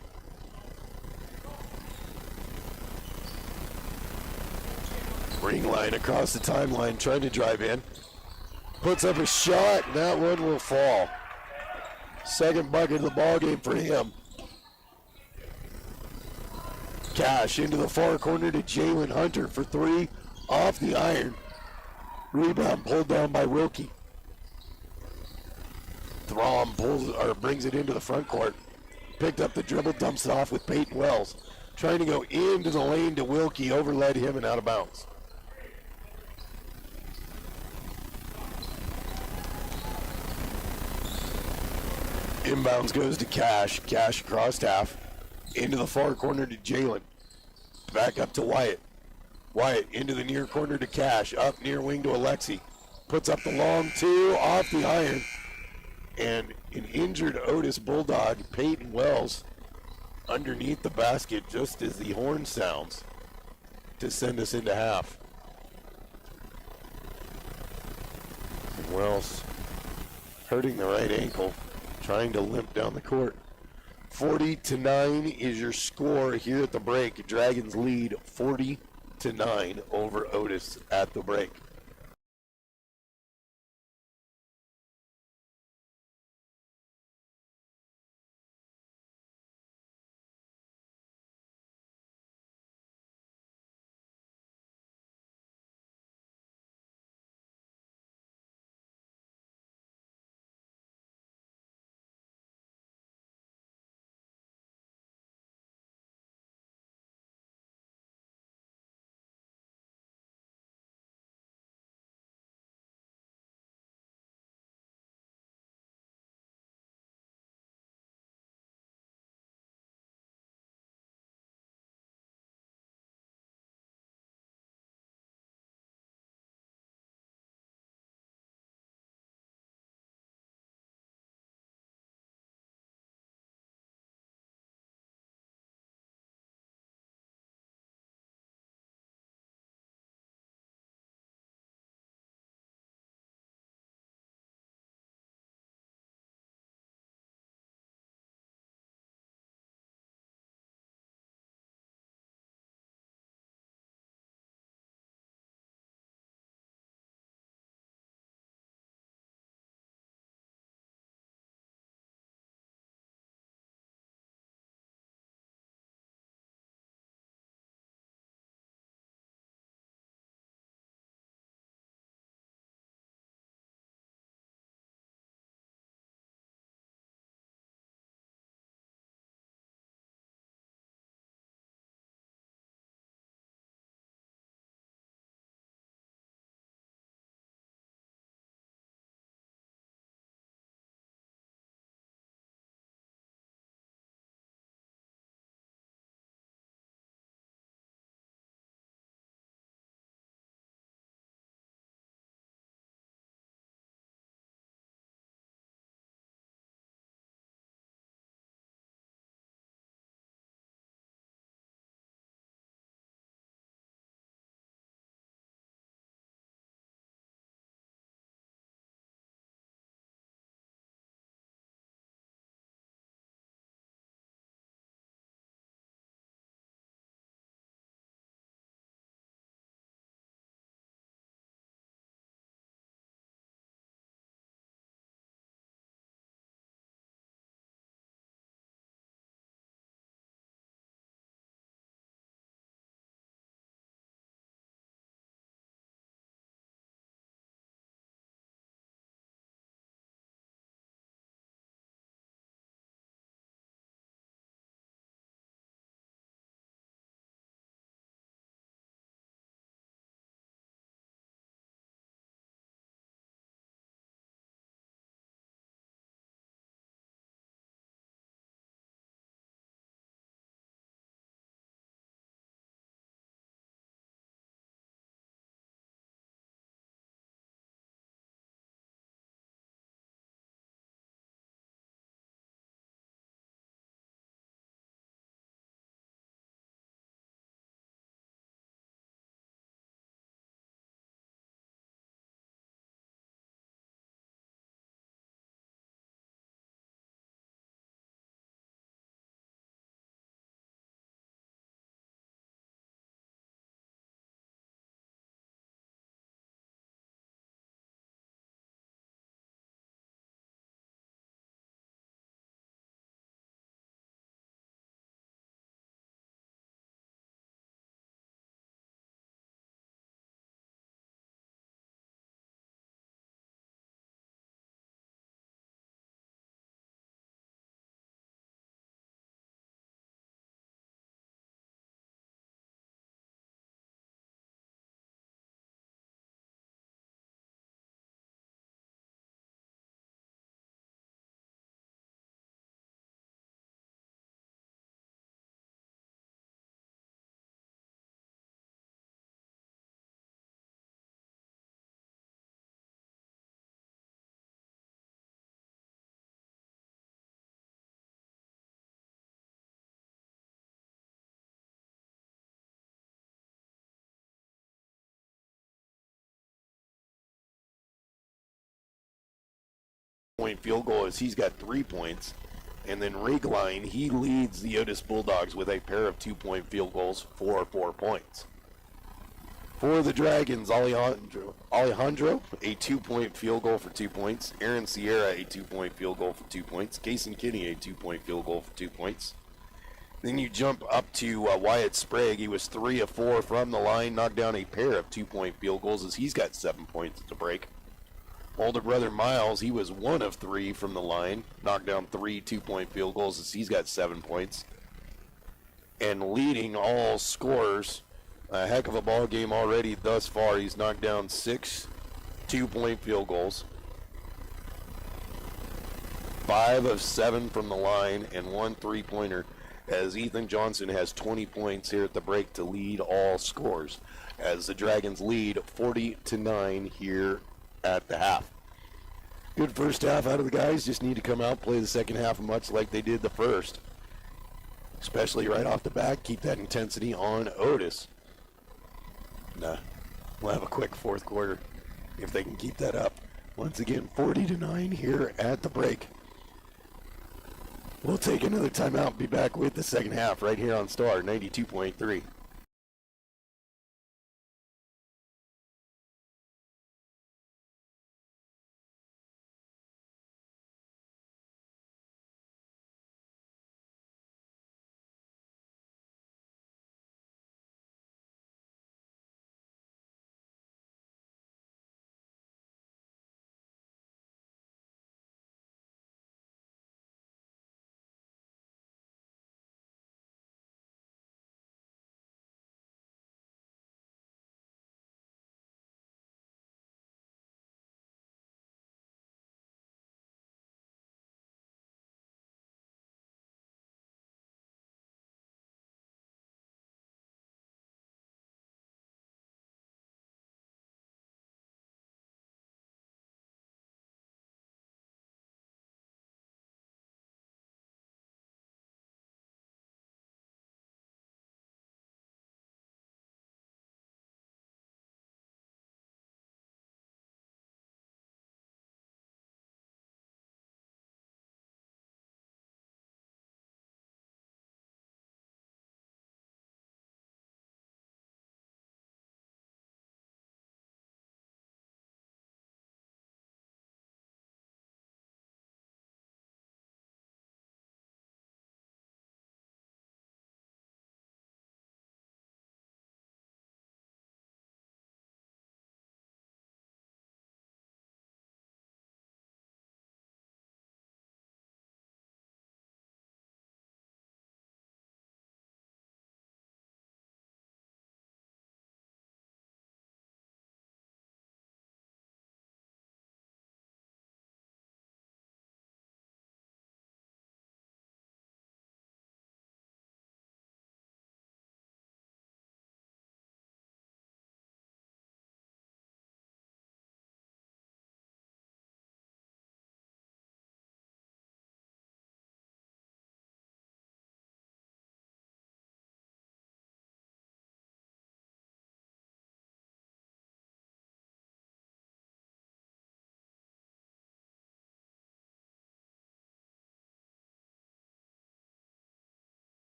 Ring line across the timeline, trying to drive in. Puts up a shot, and that one will fall. Second bucket of the ball game for him. Cash into the far corner to Jalen Hunter for three, off the iron. Rebound pulled down by Wilkie. Throm brings it into the front court. Picked up the dribble, dumps it off with Peyton Wells. Trying to go into the lane to Wilkie, overled him and out of bounds. Inbounds goes to Cash. Cash across half. Into the far corner to Jalen. Back up to Wyatt. Wyatt into the near corner to Cash. Up near wing to Alexi. Puts up the long two, off the iron. And an injured Otis Bulldog, Peyton Wells, underneath the basket just as the horn sounds to send us into half. And Wells hurting the right ankle, trying to limp down the court. 40-9 is your score here at the break. Dragons lead 40-9 over Otis at the break. point field goal as he's got 3 points. And then Rigline, he leads the Otis Bulldogs with a pair of 2-point field goals for 4 points. For the Dragons, Alejandro, a 2-point field goal for 2 points. Aaron Sierra, a 2-point field goal for 2 points. Kason Kinney, a 2-point field goal for 2 points. Then you jump up to Wyatt Sprague. He was 3 of 4 from the line, knocked down a pair of 2-point field goals as he's got 7 points at the break. Older brother Miles, he was 1 of 3 from the line, knocked down 3 2-point field goals as he's got 7 points. And leading all scorers, a heck of a ball game already thus far. He's knocked down 6 2-point field goals, 5 of 7 from the line, and 1 3-pointer, as Ethan Johnson has 20 points here at the break to lead all scores, as the Dragons lead 40-9 here at the half. Good first half out of the guys. Just need to come out, play the second half much like they did the first, especially right off the bat. Keep that intensity on Otis. We'll have a quick fourth quarter if they can keep that up. Once again, 40-9 here at the break. We'll take another timeout. Be back with the second half right here on Star 92.3.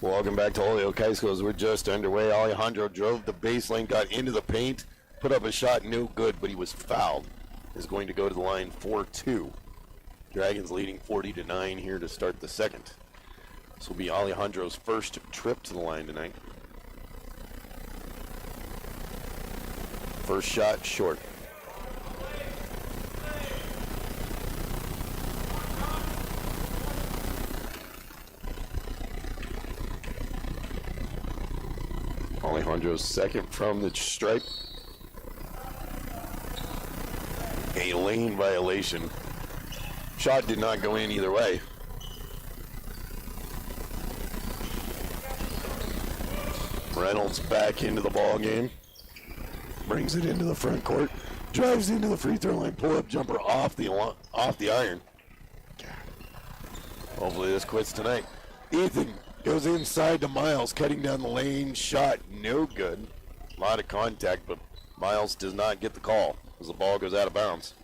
Welcome back to Holyoke High School as we're just underway. Alejandro drove the baseline, got into the paint, put up a shot, no good, but he was fouled. Is going to go to the line 4-2. Dragons leading 40-9 here to start the second. This will be Alejandro's first trip to the line tonight. First shot short. Alejandro's second from the stripe. A lane violation. Shot did not go in either way. Reynolds back into the ball game. Brings it into the front court. Drives into the free throw line. Pull-up jumper off the iron. Hopefully this quits tonight. Ethan goes inside to Miles, cutting down the lane. Shot no good. A lot of contact, but Miles does not get the call as the ball goes out of bounds.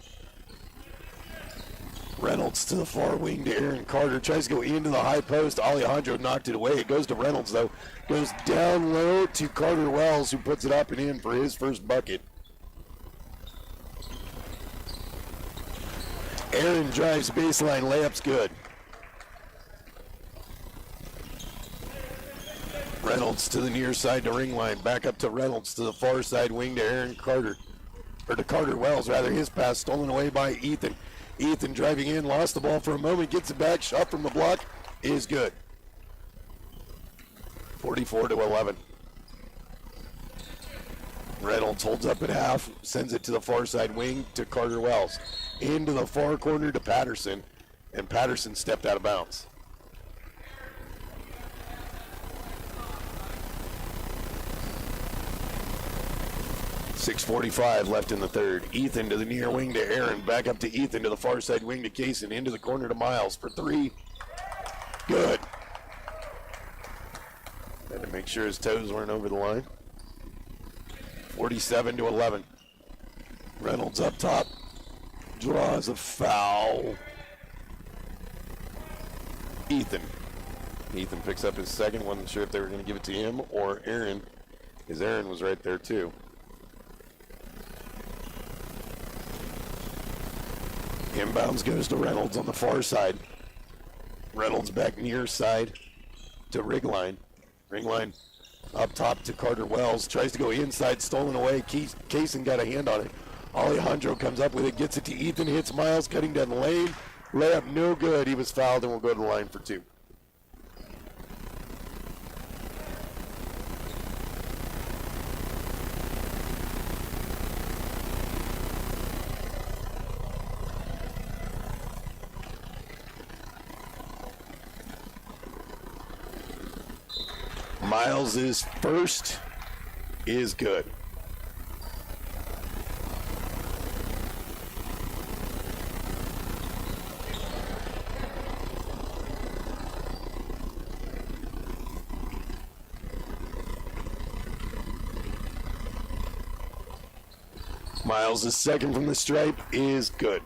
Reynolds to the far wing to Aaron Carter. Tries to go into the high post. Alejandro knocked it away. It goes to Reynolds, though. Goes down low to Carter Wells, who puts it up and in for his first bucket. Aaron drives baseline. Layup's good. Reynolds to the near side to ring line. Back up to Reynolds to the far side wing to Aaron Carter. Or to Carter Wells, rather. His pass stolen away by Ethan. Ethan driving in, lost the ball for a moment, gets it back, shot from the block, is good. 44-11. Reynolds holds up at half, sends it to the far side wing to Carter Wells. Into the far corner to Patterson, and Patterson stepped out of bounds. .6:45 left in the third. Ethan to the near wing to Aaron. Back up to Ethan to the far side wing to Kaysen. Into the corner to Miles for three. Good. Had to make sure his toes weren't over the line. 47-11. Reynolds up top. Draws a foul. Ethan. Ethan picks up his second. Wasn't sure if they were going to give it to him or Aaron, because Aaron was right there too. Inbounds goes to Reynolds on the far side. Reynolds back near side to Ringline. Ringline up top to Carter Wells. Tries to go inside, stolen away. Kaysen got a hand on it. Alejandro comes up with it, gets it to Ethan, hits Miles, cutting down the lane. Layup no good. He was fouled and will go to the line for two. Miles' first is good. Miles' second from the stripe is good.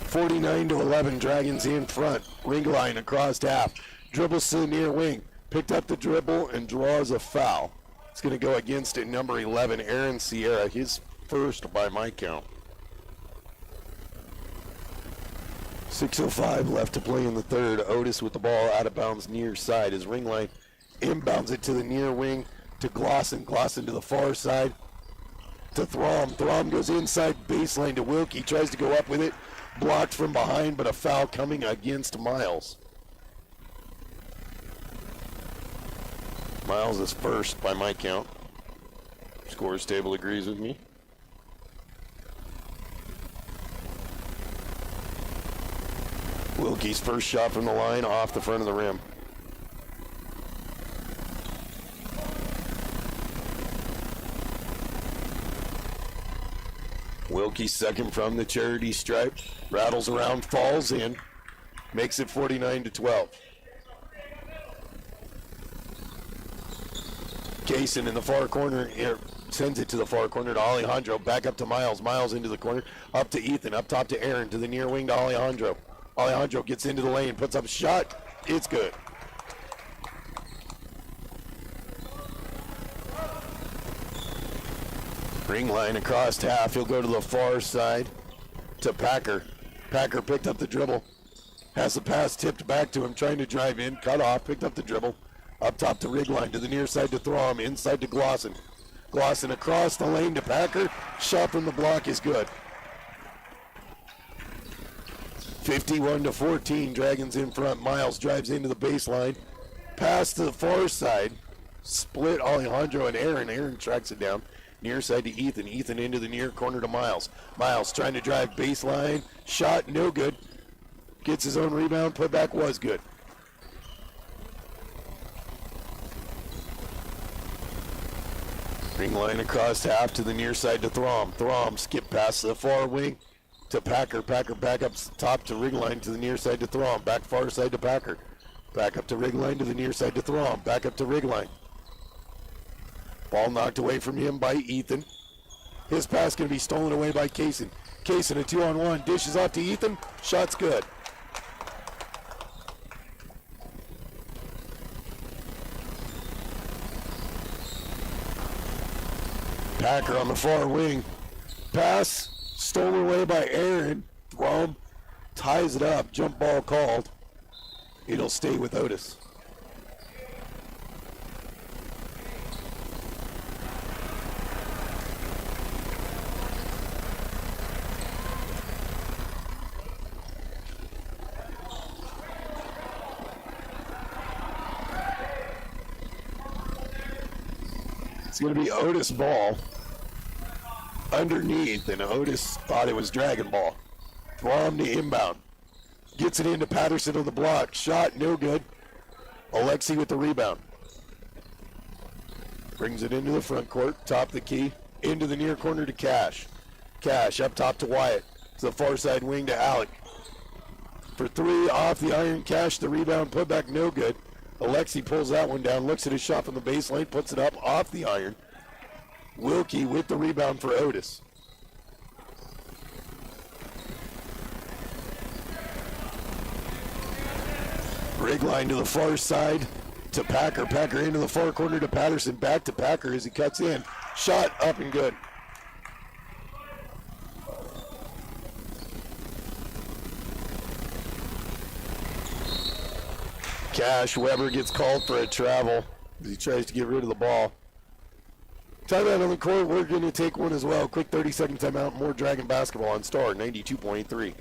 49-11, Dragons in front. Ringline across half. Dribbles to the near wing. Picked up the dribble and draws a foul. It's going to go against it, number 11, Aaron Sierra. His first by my count. 6:05 left to play in the third. Otis with the ball out of bounds near side. His Ringline inbounds it to the near wing to Glosson. Glosson to the far side to Throm. Throm goes inside baseline to Wilkie. Tries to go up with it. Blocked from behind, but a foul coming against Miles. Miles is first by my count. Scores table agrees with me. Wilkie's first shot from the line off the front of the rim. Wilkie second from the charity stripe. Rattles around, falls in. Makes it 49-12. Kaysen in the far corner here, sends it to the far corner to Alejandro. Back up to Miles. Miles into the corner. Up to Ethan. Up top to Aaron. To the near wing to Alejandro. Alejandro gets into the lane. Puts up a shot. It's good. Ring line across half. He'll go to the far side to Packer. Packer picked up the dribble. Has the pass tipped back to him, trying to drive in. Cut off, picked up the dribble. Up top to rig line, to the near side to Throm. Inside to Glosson. Glosson across the lane to Packer. Shot from the block is good. 51-14. Dragons in front. Miles drives into the baseline. Pass to the far side. Split Alejandro and Aaron. Aaron tracks it down. Near side to Ethan. Ethan into the near corner to Miles. Miles trying to drive baseline. Shot, no good. Gets his own rebound. Putback was good. Ring line across half to the near side to Throm. Throm skip past the far wing to Packer. Packer back up top to ring line to the near side to Throm. Back far side to Packer. Back up to rig line to the near side to Throm. Back up to rig line. Ball knocked away from him by Ethan. His pass going to be stolen away by Kaysen. Kaysen, a 2-on-1. Dishes off to Ethan. Shot's good. Packer on the far wing. Pass stolen away by Aaron. Throm ties it up. Jump ball called. It'll stay with Otis. It's going to be Otis ball underneath, and Otis thought it was Dragon ball. Throm to inbound. Gets it into Patterson on the block. Shot, no good. Alexi with the rebound. Brings it into the front court, top of the key, into the near corner to Cash. Cash up top to Wyatt. To the far side wing to Alec. For three, off the iron. Cash, the rebound, put back, no good. Alexi pulls that one down, looks at his shot from the baseline, puts it up off the iron. Wilkie with the rebound for Otis. Rig line to the far side to Packer. Packer into the far corner to Patterson. Back to Packer as he cuts in. Shot up and good. Cash, Weber gets called for a travel as he tries to get rid of the ball. Timeout on the court. We're going to take one as well. Quick 30-second timeout. More Dragon basketball on Star 92.3.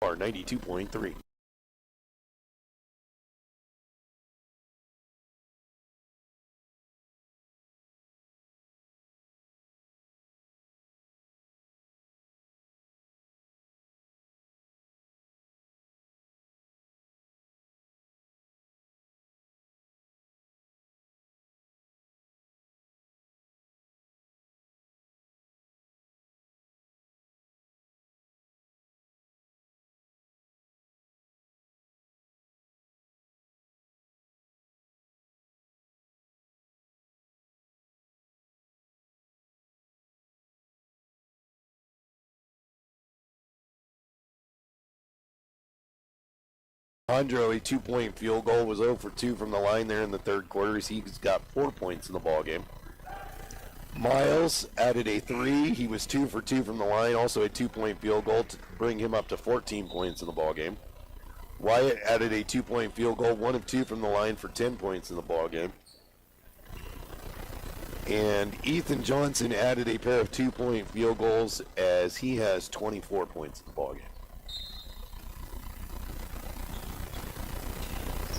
are 92.3. Alejandro, a 2-point field goal, was 0 for 2 from the line there in the third quarter. He's got 4 points in the ball game. Miles added a 3. He was 2 for 2 from the line, also a 2-point field goal to bring him up to 14 points in the ball game. Wyatt added a 2-point field goal, 1 of 2 from the line for 10 points in the ball game. And Ethan Johnson added a pair of 2-point field goals as he has 24 points in the ball game.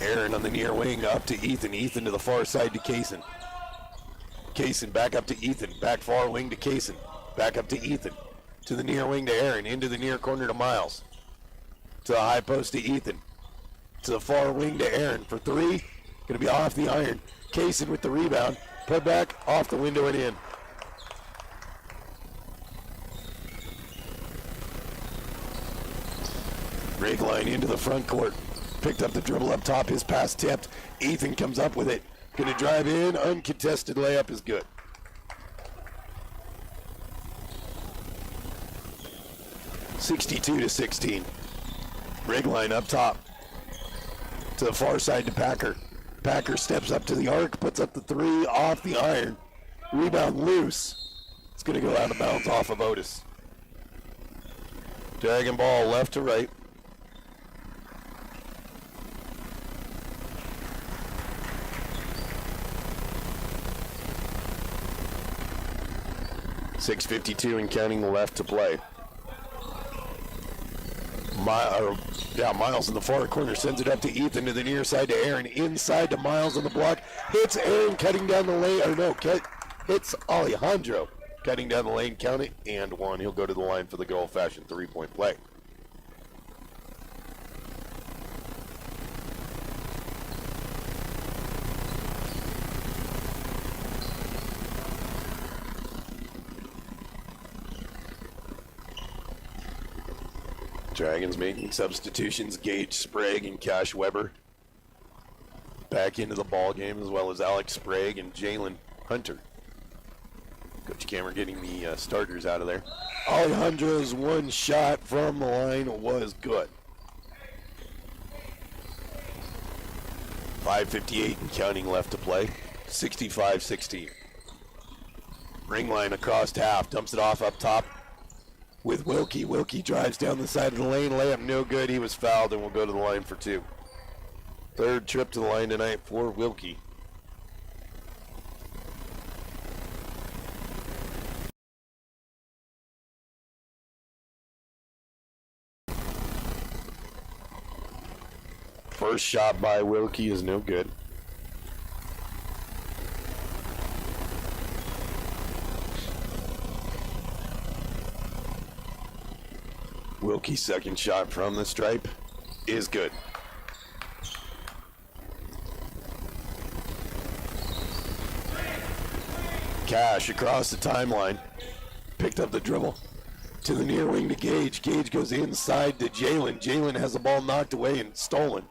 Aaron on the near wing up to Ethan. Ethan to the far side to Kaysen. Kaysen back up to Ethan. Back far wing to Kaysen. Back up to Ethan. To the near wing to Aaron. Into the near corner to Miles. To the high post to Ethan. To the far wing to Aaron for 3. Going to be off the iron. Kaysen with the rebound. Put back off the window and in. Rig line into the front court. Picked up the dribble up top. His pass tipped. Ethan comes up with it. Going to drive in. Uncontested layup is good. (62-16). Rig line up top. To the far side to Packer. Packer steps up to the arc. Puts up the 3 off the iron. Rebound loose. It's going to go out of bounds off of Otis. Dragon ball left to right. .652 and counting left to play. Miles in the far corner sends it up to Ethan to the near side to Aaron. Inside to Miles on the block. Hits Aaron cutting down the lane. Hits Alejandro cutting down the lane. Count it and 1. He'll go to the line for the good old-fashioned 3-point play. Dragons making substitutions. Gage Sprague and Cash Weber back into the ball game, as well as Alex Sprague and Jalen Hunter. Coach Cameron getting the starters out of there. Alejandro's 1 shot from the line was good. 5:58 and counting left to play. 65-16. Ring line across half. Dumps it off up top with Wilkie. Wilkie drives down the side of the lane. Layup no good. He was fouled and will go to the line for 2. Third trip to the line tonight for Wilkie. First shot by Wilkie is no good. Wilkie's second shot from the stripe is good. Cash across the timeline. Picked up the dribble. To the near wing to Gage. Gage goes inside to Jalen. Jalen has the ball knocked away and stolen.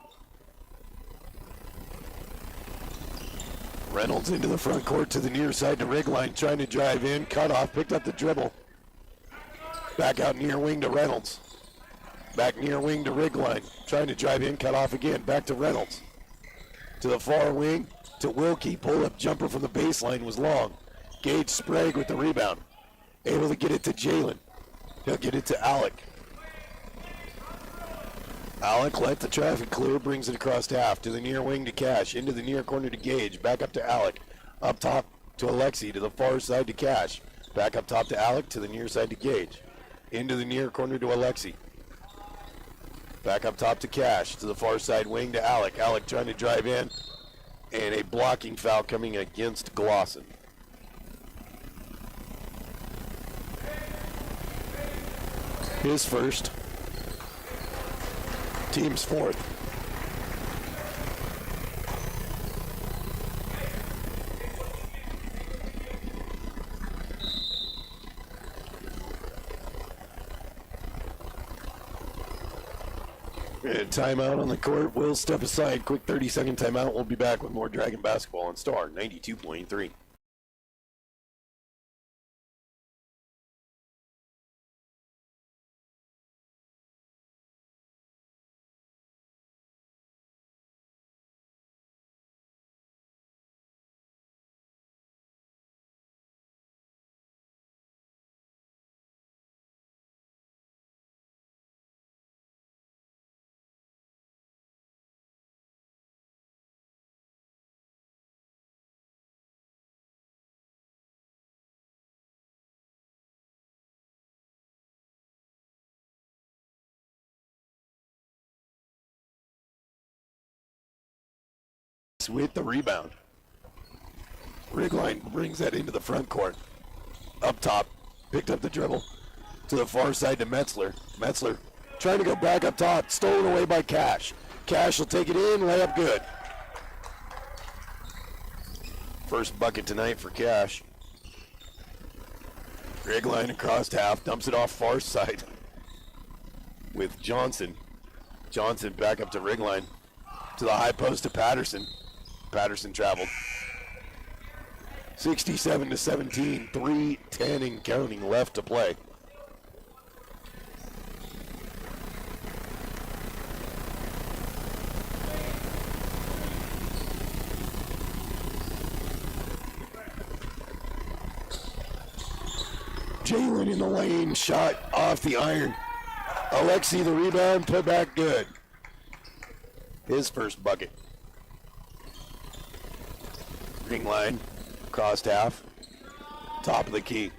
Reynolds into the front court to the near side to Rigline, trying to drive in. Cut off. Picked up the dribble. Back out near wing to Reynolds. Back near wing to Rigline. Trying to drive in. Cut off again. Back to Reynolds. To the far wing to Wilkie. Pull-up jumper from the baseline was long. Gage Sprague with the rebound. Able to get it to Jalen. He'll get it to Alec. Alec let the traffic clear, brings it across half. To the near wing to Cash. Into the near corner to Gage. Back up to Alec. Up top to Alexi. To the far side to Cash. Back up top to Alec. To the near side to Gage. Into the near corner to Alexi. Back up top to Cash, to the far side wing to Alec. Alec trying to drive in, and a blocking foul coming against Glosson. His first. Team's fourth. And timeout on the court. We'll step aside. Quick 30-second timeout. We'll be back with more Dragon basketball on Star 92.3. With the rebound. Rigline brings that into the front court. Up top, picked up the dribble to the far side to Metzler. Metzler trying to go back up top, stolen away by Cash. Cash will take it in, layup good. First bucket tonight for Cash. Rigline across half, dumps it off far side with Johnson. Johnson back up to Rigline, to the high post to Patterson. Patterson traveled. 67-17, 3:10 and counting left to play. Jalen in the lane, shot off the iron. Alexi the rebound, put back good. His first bucket. Ring line, crossed half, top of the key.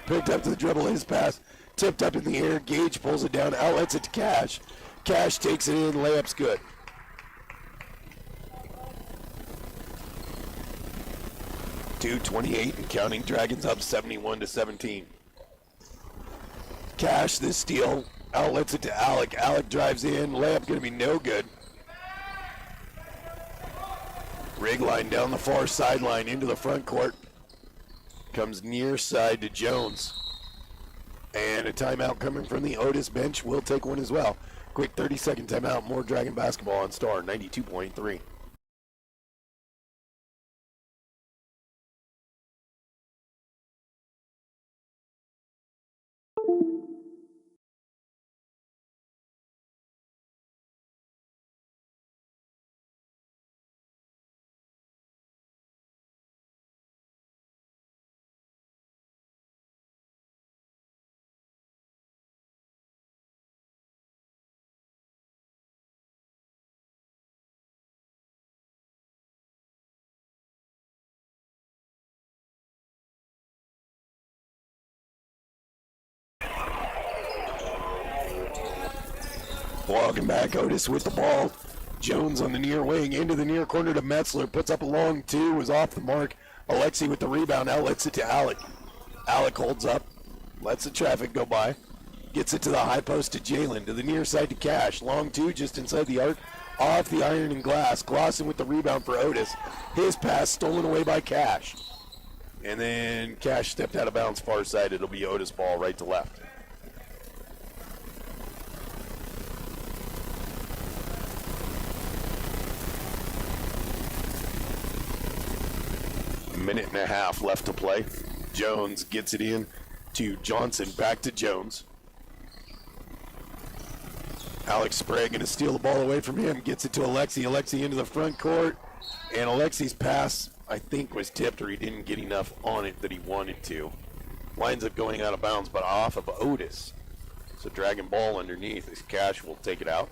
Picked up to the dribble, his pass, tipped up in the air, Gage pulls it down, outlets it to Cash. Cash takes it in, layup's good. .228 and counting, Dragons up 71-17. Cash, this steal, outlets it to Alec. Alec drives in, layup gonna be no good. Rigline down the far sideline into the front court. Comes near side to Jones. And a timeout coming from the Otis bench. We'll take one as well. Quick 30-second timeout. More Dragon basketball on Star 92.3. Welcome back, Otis with the ball. Jones on the near wing, into the near corner to Metzler, puts up a long two, was off the mark. Alexi with the rebound, outlets it to Alec. Alec holds up, lets the traffic go by, gets it to the high post to Jalen, to the near side to Cash. Long two, just inside the arc, off the iron and glass. Glosson with the rebound for Otis. His pass stolen away by Cash. And then Cash stepped out of bounds far side. It'll be Otis ball right to left. Minute and a half left to play. Jones gets it in to Johnson, back to Jones. Alex Sprague going to steal the ball away from him, gets it to Alexi. Alexi into the front court, and Alexi's pass, I think, was tipped, or he didn't get enough on it that he wanted to. Winds up going out of bounds, but off of Otis. So Dragon ball underneath as Cash will take it out.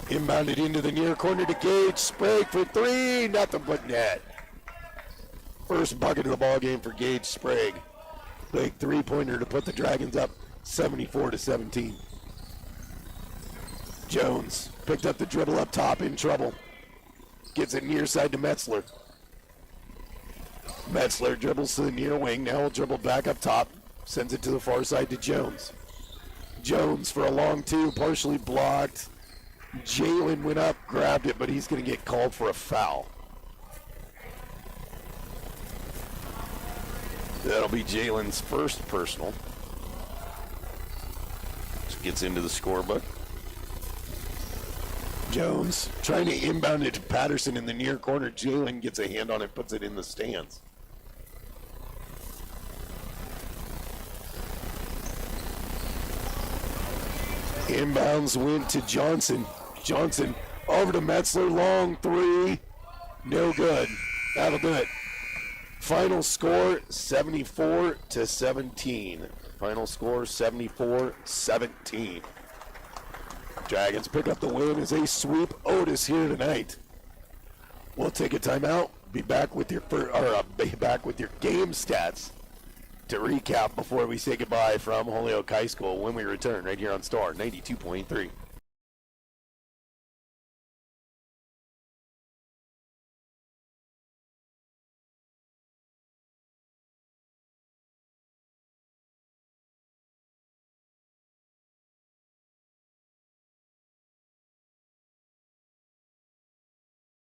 Inbounded into the near corner to Gage. Sprague for three. Nothing but net. First bucket of the ball game for Gage Sprague. Big three-pointer to put the Dragons up 74-17. Jones picked up the dribble up top, in trouble. Gets it near side to Metzler. Metzler dribbles to the near wing. Now will dribble back up top. Sends it to the far side to Jones. Jones for a long two, partially blocked. Jalen went up, grabbed it, but he's going to get called for a foul. That'll be Jalen's first personal. Just gets into the scorebook. Jones trying to inbound it to Patterson in the near corner. Jalen gets a hand on it, puts it in the stands. Inbounds went to Johnson. Johnson over to Metzler. Long three. No good. That'll do it. Final score 74-17. Final score 74-17. Dragons pick up the win as they sweep Otis here tonight. We'll take a timeout. Be back with your game stats to recap before we say goodbye from Holyoke High School when we return right here on Star 92.3.